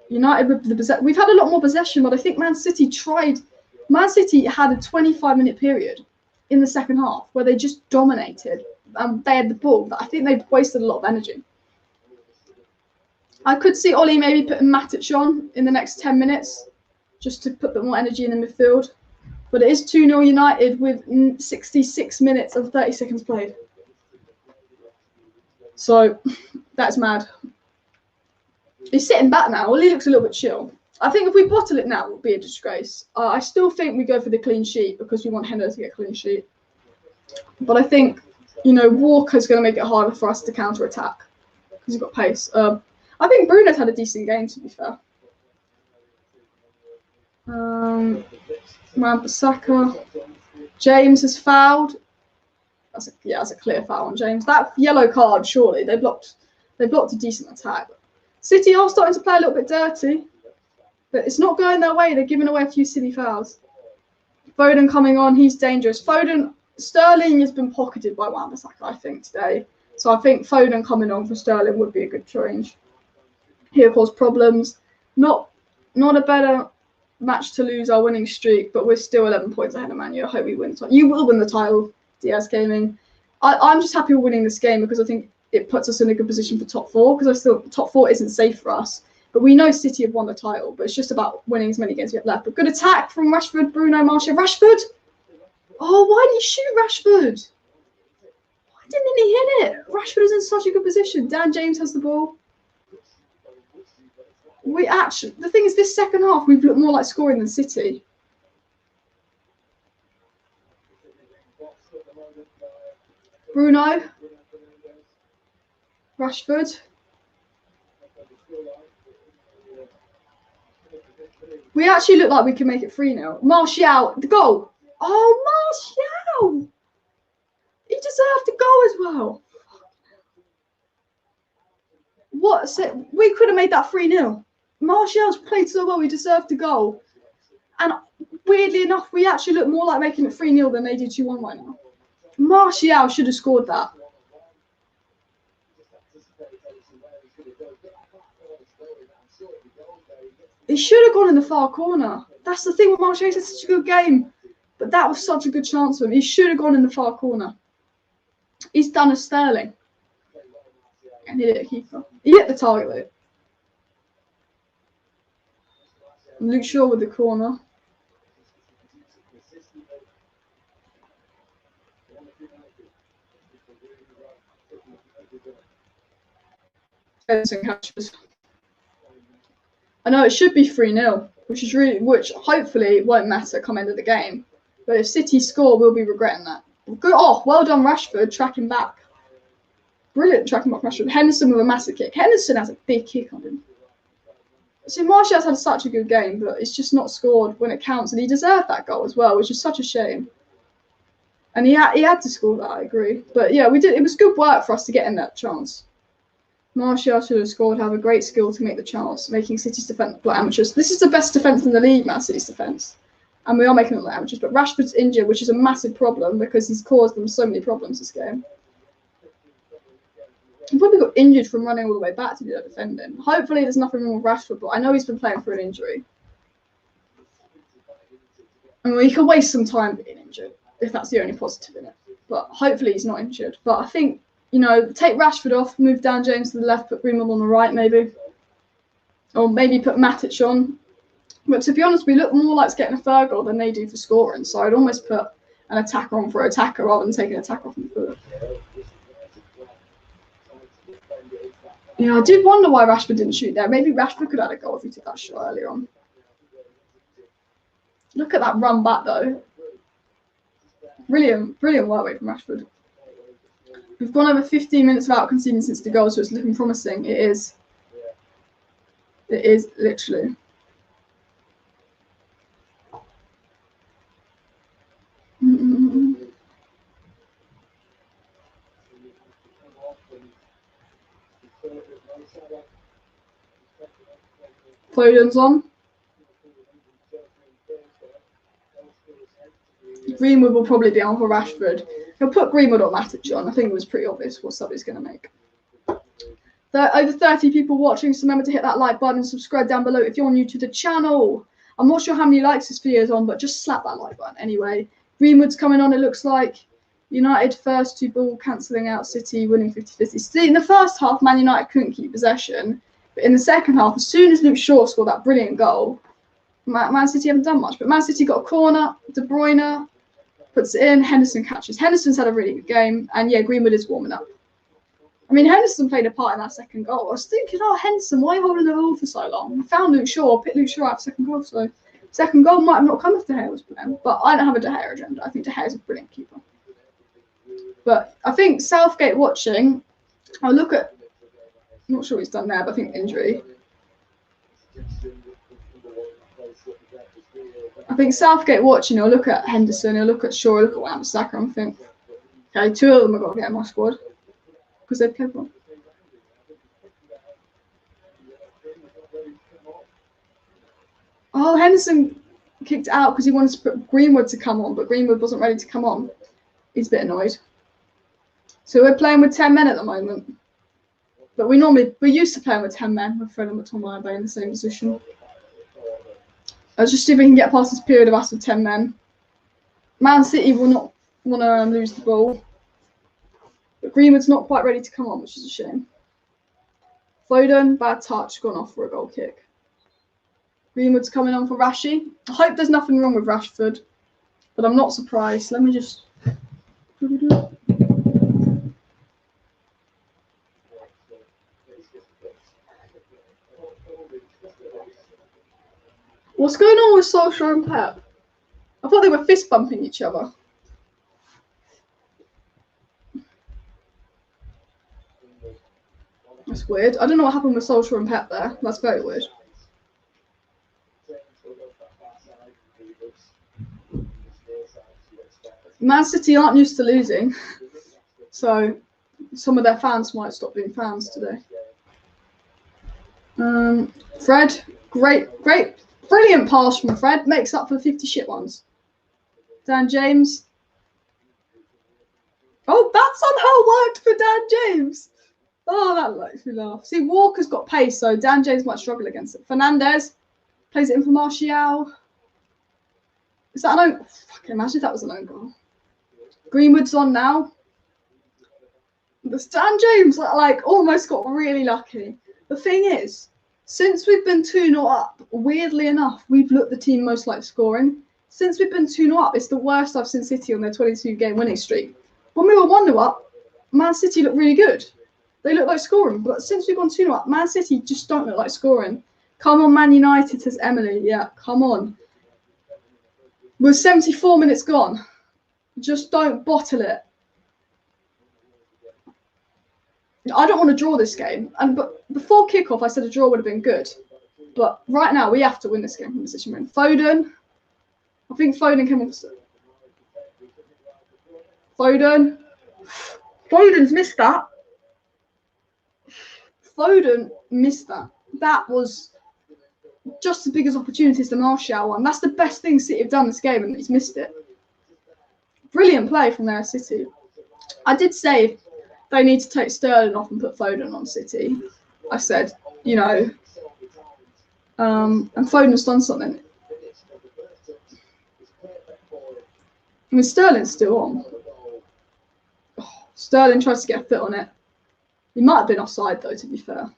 United with the possession. We've had a lot more possession, but I think Man City tried. Man City had a 25-minute period in the second half where they just dominated. They had the ball, but I think they wasted a lot of energy. I could see Ollie maybe putting Matic on in the next 10 minutes just to put a bit more energy in the midfield. But it is 2-0 United with 66 minutes and 30 seconds played. So that's mad. He's sitting back now. Ollie looks a little bit chill. I think if we bottle it now, it will be a disgrace. I still think we go for the clean sheet because we want Hendo to get a clean sheet. But I think, Walker's going to make it harder for us to counter-attack because he's got pace. I think Bruno's had a decent game, to be fair. Wan-Bissaka. James has fouled. That's a clear foul on James. That yellow card, surely. They blocked a decent attack. City are starting to play a little bit dirty, but it's not going their way. They're giving away a few silly fouls. Foden coming on. He's dangerous. Sterling has been pocketed by Wan-Bissaka, I think, today. So I think Foden coming on for Sterling would be a good change. He'll cause problems. Not a better match to lose our winning streak, but we're still 11 points ahead of Man U. I hope we win. You will win the title, DS Gaming. I'm just happy we're winning this game because I think it puts us in a good position for top four because top four isn't safe for us. But we know City have won the title, but it's just about winning as many games we have left. But good attack from Rashford, Bruno, Martial. Rashford! Oh, why did he shoot Rashford? Why didn't he hit it? Rashford is in such a good position. Dan James has the ball. The thing is, this second half, we've looked more like scoring than City. Bruno. Rashford. We actually look like we can make it 3-0. Martial, the goal. Oh, Martial! He deserved the goal as well. We could have made that 3-0. Martial's played so well, he deserved the goal. And weirdly enough, we actually look more like making it 3-0 than they did 2-1 right now. Martial should have scored that. He should have gone in the far corner. That's the thing with Martial. He's had such a good game. But that was such a good chance for him. He should have gone in the far corner. He's done a Sterling. And he hit a keeper. He hit the target though. Luke Shaw with the corner. Catches. I know it should be 3-0, which hopefully won't matter come end of the game. But if City score, we'll be regretting that. Good. Oh, well done, Rashford, tracking back. Brilliant tracking back, Rashford. Henderson with a massive kick. Henderson has a big kick on him. See, Martial's had such a good game, but it's just not scored when it counts, and he deserved that goal as well, which is such a shame. And he had to score that, I agree. But yeah, we did. It was good work for us to get in that chance. Martial should have scored, have a great skill to make the chance, making City's defence look like amateurs. This is the best defence in the league, Man City's defence. And we are making it look like amateurs. But Rashford's injured, which is a massive problem because he's caused them so many problems this game. He probably got injured from running all the way back to do that defending. Hopefully there's nothing wrong with Rashford, but I know he's been playing through an injury. I mean, he can waste some time being injured, if that's the only positive in it. But hopefully he's not injured. But I think, you know, take Rashford off, move Dan James to the left, put Greenwood on the right maybe. Or maybe put Matic on. But to be honest, we look more like getting a third goal than they do for scoring. So I'd almost put an attacker on for an attacker rather than taking an attacker off the foot. Yeah, I did wonder why Rashford didn't shoot there. Maybe Rashford could have had a goal if he took that shot earlier on. Look at that run back though. Brilliant work rate from Rashford. We've gone over 15 minutes without conceding since the goal, so it's looking promising. It is. It is literally. Foden's on. Greenwood will probably be on for Rashford. He'll put Greenwood or Matic on. I think it was pretty obvious what sub he's going to make. Over 30 people watching, so remember to hit that like button and subscribe down below if you're new to the channel. I'm not sure how many likes this video is on, but just slap that like button anyway. Greenwood's coming on, it looks like. United first 2 ball cancelling out City, winning 50-50. See, in the first half, Man United couldn't keep possession. But in the second half, as soon as Luke Shaw scored that brilliant goal, Man City haven't done much. But Man City got a corner, De Bruyne puts it in, Henderson catches. Henderson's had a really good game, and yeah, Greenwood is warming up. I mean, Henderson played a part in that second goal. I was thinking, oh, Henderson, why are you holding the ball for so long? We found Luke Shaw, picked Luke Shaw out for second goal, so second goal might have not come if De Gea was playing. But I don't have a De Gea agenda. I think De Gea is a brilliant keeper. But I think Southgate watching, I'll look at, I'm not sure what he's done there, but I think injury. I think Southgate watching, he'll look at Henderson, he'll look at Shaw, he'll look at Wan-Bissaka and think, okay, 2 of them have got to get in my squad because they've played well. Oh, Henderson kicked out because he wanted to put Greenwood to come on, but Greenwood wasn't ready to come on. He's a bit annoyed. So we're playing with 10 men at the moment. But we're used to playing with 10 men with Fred and McTominay in the same position. Let's just see if we can get past this period of us with 10 men. Man City will not want to lose the ball. But Greenwood's not quite ready to come on, which is a shame. Foden, bad touch, gone off for a goal kick. Greenwood's coming on for Rashi. I hope there's nothing wrong with Rashford, but I'm not surprised. Let me just... What's going on with Solskjaer and Pep? I thought they were fist bumping each other. That's weird. I don't know what happened with Solskjaer and Pep there. That's very weird. Man City aren't used to losing, so some of their fans might stop being fans today. Fred, great, brilliant pass from Fred. Makes up for the 50 shit ones. Dan James. Oh, that somehow worked for Dan James. Oh, that makes me laugh. See, Walker's got pace, so Dan James might struggle against it. Fernandes plays it in for Martial. Is that an own? Fucking imagine if that was an own goal. Greenwood's on now. The Dan James like almost got really lucky. The thing is, since we've been 2-0 up, weirdly enough, we've looked the team most like scoring. Since we've been 2-0 up, it's the worst I've seen City on their 22-game winning streak. When we were 1-0 up, Man City looked really good. They look like scoring, but since we've gone 2-0 up, Man City just don't look like scoring. Come on, Man United, says Emily. Yeah, come on. We're 74 minutes gone. Just don't bottle it. I don't want to draw this game. But before kickoff, I said a draw would have been good. But right now, we have to win this game from position we're in. Foden. I think Foden came off. Foden's missed that. Foden missed that. That was just as big as opportunity as the Martial one. That's the best thing City have done this game, and he's missed it. Brilliant play from their City. I did say they need to take Sterling off and put Foden on City. I said, you know, and Foden's done something. I mean, Sterling's still on. Oh, Sterling tries to get a foot on it. He might have been offside, though, to be fair.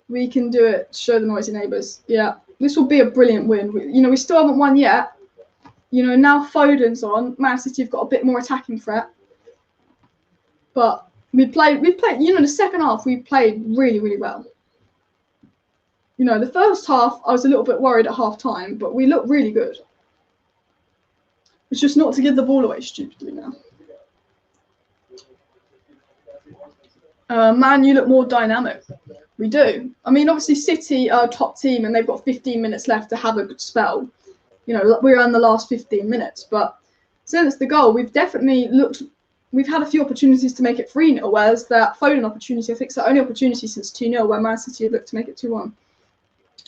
We can do it. Show the noisy neighbours. Yeah, this will be a brilliant win. We still haven't won yet. Now Foden's on. Man City have got a bit more attacking threat. But we played, the second half, we played really, really well. The first half, I was a little bit worried at half time, but we looked really good. It's just not to give the ball away stupidly now. Man, you look more dynamic. We do. I mean, obviously, City are a top team and they've got 15 minutes left to have a good spell. We're in the last 15 minutes. But since the goal, we've definitely looked. We've had a few opportunities to make it 3-0, whereas that Foden opportunity, I think, is the only opportunity since 2-0 where Man City have looked to make it 2-1.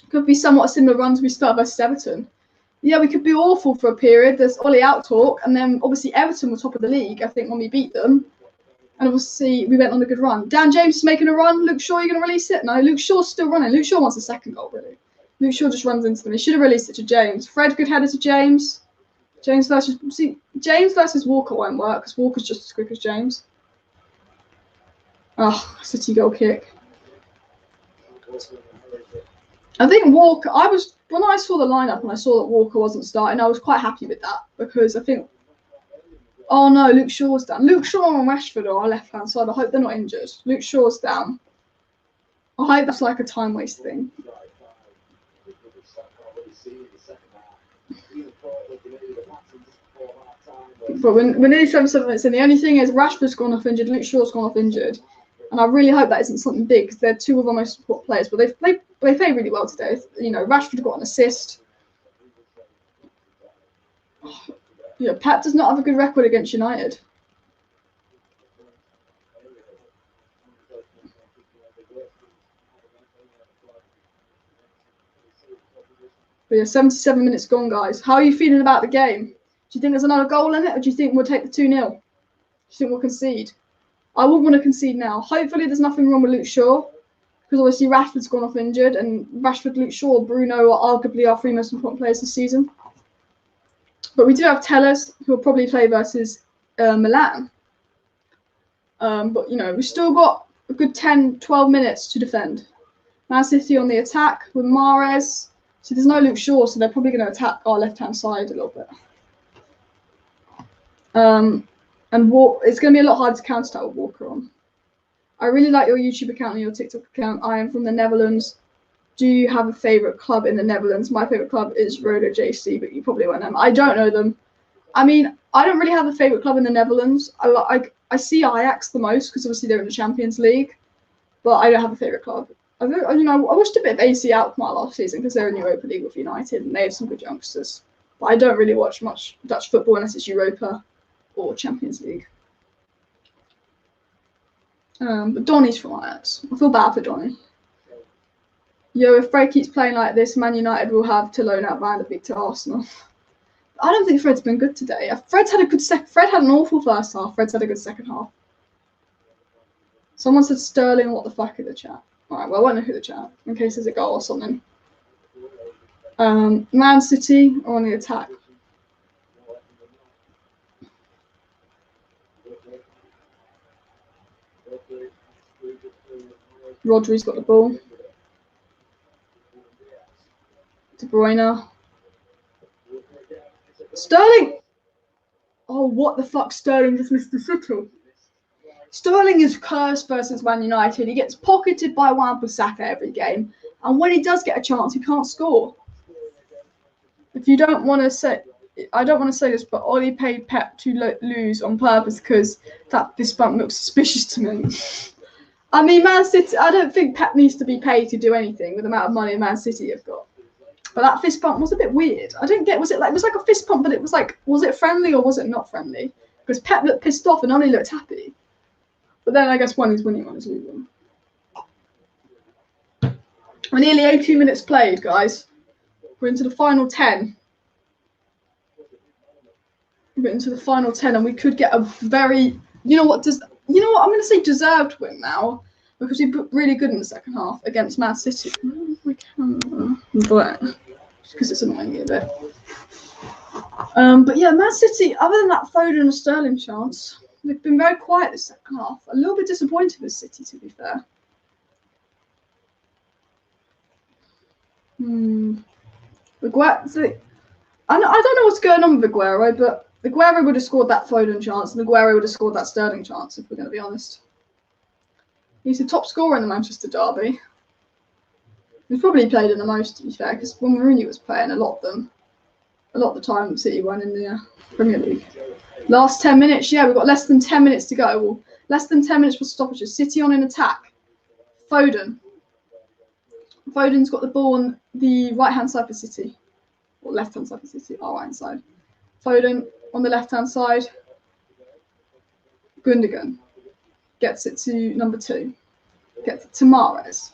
Could be somewhat a similar run to we start versus Everton. Yeah, we could be awful for a period. There's Ollie out talk, and then obviously Everton were top of the league, I think, when we beat them. And obviously we went on a good run. Dan James is making a run. Luke Shaw, you're going to release it? No, Luke Shaw's still running. Luke Shaw wants a second goal, really. Luke Shaw just runs into them. He should have released it to James. Fred, good header to James. James versus Walker won't work because Walker's just as quick as James. Oh, City goal kick. I think Walker, when I saw the lineup and I saw that Walker wasn't starting, I was quite happy with that because I think, oh no, Luke Shaw's down. Luke Shaw and Rashford are our left-hand side. I hope they're not injured. Luke Shaw's down. I hope that's like a time waste thing. But we're nearly 77 minutes in. The only thing is Rashford's gone off injured, Luke Shaw's gone off injured. And I really hope that isn't something big because they're two of our most important players. But they played really well today. Rashford got an assist. Yeah, Pat does not have a good record against United. But yeah, 77 minutes gone, guys. How are you feeling about the game? Do you think there's another goal in it, or do you think we'll take the 2-0? Do you think we'll concede? I wouldn't want to concede now. Hopefully there's nothing wrong with Luke Shaw, because obviously Rashford's gone off injured, and Rashford, Luke Shaw, Bruno are arguably our three most important players this season. But we do have Tellers, who will probably play versus Milan. But, we've still got a good 10, 12 minutes to defend. Man City on the attack with Mahrez. So there's no Luke Shaw, so they're probably going to attack our left-hand side a little bit. And it's going to be a lot harder to counter-attack with Walker on. I really like your YouTube account and your TikTok account. I am from the Netherlands. Do you have a favourite club in the Netherlands? My favourite club is Roda JC, but you probably won't know them. I don't know them. I mean, I don't really have a favourite club in the Netherlands. I see Ajax the most because obviously they're in the Champions League, but I don't have a favourite club. I watched a bit of AC Alkmaar last season because they're in Europa League with United and they have some good youngsters. But I don't really watch much Dutch football unless it's Europa or Champions League. But Donny's from Ajax. I feel bad for Donny. Yo, if Fred keeps playing like this, Man United will have to loan out Van de Beek to Arsenal. I don't think Fred's been good today. Fred's had a good Fred had an awful first half. Fred's had a good second half. Someone said Sterling, what the fuck in the chat? Alright, well, I won't look at the chat in case there's a goal or something. Man City are on the attack. Rodri's got the ball. De Bruyne. Sterling! Oh, what the fuck? Sterling just missed the sitter. Sterling is cursed versus Man United. He gets pocketed by Wan-Bissaka every game. And when he does get a chance, he can't score. If you don't want to say... I don't want to say this, but Ollie paid Pep to lose on purpose because this bump looks suspicious to me. I mean, Man City, I don't think Pep needs to be paid to do anything with the amount of money Man City have got. But that fist pump was a bit weird. I didn't get, it was like a fist pump, but it was like, was it friendly or was it not friendly? Because Pep looked pissed off and Ollie looked happy. But then I guess one is winning, one is losing. We're nearly 18 minutes played, guys. We're into the final 10. We're into the final 10 and we could get a very, I'm going to say deserved win now. Because we put really good in the second half against Man City. But because it's annoying me a bit. But yeah, Man City, other than that Foden and Sterling chance, they've been very quiet this second half. A little bit disappointed with City, to be fair. I don't know what's going on with Aguero, but Aguero would have scored that Foden chance and Aguero would have scored that Sterling chance, if we're going to be honest. He's the top scorer in the Manchester derby. He's probably played in the most, to be fair, because when Mourinho was playing, a lot of the time City won in the Premier League. Last 10 minutes, yeah, we've got less than 10 minutes to go. Well, less than 10 minutes for stoppages. City on in attack. Foden's got the ball on the right-hand side for City. Or left-hand side for City, our right-hand side. Foden on the left-hand side. Gundogan gets it to number 2. Gets it to Mahrez.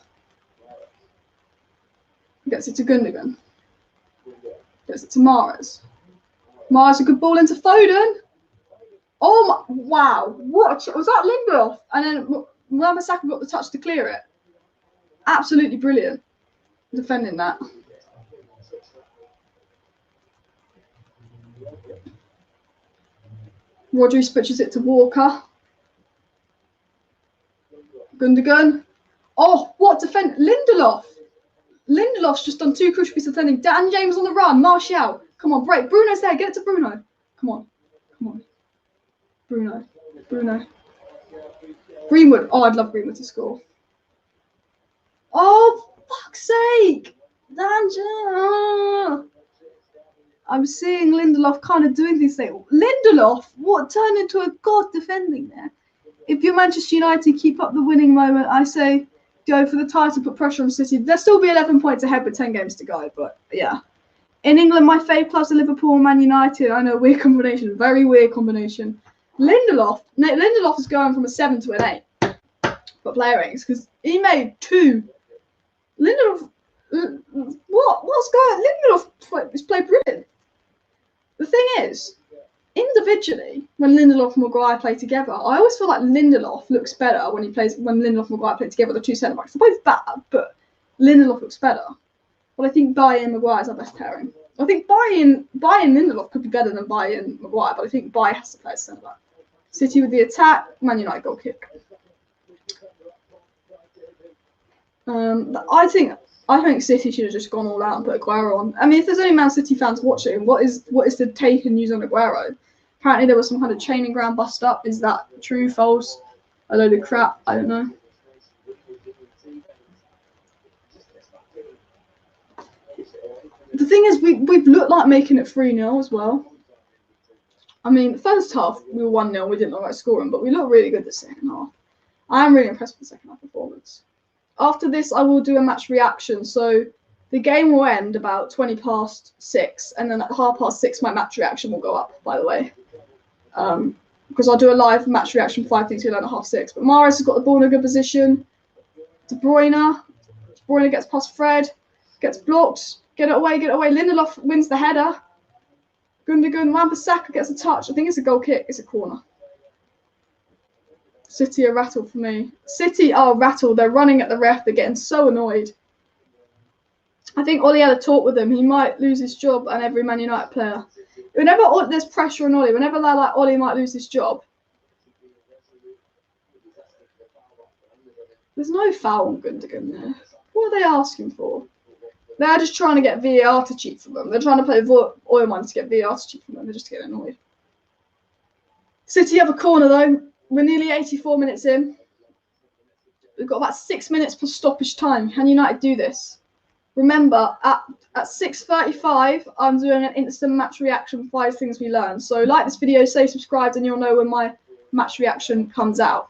Gets it to Gundogan. Gets it to Mahrez. Mahrez, a good ball into Foden. Oh my! Wow! What was that? Lindelof, and then Wan-Bissaka got the touch to clear it. Absolutely brilliant defending that. Rodri switches it to Walker. Gundogan. Oh, what defend? Lindelof. Lindelof's just done 2 crucial pieces of defending. Dan James on the run. Martial. Come on, break. Bruno's there. Get it to Bruno. Come on. Bruno. Greenwood. Oh, I'd love Greenwood to score. Oh, fuck's sake. I'm seeing Lindelof kind of doing these things. Lindelof, what turned into a god defending there? If you're Manchester United, keep up the winning moment. I say go for the title, put pressure on City. They'll still be 11 points ahead with 10 games to go, but yeah. In England, my fave clubs are Liverpool and Man United. I know, weird combination, very weird combination. Lindelof is going from a 7 to an 8 for player ratings because he made 2. Lindelof, what's going on? Lindelof has played brilliant. The thing is, individually, when Lindelof and Maguire play together, I always feel like Lindelof looks better when Lindelof and Maguire play together, the 2 centre backs. They're both bad, but Lindelof looks better. But I think Bailly and Maguire is our best pairing. I think Bailly and Lindelof could be better than Bailly and Maguire, but I think Bailly has to play as centre back. City with the attack, Man United goal kick. I think City should have just gone all out and put Aguero on. I mean, if there's only Man City fans watching, what is the take and news on Aguero? Apparently there was some kind of training ground bust up. Is that true, false? A load of crap? I don't know. The thing is, we've looked like making it 3-0 as well. I mean, the first half we were 1-0. We didn't look like scoring, but we looked really good the second half. I am really impressed with the second half performance. After this, I will do a match reaction. So the game will end about 6:20, and then at 6:30, my match reaction will go up, by the way. Because I'll do a live match reaction 5 to 6:30. But Mahrez has got the ball in a good position. De Bruyne gets past Fred, gets blocked. Get it away. Lindelof wins the header. Gundogan, Wan-Bissaka gets a touch. I think it's a goal kick. It's a corner. City are rattled for me. City are rattled. They're running at the ref. They're getting so annoyed. I think Ollie had a talk with him. He might lose his job, and every Man United player. Whenever there's pressure on Ollie, whenever they're like, Ollie might lose his job, there's no foul on Gundogan there. What are they asking for? They're just trying to get VAR to cheat for them. They're trying to play oil mines to get VAR to cheat for them. They're just getting annoyed. City have a corner, though. We're nearly 84 minutes in. We've got about 6 minutes per stoppage time. Can United do this? Remember, at 6:35, I'm doing an instant match reaction, 5 things we learned. So like this video, stay subscribed, and you'll know when my match reaction comes out.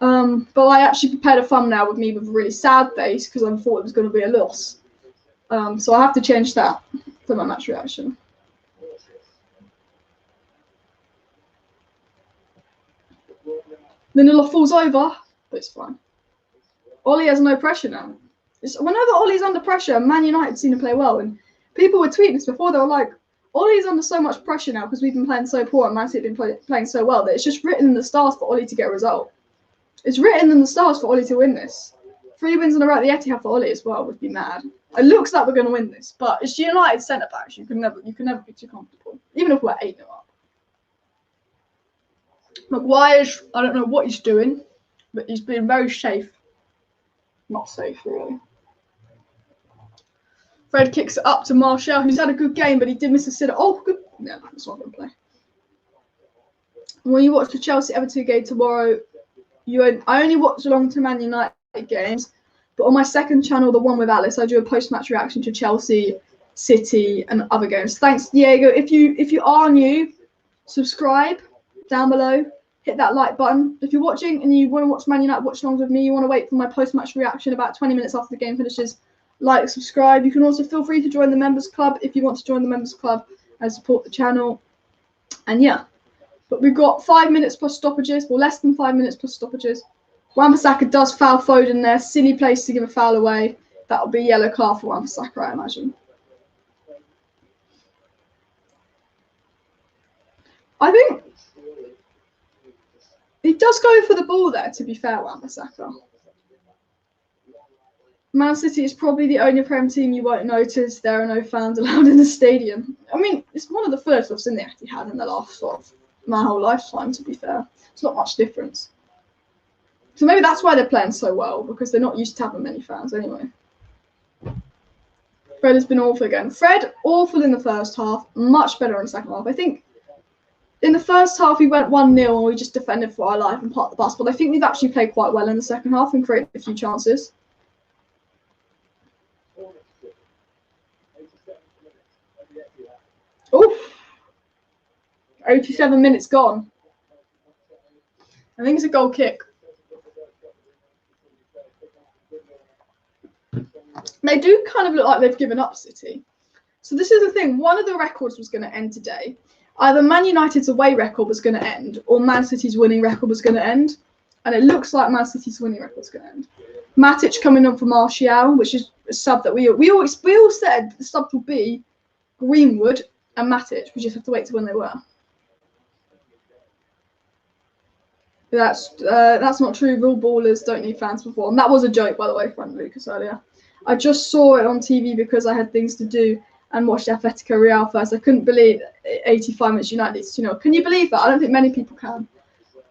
But I actually prepared a thumbnail with me with a really sad face because I thought it was going to be a loss. So I have to change that for my match reaction. Lindelof falls over, but it's fine. Ollie has no pressure now. Whenever Ollie's under pressure, Man United seem to play well. And people were tweeting this before. They were like, Ollie's under so much pressure now because we've been playing so poor and Man City have been playing so well that it's just written in the stars for Ollie to get a result. It's written in the stars for Ollie to win this. 3 wins in a row at the Etihad for Ollie as well would be mad. It looks like we're going to win this, but it's United centre backs. You can never be too comfortable, even if we're 8-0 up. Maguire's, I don't know what he's doing, but he's been very safe. Not safe, really. Fred kicks it up to Martial, who's had a good game, but he did miss a sitter. Oh, good. No, that's not going to play. When you watch the Chelsea-Everton game tomorrow, I only watch along to Man United games, but on my second channel, the one with Alice, I do a post-match reaction to Chelsea, City, and other games. Thanks, Diego. If you are new, subscribe down below. Hit that like button. If you're watching and you want to watch Man United Watch Alongs with me, you want to wait for my post-match reaction about 20 minutes after the game finishes, like, subscribe. You can also feel free to join the members club if you want to join the members club and support the channel. And yeah, but we've got 5 minutes plus stoppages, well, less than 5 minutes plus stoppages. Wan-Bissaka does foul Foden there. Silly place to give a foul away. That'll be a yellow card for Wan-Bissaka, I imagine. I think he does go for the ball there, to be fair, Wan-Bissaka. Man City is probably the only Prem team you won't notice. There are no fans allowed in the stadium. I mean, it's one of the first I've seen the etihad in the last sort of my whole lifetime, to be fair. It's not much difference. So maybe that's why they're playing so well, because they're not used to having many fans anyway. Fred has been awful again. Fred, awful in the first half, much better in the second half. I think in the first half we went 1-0 and we just defended for our life and parked the bus, but I think we've actually played quite well in the second half and created a few chances. Oof. 87 minutes gone. I think it's a goal kick. They do kind of look like they've given up, City. So this is the thing. One of the records was going to end today. Either Man United's away record was going to end or Man City's winning record was going to end. And it looks like Man City's winning record is going to end. Matic coming on for Martial, which is a sub that we all said the sub would be Greenwood and Matic. We just have to wait to when they were. That's not true. Real ballers don't need fans before. And that was a joke, by the way, from Lucas earlier. I just saw it on TV because I had things to do and watched Atletico Real first. I couldn't believe 85 minutes United leads 2-0. Can you believe that? I don't think many people can.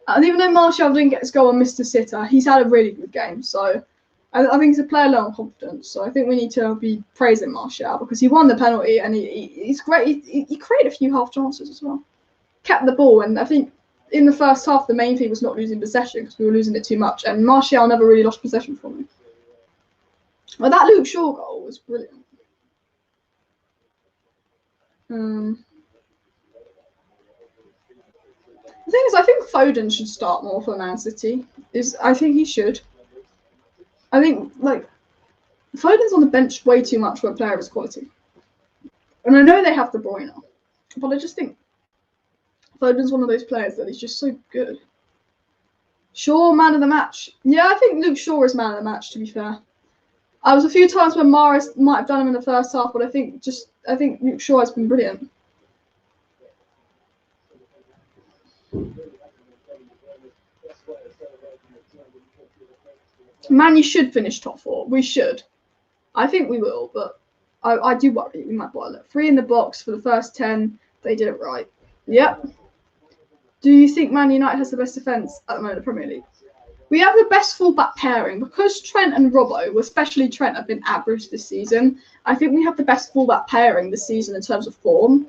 And even though Martial didn't get his goal on Mr. Sitter, he's had a really good game. So I think he's a player low on confidence. So I think we need to be praising Martial because he won the penalty and he's great. He created a few half chances as well. Kept the ball, and I think in the first half the main thing was not losing possession because we were losing it too much. And Martial never really lost possession for me. Well, that Luke Shaw goal was brilliant. The thing is, I think Foden should start more for Man City. I think he should. I think, like, Foden's on the bench way too much for a player of his quality. And I know they have the Bruyne, but I just think Foden's one of those players that is just so good. Shaw, man of the match. Yeah, I think Luke Shaw is man of the match, to be fair. I was a few times when Mahrez might have done him in the first half, but I think Luke Shaw has been brilliant. Man, you should finish top 4. We should. I think we will, but I do worry we might boil it. 3 in the box for the first 10. They did it right. Yep. Do you think Man United has the best defence at the moment in the Premier League? We have the best fullback pairing because Trent and Robbo, especially Trent, have been average this season. I think we have the best fullback pairing this season in terms of form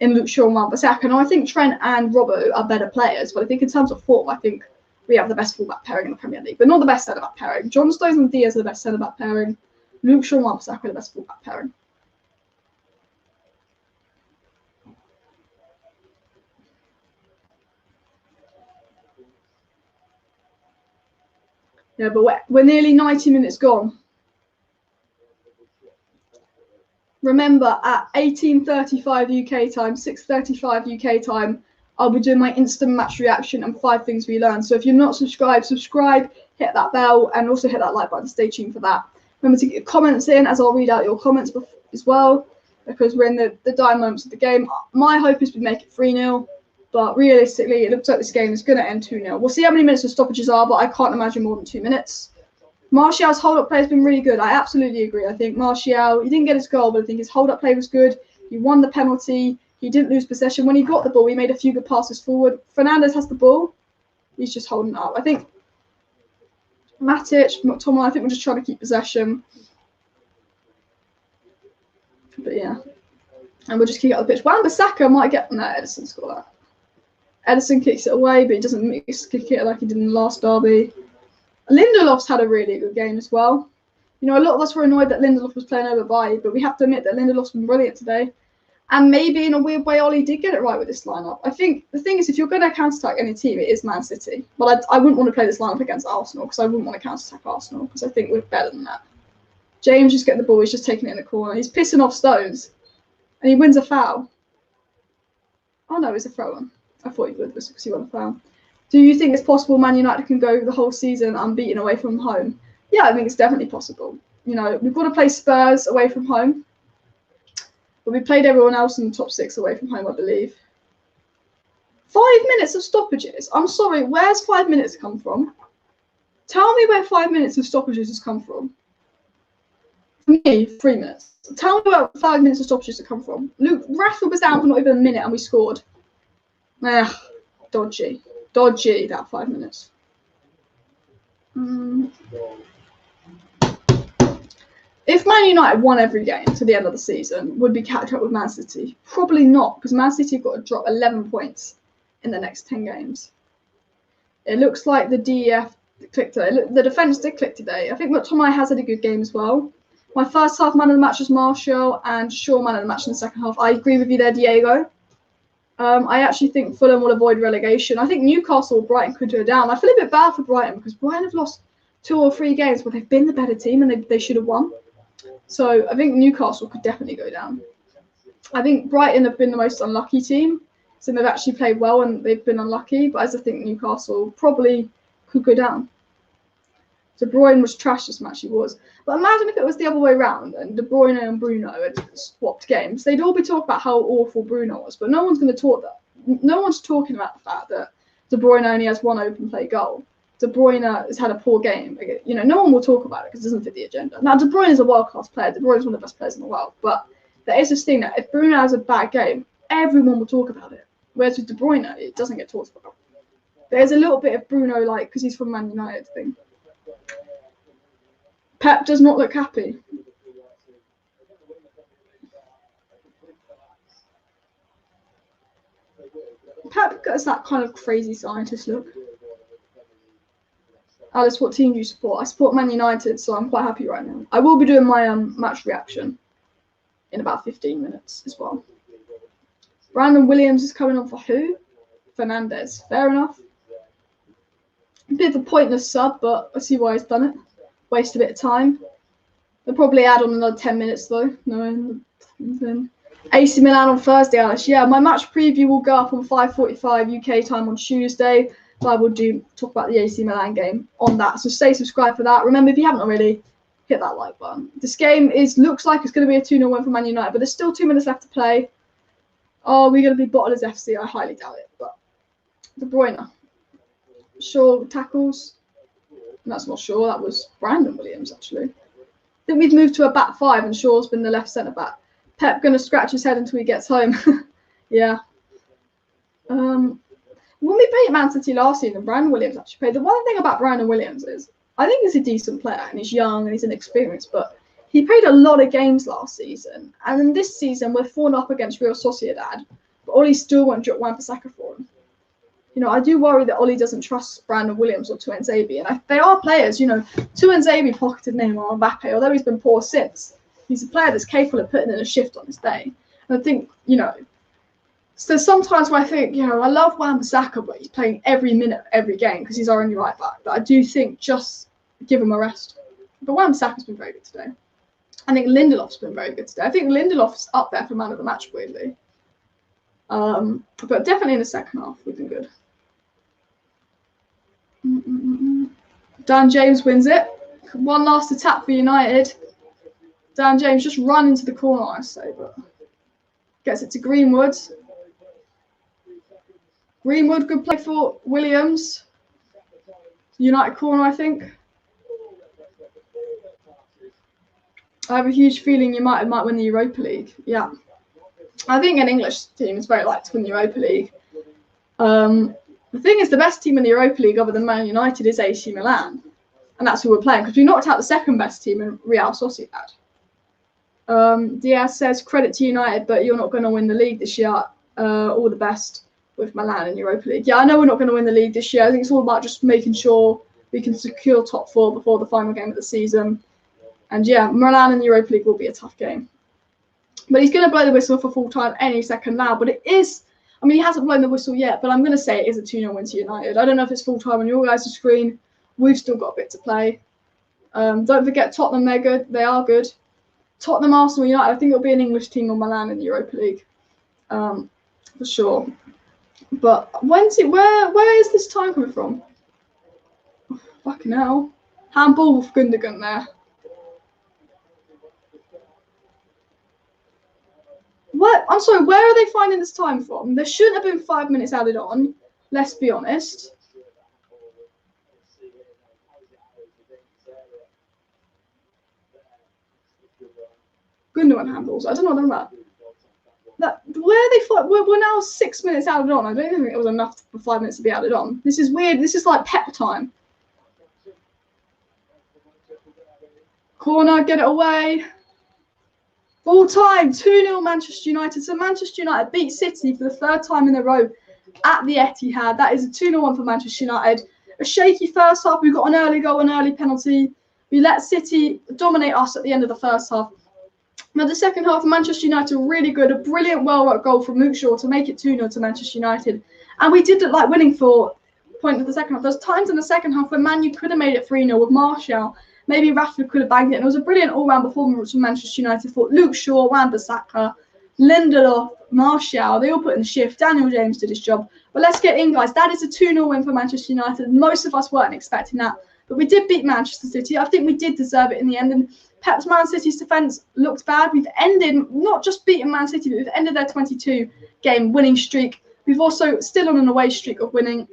in Luke Shaw and Wan-Bissaka. And I think Trent and Robbo are better players, but I think in terms of form, I think we have the best fullback pairing in the Premier League, but not the best centre-back pairing. John Stones and Diaz are the best centre-back pairing. Luke Shaw and Wan-Bissaka are the best fullback pairing. Yeah, but we're nearly 90 minutes gone. Remember, at 18:35 UK time, 6:35 UK time, I'll be doing my instant match reaction and 5 things we learned. So if you're not subscribed, subscribe, hit that bell, and also hit that like button. Stay tuned for that. Remember to get your comments in, as I'll read out your comments as well, because we're in the dire moments of the game. My hope is we make it 3-0, but realistically, it looks like this game is going to end 2-0. We'll see how many minutes the stoppages are, but I can't imagine more than 2 minutes. Martial's hold-up play has been really good. I absolutely agree. I think Martial, he didn't get his goal, but I think his hold-up play was good. He won the penalty. He didn't lose possession. When he got the ball, he made a few good passes forward. Fernandes has the ball. He's just holding it up. I think Matic, McTominay, I think we're just trying to keep possession. But yeah. And we'll just kick it out the pitch. Wan-Bissaka might get... No, Edison scored that. Edison kicks it away, but he doesn't kick it like he did in the last derby. Lindelof's had a really good game as well. You know, a lot of us were annoyed that Lindelof was playing over Bailly, but we have to admit that Lindelof's been brilliant today. And maybe in a weird way, Ollie did get it right with this lineup. I think the thing is, if you're going to counter-attack any team, it is Man City. But I wouldn't want to play this lineup against Arsenal, because I wouldn't want to counter-attack Arsenal, because I think we're better than that. James just getting the ball, he's just taking it in the corner. He's pissing off Stones, and he wins a foul. Oh no, it's a throw-in. I thought he would, because he won a foul. Do you think it's possible Man United can go the whole season unbeaten away from home? Yeah, I think it's definitely possible. You know, we've got to play Spurs away from home. But we played everyone else in the top 6 away from home, I believe. 5 minutes of stoppages. I'm sorry, where's 5 minutes come from? Tell me where 5 minutes of stoppages has come from. For me, 3 minutes. Tell me where 5 minutes of stoppages have come from. Luke, Rashford was down for not even a minute and we scored. Dodgy. Dodgy, that 5 minutes. If Man United won every game to the end of the season, would we catch up with Man City? Probably not, because Man City have got to drop 11 points in the next 10 games. It looks like the DEF clicked today. The defence did click today. I think McTominay has had a good game as well. My first half man of the match was Martial, and Shaw man of the match in the second half. I agree with you there, Diego. I actually think Fulham will avoid relegation. I think Newcastle or Brighton could go down. I feel a bit bad for Brighton because Brighton have lost 2 or 3 games, but they've been the better team and they should have won. So I think Newcastle could definitely go down. I think Brighton have been the most unlucky team. So they've actually played well and they've been unlucky. But as I think Newcastle probably could go down. De Bruyne was trash this match, he was. But imagine if it was the other way around and De Bruyne and Bruno had swapped games. They'd all be talking about how awful Bruno was, but no one's going to talk that. No one's talking about the fact that De Bruyne only has 1 open play goal. De Bruyne has had a poor game. You know, no one will talk about it because it doesn't fit the agenda. Now, De Bruyne is a world-class player. De Bruyne is one of the best players in the world. But there is this thing that if Bruno has a bad game, everyone will talk about it. Whereas with De Bruyne, it doesn't get talked about. There's a little bit of Bruno, like, because he's from Man United thing. Pep does not look happy. Pep gets that kind of crazy scientist look. Alice, what team do you support? I support Man United, so I'm quite happy right now. I will be doing my match reaction in about 15 minutes as well. Brandon Williams is coming on for who? Fernandes. Fair enough. A bit of a pointless sub, but I see why he's done it. Waste a bit of time. They'll probably add on another 10 minutes though. No. AC Milan on Thursday, Alice. Yeah, my match preview will go up on 5:45 UK time on Tuesday. So I will talk about the AC Milan game on that. So stay subscribed for that. Remember, if you haven't already, hit that like button. This game looks like it's going to be a 2-0 win for Man United, but there's still 2 minutes left to play. Oh, we're going to be bottled as FC. I highly doubt it. But De Bruyne. Shaw tackles. That's not Shaw. That was Brandon Williams, actually. I think we've moved to a back 5 and Shaw's been the left centre-back. Pep going to scratch his head until he gets home. Yeah. When we played Man City last season, Brandon Williams actually played. The one thing about Brandon Williams is I think he's a decent player and he's young and he's inexperienced, but he played a lot of games last season. And in this season, we're 4-0 against Real Sociedad, but Ollie still won't drop Wan-Bissaka for him. You know, I do worry that Ollie doesn't trust Brandon Williams or Tuanzebe. And they are players, you know. Tuanzebe pocketed Neymar and Mbappe, although he's been poor since. He's a player that's capable of putting in a shift on his day. And I think, you know, so sometimes where I think, you know, I love Wan-Bissaka, but he's playing every minute of every game because he's our only right back. But I do think just give him a rest. But Wan-Bissaka's been very good today. I think Lindelof's been very good today. I think Lindelof's up there for man of the match, weirdly. But definitely in the second half, we've been good. Dan James wins it. One last attack for United. Dan James just run into the corner, I say, but gets it to Greenwood. Greenwood, good play for Williams. United corner, I think. I have a huge feeling United might win the Europa League. Yeah. I think an English team is very likely to win the Europa League. The thing is, the best team in the Europa League other than Man United is AC Milan. And that's who we're playing, because we knocked out the second best team in Real Sociedad. Diaz says, credit to United, but you're not going to win the league this year. All the best with Milan in Europa League. Yeah, I know we're not going to win the league this year. I think it's all about just making sure we can secure top 4 before the final game of the season. And yeah, Milan in the Europa League will be a tough game. But he's going to blow the whistle for full time any second now. But it is, I mean, he hasn't blown the whistle yet, but I'm going to say it is a 2-0 win to United. I don't know if it's full time on your guys' screen. We've still got a bit to play. Don't forget Tottenham, they're good. They are good. Tottenham, Arsenal, United, I think it'll be an English team or Milan in the Europa League. For sure. But when's it, where is this time coming from? Oh, fucking hell. Handball with Gundogan there. What? I'm sorry, where are they finding this time from? There shouldn't have been 5 minutes added on, let's be honest. Gundogan handballs. I don't know what they're about. Where are they? We're now 6 minutes added on. I don't even think it was enough for 5 minutes to be added on. This is weird. This is like pep time. Corner, get it away. Full time, 2-0 Manchester United. So Manchester United beat City for the 3rd time in a row at the Etihad. That is a 2-0 win for Manchester United. A shaky first half. We got an early goal, an early penalty. We let City dominate us at the end of the first half. Now, the second half, Manchester United were really good. A brilliant, well-worked goal from Luke Shaw to make it 2-0 to Manchester United. And we did look like winning for point of the second half. There's times in the second half when Man Utd could have made it 3-0 with Martial. Maybe Rashford could have banged it. And it was a brilliant all-round performance from Manchester United. For Luke Shaw, Wan-Bissaka, Lindelof, Martial, they all put in the shift. Daniel James did his job. But let's get in, guys. That is a 2-0 win for Manchester United. Most of us weren't expecting that. But we did beat Manchester City. I think we did deserve it in the end. And Pep's Man City's defence looked bad. We've ended, not just beaten Man City, but we've ended their 22-game winning streak. We've also still on an away streak of winning.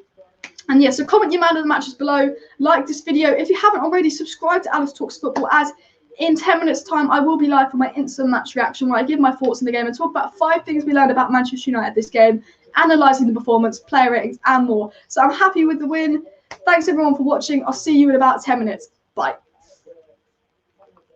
And yeah, so comment your man of the matches below. Like this video. If you haven't already, subscribe to Alice Talks Football, as in 10 minutes' time, I will be live for my instant match reaction, where I give my thoughts on the game and talk about 5 things we learned about Manchester United this game, analysing the performance, player ratings, and more. So I'm happy with the win. Thanks, everyone, for watching. I'll see you in about 10 minutes. Bye.